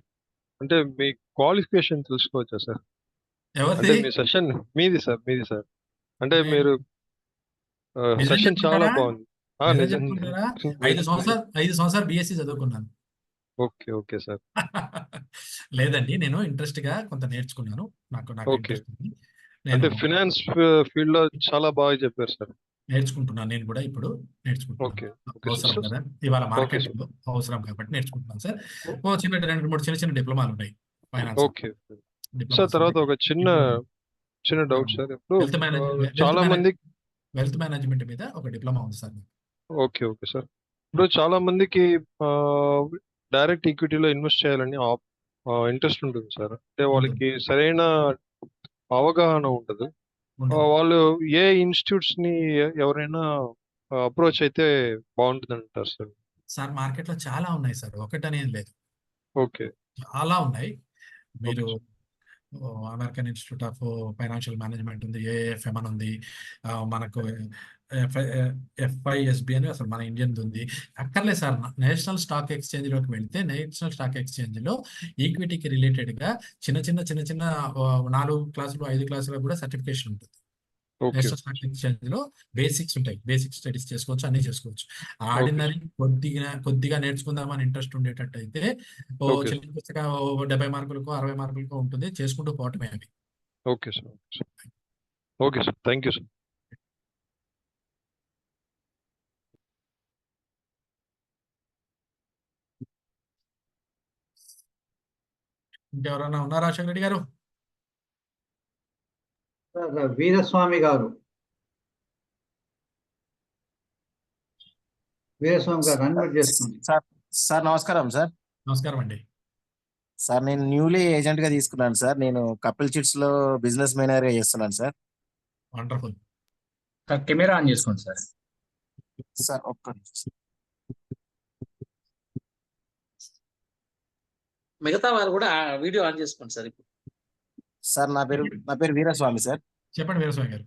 అంటే మీ క్వాలిఫికేషన్ తెలుసుకోవచ్చా సార్? అంటే మీ సెషన్ మీది సార్. అంటే మీరు సెషన్ చాలా బాగుంది. నిజం నిజం చెప్పుకుంటారా? 5 సంవత్సరాలు BSc చదువుకున్నాను. Okay sir. లేదండి, నేను ఇంట్రెస్ట్ గా కొంత నేర్చుకున్నాను. నాకు ఓకే. ఇంట్రెస్ట్ ఉంది. అంటే నేను ఫినాన్స్ ఫీల్డ్ లో చాలా బాగా చెప్పారు సార్. నేర్చుకుంటున్నాను. నేను కూడా ఇప్పుడు నేర్చుకుంటున్నాను. ఓకే అవసరం సార్. కదా, ఇవాళ ఓకే మార్కెట్ సార్. లో అవసరం కాబట్టి నేర్చుకుంటున్నాను సార్. ఓ చిన్న 2-3 చిన్న డిప్లొమాలు ఉన్నాయి ఫైనాన్స్ ఓకే సార్. డిప్లొమాస్ తర్వాత ఉన్నాయి. ఒక చిన్న డౌట్ సార్. ఇప్పుడు చాలా మంది వెల్త్ మేనేజ్మెంట్ మీద ఒక డిప్లొమా ఉంది సార్. Okay sir. ఇప్పుడు చాలా మందికి డైరెక్ట్ ఈక్విటీలో ఇన్వెస్ట్ చేయాలని ఇంట్రెస్ట్ ఉంటుంది సార్. అంటే వాళ్ళకి సరైన అవగాహన ఉండదు. వాళ్ళు ఏ ఇన్స్టిట్యూట్స్ ని ఎవరైనా అప్రోచ్ అయితే బాగుంటుంది అంటారు సార్? సార్ మార్కెట్ లో చాలా ఉన్నాయి సార్, ఒకటనేది లేదు, ఓకే. చాలా ఉన్నాయి. మీరు American institute of financial management ఉంది, AIFM అని ఉంది, మనకు FISB అని అసలు మన ఇండియన్ ఉంది. అక్కర్లేదు సార్, నేషనల్ స్టాక్ ఎక్స్చేంజ్ లోకి వెళ్తే నేషనల్ స్టాక్ ఎక్స్చేంజ్ లో ఈక్విటీకి రిలేటెడ్ గా చిన్న 4 క్లాసులు 5 క్లాసులు కూడా సర్టిఫికేషన్ ఉంటుంది. ఓకే నేషనల్ స్టాక్ ఎక్స్చేంజ్ లో బేసిక్స్ ఉంటాయి, బేసిక్ స్టడీస్ చేసుకోవచ్చు, అన్ని చేసుకోవచ్చు. ఆర్డినరీ కొద్దిగా నేర్చుకుందామని ఇంట్రెస్ట్ ఉండేటట్టు అయితే ఓకే. చిన్న పుస్తకం 70 మార్కులకో 60 మార్కులకో ఉంటుంది, చేసుకుంటూ పోవటమే అవి. Okay sir. Okay sir, thank you sir. ఇంకెవరన్నా ఉన్నారా అశోక్ రెడ్డి గారు? వీరస్వామి గారు, అన్మ్యూట్ చేసుకోండి. సార్ నమస్కారం సార్. నమస్కారం అండి. సార్ నేను న్యూలీ ఏజెంట్ గా తీసుకున్నాను సార్. నేను కపిల్ చిట్స్ లో బిజినెస్ మేనేజర్ గా చేస్తున్నాను సార్. వండర్ఫుల్. కెమెరా ఆన్ చేసుకోండి సార్. సార్ ఒక్క నిమిషం. మిగతా వారు కూడా వీడియో ఆన్ చేసుకోండి సార్. ఇప్పుడు సార్ నా పేరు వీరస్వామి సార్. చెప్పండి వీరస్వామి గారు.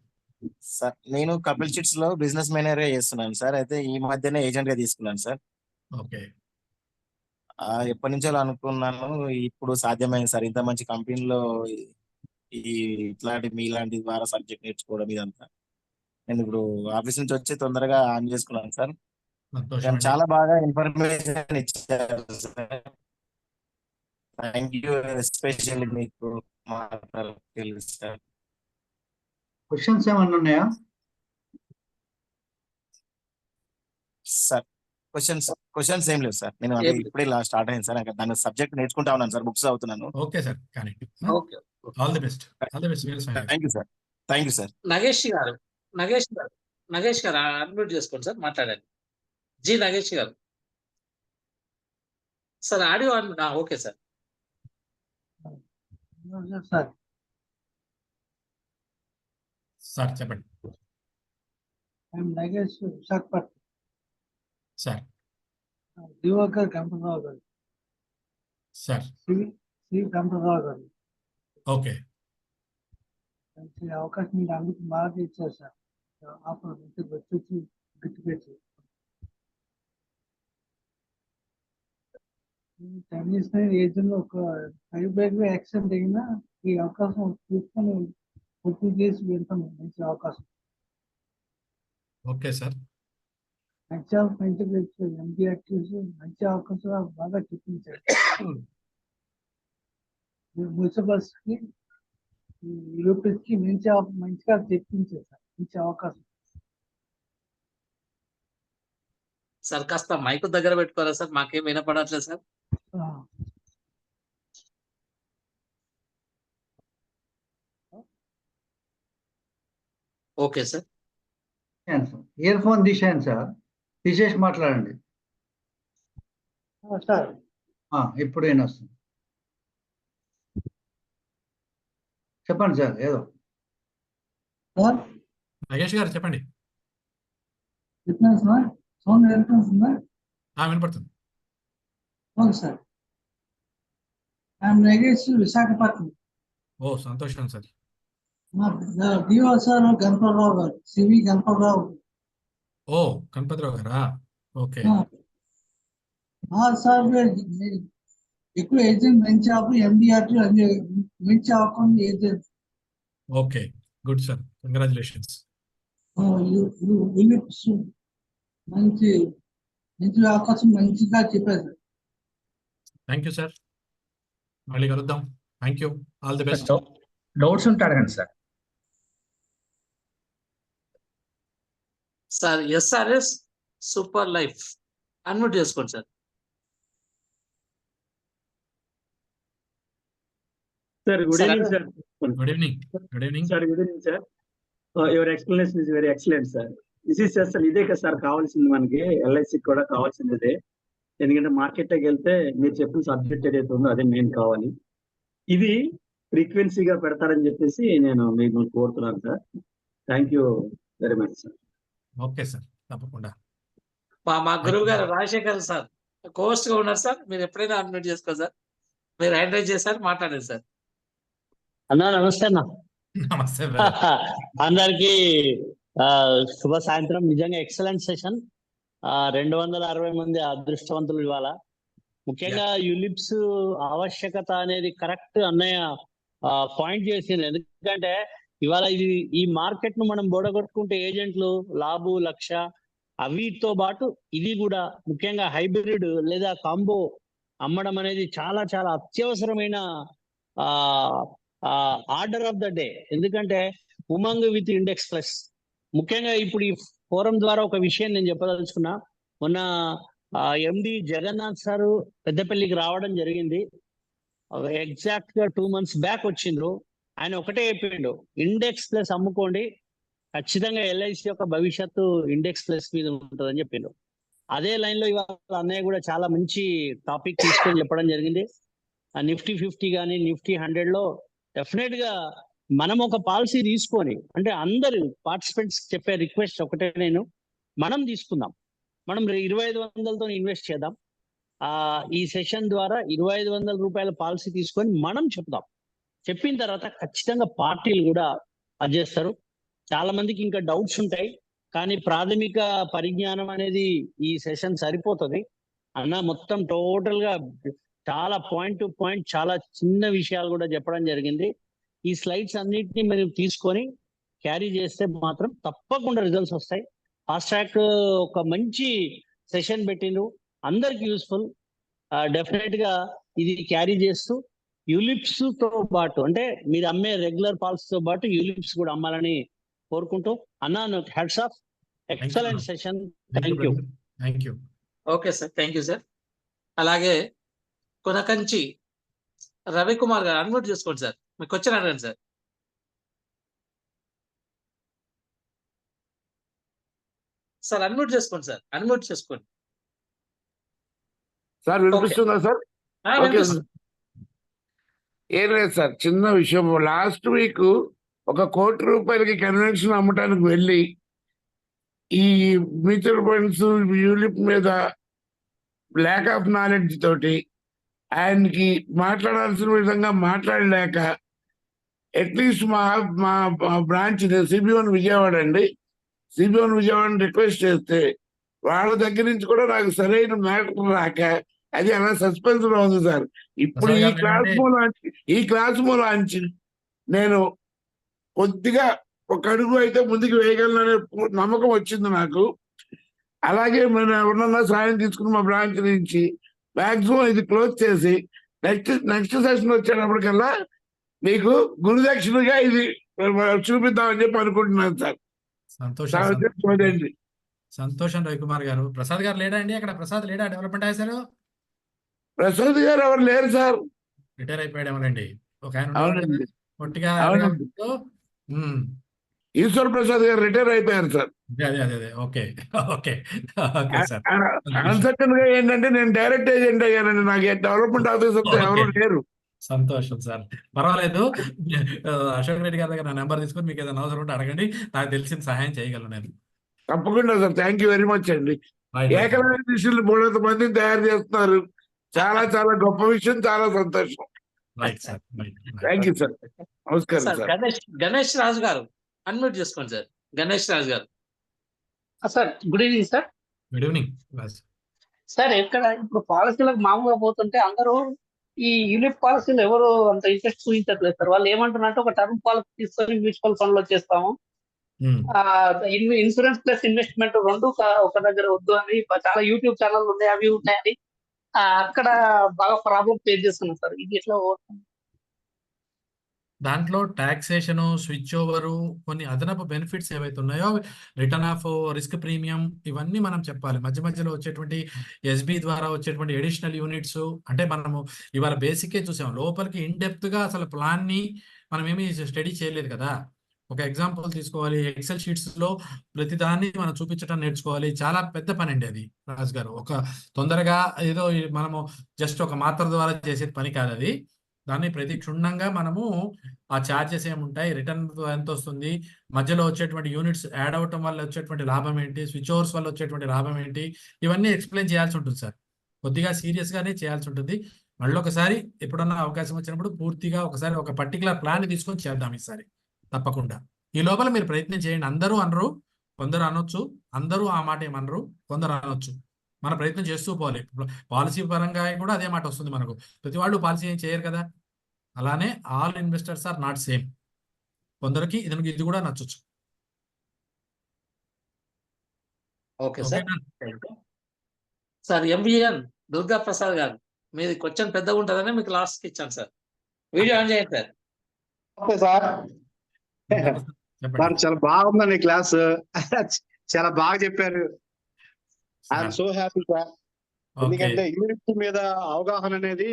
సార్ నేను కపిల్ చిట్స్ లో బిజినెస్ మేనేజర్ గా చేస్తున్నాను సార్. అయితే ఈ మధ్యనే ఏజెంట్ గా తీసుకున్నాను సార్. ఓకే. ఎప్పటి నుంచో అనుకున్నాను, ఇప్పుడు సాధ్యమైంది సార్. ఇంత మంచి కంపెనీలో మీలాంటి ద్వారా సబ్జెక్ట్ నేర్చుకోవడం ఇదంతా. నేను ఇప్పుడు ఆఫీస్ నుంచి వచ్చి తొందరగా ఆన్ చేసుకున్నాను సార్. చాలా బాగా ఇన్ఫర్మేషన్ ఇచ్చారు సార్. థ్యాంక్ యూ ఎస్పెషల్లీ మీకు తెలుసు సార్. క్వశ్చన్స్ ఏమన్నా ఉన్నాయా సార్? క్వశ్చన్స్ ఏం లేవు సార్. నేను ఇప్పుడే స్టార్ట్ అయింది సార్. దాని సబ్జెక్ట్ నేర్చుకుంటా ఉన్నాను సార్, బుక్స్ చదువుతున్నాను. ఓకే సార్, కానీ all the best. Thank you sir. Thank you sir. Nagesh గారు అన్మ్యూట్ చేసుకోండి సార్, మాట్లాడండి. నగేష్ గారు sir, audio okay sir. Sir చెప్పండి. నగేష్, విశాఖపట్నం సార్. దివాకర్ కంపరావు గారు సార్. శ్రీ కంపరావు గారు. ఓకే. అవకాశం మీరు అందుకు బాగా ఇచ్చారు సార్. ఆఫర్ వచ్చి గుర్తుపెట్టి 10 years ఏజ్లో ఒక 5 బ్యాగ్ యాక్సిడెంట్ అయినా ఈ అవకాశం తీసుకొని పూర్తి చేసి వెళ్తాం. మంచి అవకాశం. Okay sir. మంచి MD యాక్టివ్స్ మంచి అవకాశం బాగా చూపించారు. మున్సిపల్స్ కి యూపీఎస్ కి మంచిగా తెప్పించారు సార్. మంచి అవకాశం సార్. కాస్త మైక్ దగ్గర పెట్టుకోరా సార్, మాకేం వినపడట్లేదు sir. Okay sir. Earphone తీసేయండి సార్, తీసేసి మాట్లాడండి సార్. ఇప్పుడు ఏం వస్తుంది చెప్పండి సార్. ఏదో నగేష్ గారు చెప్పండి. సౌండ్ వినిపిస్తుందా? వినపడుతుంది. Okay sir. నగేష్, విశాఖపట్నం. ఓ సంతోషం సార్. డిఓ సార్ గణపతిరావు గారు, సివి గణపతిరావు. ఓ గణపతిరావు గారా? Okay sir. ఎక్కువ ఏజెంట్ మంచి MDR మంచి అవకాశం agent. Okay, good sir, congratulations. మంచి మంచి అవకాశం మంచిగా చెప్పారు సార్. Thank you sir. మళ్ళీ కలుద్దాం. Thank you. All the best. Doubts ఉంటే అడగండి sir. Sir SRS super life unmute చేసుకోండి sir. Sir good evening sir. Good evening. Good evening sir good evening sir. Your explanation is very excellent sir. This is sir ఇదే కదా sir కావాల్సింది మనకి, LIC కూడా కావాల్సింది ఇదే. ఎందుకంటే మార్కెట్లోకి వెళ్తే మీరు చెప్పిన సబ్జెక్ట్ ఏదైతే ఉందో అదే మెయిన్ కావాలి. ఇది ఫ్రీక్వెన్సీగా పెడతారని చెప్పేసి నేను మిమ్మల్ని కోరుతున్నాను sir. Thank you very much sir. Okay sir, తప్పకుండా. మా గురువు గారు రాజశేఖర్ సార్ కోస్ట్ గా ఉన్నారు సార్. మీరు ఎప్పుడైనా అన్మ్యూట్ చేసుకోండి సార్. మీరు హ్యాండ్ రైజ్ చేశారు, మాట్లాడండి సార్. అన్నా నమస్తే అన్న. నమస్తే. అందరికి శుభ సాయంత్రం. నిజంగా ఎక్సలెంట్ సెషన్. 260 మంది అదృష్టవంతులు ఇవాళ. ముఖ్యంగా యులిప్స్ ఆవశ్యకత అనేది కరెక్ట్ అన్నయ్య పాయింట్ చేసింది. ఎందుకంటే ఇవాళ ఈ మార్కెట్ ను మనం బోడగొట్టుకుంటే ఏజెంట్లు లాభు లక్ష అవితో పాటు ఇది కూడా ముఖ్యంగా హైబ్రిడ్ లేదా కాంబో అమ్మడం అనేది చాలా చాలా అత్యవసరమైన ఆర్డర్ ఆఫ్ ద డే. ఎందుకంటే ఉమంగ్ విత్ ఇండెక్స్ ప్లస్. ముఖ్యంగా ఇప్పుడు ఈ ఫోరం ద్వారా ఒక విషయం నేను చెప్పదలుచుకున్నా. మొన్న ఎండి జగన్నాథ్ సారు పెద్దపల్లికి రావడం జరిగింది. ఎగ్జాక్ట్ గా 2 months బ్యాక్ వచ్చిండ్రు. ఆయన ఒకటే చెప్పిండు, ఇండెక్స్ ప్లస్ అమ్ముకోండి, ఖచ్చితంగా ఎల్ఐసి యొక్క భవిష్యత్తు ఇండెక్స్ ప్లస్ మీద ఉంటుందని చెప్పిండు. అదే లైన్ లో ఇవాళ అన్నయ్య కూడా చాలా మంచి టాపిక్ తీసుకొని చెప్పడం జరిగింది. నిఫ్టీ 50 కానీ నిఫ్టీ 100 లో డెఫినెట్ గా మనం ఒక పాలసీ తీసుకొని, అంటే అందరు పార్టిసిపెంట్స్ చెప్పే రిక్వెస్ట్ ఒకటే, మనం తీసుకుందాం, మనం 2500తో ఇన్వెస్ట్ చేద్దాం. ఈ సెషన్ ద్వారా 2500 రూపాయల పాలసీ తీసుకొని మనం చెప్దాం. చెప్పిన తర్వాత ఖచ్చితంగా పార్టీలు కూడా అది చేస్తారు. చాలా మందికి ఇంకా డౌట్స్ ఉంటాయి, కానీ ప్రాథమిక పరిజ్ఞానం అనేది ఈ సెషన్ సరిపోతుంది అన్న. మొత్తం టోటల్ గా చాలా పాయింట్ టు పాయింట్ చాలా చిన్న విషయాలు కూడా చెప్పడం జరిగింది. ఈ స్లైడ్స్ అన్నిటిని మనం తీసుకొని క్యారీ చేస్తే మాత్రం తప్పకుండా రిజల్ట్స్ వస్తాయి. ఫాస్ట్ ట్రాక్ ఒక మంచి సెషన్ పెట్టిండ్రు, అందరికి యూస్ఫుల్. డెఫినెట్ గా ఇది క్యారీ చేస్తూ యూలిప్స్ తో పాటు, అంటే మీరు అమ్మే రెగ్యులర్ పాలసీతో పాటు యూలిప్స్ కూడా అమ్మాలని కోరుకుంటూ అన్నా heads of. Excellent session. Thank you. Thank you. Okay sir, thank you sir. అలాగే కొనకంచి రవికుమార్ గారు అన్మ్యూట్ చేసుకోండి సార్. మీకు క్వశ్చన్ అడగండి సార్. సార్ అన్మ్యూట్ చేసుకోండి సార్, అన్మ్యూట్ చేసుకోండి సార్. వినిపిస్తుందా సార్? ఓకే వినిపిస్తుంది. ఏం లేదు సార్, చిన్న విషయం. లాస్ట్ వీక్ 1 కోటి రూపాయలకి కన్వెన్షన్ అమ్మటానికి వెళ్ళి ఈ మ్యూచువల్ ఫండ్స్ యూలిప్ మీద ల్యాక్ ఆఫ్ నాలెడ్జ్ తోటి ఆయనకి మాట్లాడాల్సిన విధంగా మాట్లాడలేక, అట్లీస్ట్ మా బ్రాంచ్ సిబిఓన్ విజయవాడ అండి, సిబిఓన్ విజయవాడని రిక్వెస్ట్ చేస్తే వాళ్ళ దగ్గర నుంచి కూడా నాకు సరైన మ్యాటర్ రాక అది అలా సస్పెన్స్ లో ఉంది సార్. ఇప్పుడు ఈ క్లాస్ మూలాంచి నేను కొద్దిగా ఒక అడుగు అయితే ముందుకు వేయగలననే నమ్మకం వచ్చింది నాకు. అలాగే మనం ఎవరన్నా సాయం తీసుకుని మా బ్రాంచ్ నుంచి మాక్సిమం ఇది క్లోజ్ చేసి నెక్స్ట్ సెషన్ వచ్చేటప్పటికల్లా మీకు గురుదక్షిణగా ఇది చూపిద్దామని చెప్పి అనుకుంటున్నాను సార్. సంతోషం. సంతోషం రవికుమార్ గారు. ప్రసాద్ గారు లేడా అండి అక్కడ? ప్రసాద్ లేడా డెవలప్మెంట్ ఆఫీసర్? ప్రసాద్ గారు ఎవరు లేరు సార్, రిటైర్ అయిపోయాడేమోనండి. ఒక ఆయన అవునండి, పొట్టిగా. ఈశ్వర్ ప్రసాద్ గారు రిటైర్ అయిపోయారు సార్. అదే okay okay okay sir. Uncertain గా ఏంటంటే నేను డైరెక్ట్ ఏజెంట్ అయ్యానండి, నాకు డెవలప్మెంట్ ఆఫీసర్ ఎవరు లేరు. సంతోషం సార్, పర్వాలేదు. అశోక్ రెడ్డి గారి దగ్గర నా నెంబర్ తీసుకొని మీకు ఏదైనా అవసరం ఉంటే అడగండి, నాకు తెలిసిన సహాయం చేయగలను నేను. తప్పకుండా sir, thank you very much అండి. ఏకమైన దిశలు 300 మందిని తయారు చేస్తున్నారు, చాలా చాలా గొప్ప విషయం, చాలా సంతోషం. Thank you sir. నమస్కారం సార్. గణేష్ రాజు గారు అన్మ్యూట్ చేసుకోండి సార్. గణేష్ రాజు గారు. Sir good evening sir. Good evening sir. ఎక్కడ ఇప్పుడు పాలసీలకు మామూలుగా పోతుంటే అందరూ ఈ యూనిట్ పాలసీలు ఎవరు అంత ఇంట్రెస్ట్ చూపించట్లేదు సార్. వాళ్ళు ఏమంటున్నారంటే ఒక టర్మ్ పాలసీ తీసుకొని మ్యూచువల్ ఫండ్ లో చేస్తాము, ఇన్సూరెన్స్ ప్లస్ ఇన్వెస్ట్మెంట్ రెండు ఒక దగ్గర వద్దు అని చాలా యూట్యూబ్ ఛానల్ ఉన్నాయి, అవి ఉన్నాయని అక్కడ బాగా ప్రాబ్లం ఫేస్ చేస్తున్నాం సార్. ఇది ఎట్లా దాంట్లో టాక్సేషన్, స్విచ్ ఓవరు, కొన్ని అదనపు బెనిఫిట్స్ ఏవైతే ఉన్నాయో, రిటర్న్ ఆఫ్ రిస్క్ ప్రీమియం, ఇవన్నీ మనం చెప్పాలి. మధ్య మధ్యలో వచ్చేటువంటి ఎస్బీ ద్వారా వచ్చేటువంటి ఎడిషనల్ యూనిట్స్, అంటే మనము ఇవాళ బేసికే చూసాం, లోపలికి ఇన్ డెప్త్ గా అసలు ప్లాన్ ని మనం ఏమీ స్టడీ చేయలేదు కదా. ఒక ఎగ్జాంపుల్ తీసుకోవాలి, ఎక్సెల్ షీట్స్ లో ప్రతిదాన్ని మనం చూపించడం నేర్చుకోవాలి. చాలా పెద్ద పని అండి అది రాజు గారు. ఒక తొందరగా ఏదో మనము జస్ట్ ఒక మాత్ర ద్వారా చేసే పని కాదు అది. దాన్ని ప్రతి క్షుణ్ణంగా మనము ఆ ఛార్జెస్ ఏముంటాయి, రిటర్న్ ఎంత వస్తుంది, మధ్యలో వచ్చేటువంటి యూనిట్స్ యాడ్ అవటం వల్ల వచ్చేటువంటి లాభం ఏంటి, స్విచ్ ఓవర్స్ వల్ల వచ్చేటువంటి లాభం ఏంటి, ఇవన్నీ ఎక్స్ప్లెయిన్ చేయాల్సి ఉంటుంది సార్. కొద్దిగా సీరియస్ గానే చేయాల్సి ఉంటుంది. మళ్ళీ ఒకసారి ఎప్పుడన్నా అవకాశం వచ్చినప్పుడు పూర్తిగా ఒకసారి ఒక పర్టికులర్ ప్లాన్ తీసుకొని చేద్దాం ఈసారి తప్పకుండా. ఈ లోపల మీరు ప్రయత్నం చేయండి. అందరూ అనరు, కొందరు అనొచ్చు, అందరూ ఆ మాట ఏమనరు, కొందరు అనొచ్చు. మన ప్రయత్నం చేస్తూ పోవాలి. పాలసీ పరంగా కూడా అదే మాట వస్తుంది మనకు. ప్రతి వాళ్ళు పాలసీ ఏం చేయరు కదా. అలానే all investors are not same. కొందరికి ఇది కూడా నచ్చొచ్చు. Okay sir. Sir MVN Durga Prasad garu, మీది క్వశ్చన్ పెద్దగా ఉంటుందని మీకు లాస్ట్కి ఇచ్చాను సార్. వీడియో ఆన్ చేయండి సార్. Okay sir. సార్ చాలా బాగుందండి క్లాస్, చాలా బాగా చెప్పారు. I'm so happy sir. ఎందుకంటే యూనిట్ మీద అవగాహన అనేది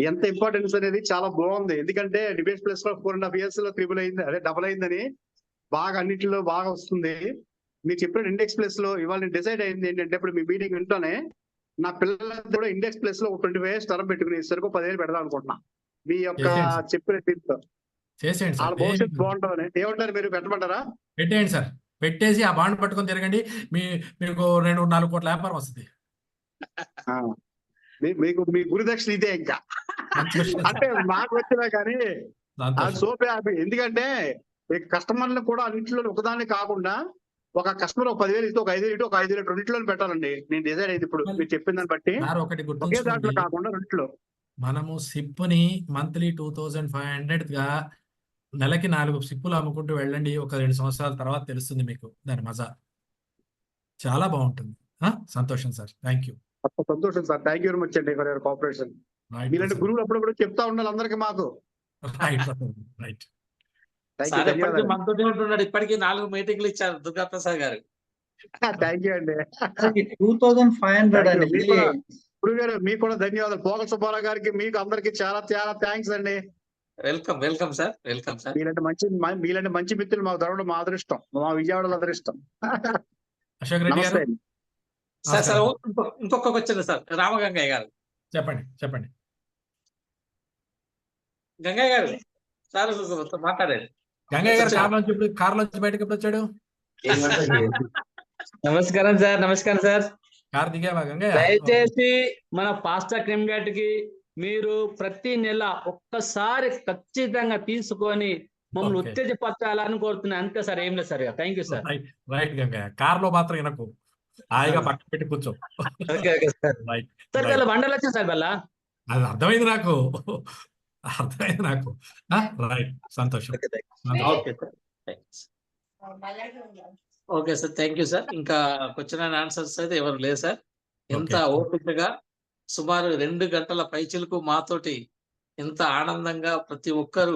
ఎంత ఇంపార్టెన్స్ అనేది చాలా బాగుంది. ఎందుకంటే డిబేట్ ప్లస్ లో 4.5 years లో ట్రిపుల్ అయింది, అదే డబుల్ అయిందని బాగా అన్నింటిలో బాగా వస్తుంది. మీరు చెప్పిన ఇండెక్స్ ప్లస్ లో ఇవాళ డిసైడ్ అయింది ఏంటంటే, ఇప్పుడు మీ మీటింగ్ వింటూనే నా పిల్లలంతా కూడా ఇండెక్స్ ప్లస్ లో 25 years టర్మ్ పెట్టుకుని సరికి 10 పెడదాం అనుకుంటున్నా. మీ యొక్క చెప్పిన టిప్ చేసేయండి సార్. భవిష్యత్తు బాగుంటుందని ఏమంటారు, మీరు పెట్టమంటారా? పెట్టేయండి సార్. పెట్టేసి ఆ బాండ్ పట్టుకొని తిరగండి, మీకు 2-4 కోట్ల వ్యాపారం వస్తుంది. మీకు మీ గురుదక్షిణ ఇదే ఇంకా. అంటే మాకు వచ్చినా కానీ సోపే హ్యాపీ. ఎందుకంటే కస్టమర్లు కూడా అన్నింటిలో ఒకదాన్ని కాకుండా ఒక కస్టమర్ ఒక 10,000 ఇస్తే ఒక 5,000 ఇటు ఒక 5,000 రెండింటిలో పెట్టాలండి. నేను డిసైడ్ అయింది ఇప్పుడు మీరు చెప్పిన దాన్ని బట్టి. ఒకే దాంట్లో కాకుండా రెండింటిలో మనము సిప్పుని మంత్లీ 2,500 గా నెలకి 4 సిప్పులు అమ్ముకుంటూ వెళ్ళండి. ఒక 2 సంవత్సరాల తర్వాత తెలుస్తుంది మీకు దాని మజా. చాలా బాగుంటుంది. సంతోషం సార్. Thank you. సంతోషం sir. Thank you very much అండి ఫర్ యువర్ కోఆపరేషన్. మీలాంటి గురువులు అప్పుడప్పుడు చెప్తా ఉండాలి అందరికి మాకు. రైట్. మనతోనే ఉంటున్నాడు. ఇప్పటికీ 4 మీటింగ్లు ఇచ్చారు దుర్గా ప్రసాద్ గారు. థ్యాంక్ యూ అండి. 2,500 అండి. గురువు గారు మీకు కూడా ధన్యవాదాలు. పోగల సుబ్బారావు గారికి మీకు అందరికి చాలా చాలా థ్యాంక్స్ అండి. Welcome welcome sir. Welcome sir. మీలాంటి మంచి మిత్రులు మాకు దొరకడం మా అదృష్టం, మా విజయవాడలో అదృష్టం. అశోక్ రెడ్డి గారు సార్ ఇంకొక క్వశ్చన్ సార్. రామగంగయ్య గారు చెప్పండి. గంగయ్య గారు సార్ మాట్లాడారు. గంగయ్య గారు కారులోంచి బయటకు ఎప్పుడు వచ్చాడు? నమస్కారం సార్. నమస్కారం సార్. కారు దిగావా గంగయ్య? దయచేసి మన పాస్టర్ క్రిమ్గేట్ కి మీరు ప్రతి నెల ఒక్కసారి ఖచ్చితంగా తీసుకొని మమ్మల్ని ఉత్తేజపరచాలని కోరుతున్నాను. అంతే సార్, ఏం లేదు sir. Thank you sir. Right Gangaiah, కారులో మాత్రం వినకు, హాయిగా పక్కన పెట్టి కూర్చో. సార్ వాళ్ళ బండలు వచ్చాయి సార్. వాళ్ళ అది అర్థమైంది నాకు. రైట్. సంతోషం. Okay sir. Thank you sir. ఇంకా క్వశ్చన్ అండ్ ఆన్సర్స్ అయితే ఎవరు లేదు సార్. ఎంత ఓపికగా సుమారు 2 గంటల పైచిలకు మాతోటి ఎంత ఆనందంగా ప్రతి ఒక్కరు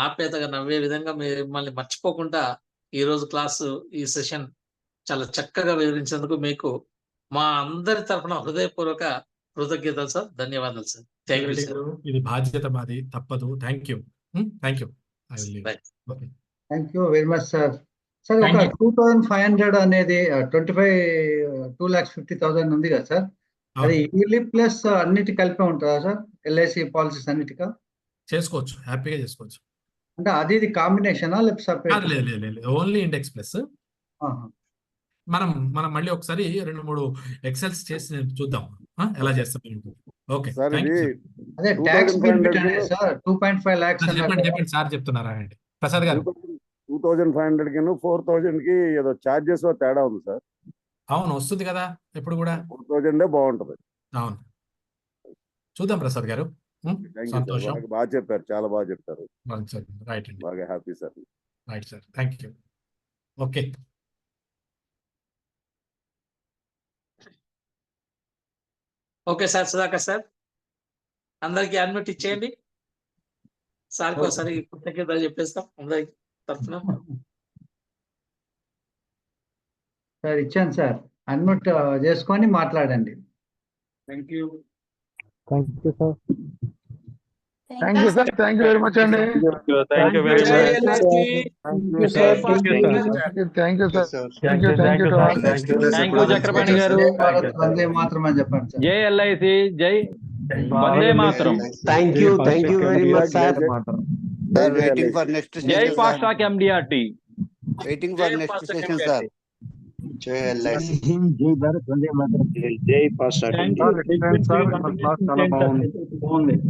ఆప్యాయతగా నవ్వే విధంగా మిమ్మల్ని మర్చిపోకుండా ఈ రోజు క్లాసు, ఈ సెషన్ చాలా చక్కగా వివరించేందుకు మీకు మా అందరి తరఫున హృదయపూర్వక కృతజ్ఞతలు సార్. ధన్యవాదాలు సార్. Thank you sir. ఇది బాధ్యత మాది, తప్పదు. Thank you. Thank you very much sir. Sir ఒక 2,500 అనేది 2,50,000 ఉంది కదా సార్, అది ఇయర్లీ ప్లస్ అన్నిటి కలిపి ఉంటుందా సార్? ఎల్ఐసి పాలసీస్ అన్నిటిగా చేసుకోవచ్చు, హ్యాపీగా చేసుకోవచ్చు. అంటే అది కాంబినేషనా లేకపోతే లేదు, ఓన్లీ ఇండెక్స్ ప్లస్. మనం మళ్ళీ ఒకసారి 2-3 ఎక్సెల్స్ చేసి చూద్దాం ఎలా చేస్తాం. ఓకే, అదే ట్యాక్స్ బెనిఫిట్ అనేది సార్ 2.5 lakhs చెప్పండి సార్. చెప్తున్నారా అండి ప్రసాద్ గారు? 2,500 కి 4,000 కి ఏదో చార్జెస్ తేడా ఉంది సార్. అవును, వస్తుంది కదా ఎప్పుడు కూడా. 4,000 బాగుంటది. అవును, చూద్దాం ప్రసాద్ గారు. సంతోషం. బాగా చెప్పారు, చాలా బాగా చెప్తారు. రైట్ అండి. బాగా happy sir. Right sir. Thank you. Okay. Okay sir, Sudhakar sir, అందరికి అడ్మిట్ ఇచ్చేయండి. సార్కి ఒకసారి కృతజ్ఞతలు చెప్పేస్తాం అందరికి తరఫున. సార్ ఇచ్చాను సార్, అన్మ్యూట్ చేసుకొని మాట్లాడండి. Thank you. Thank you sir. Thank you sir, thank you very much అండి. Thank you very much. Thank you sir. Thank you Chakrapani garu. Vande Mataram అని చెప్పండి sir. Jai LIC, Jai Vande Mataram. Thank you very much sir. Waiting for next Jai fast track MDRT. Waiting for next session sir. Jai LIC. Jai Bharat, Vande Mataram. Jai fast చాలా బాగుంది.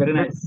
Very nice.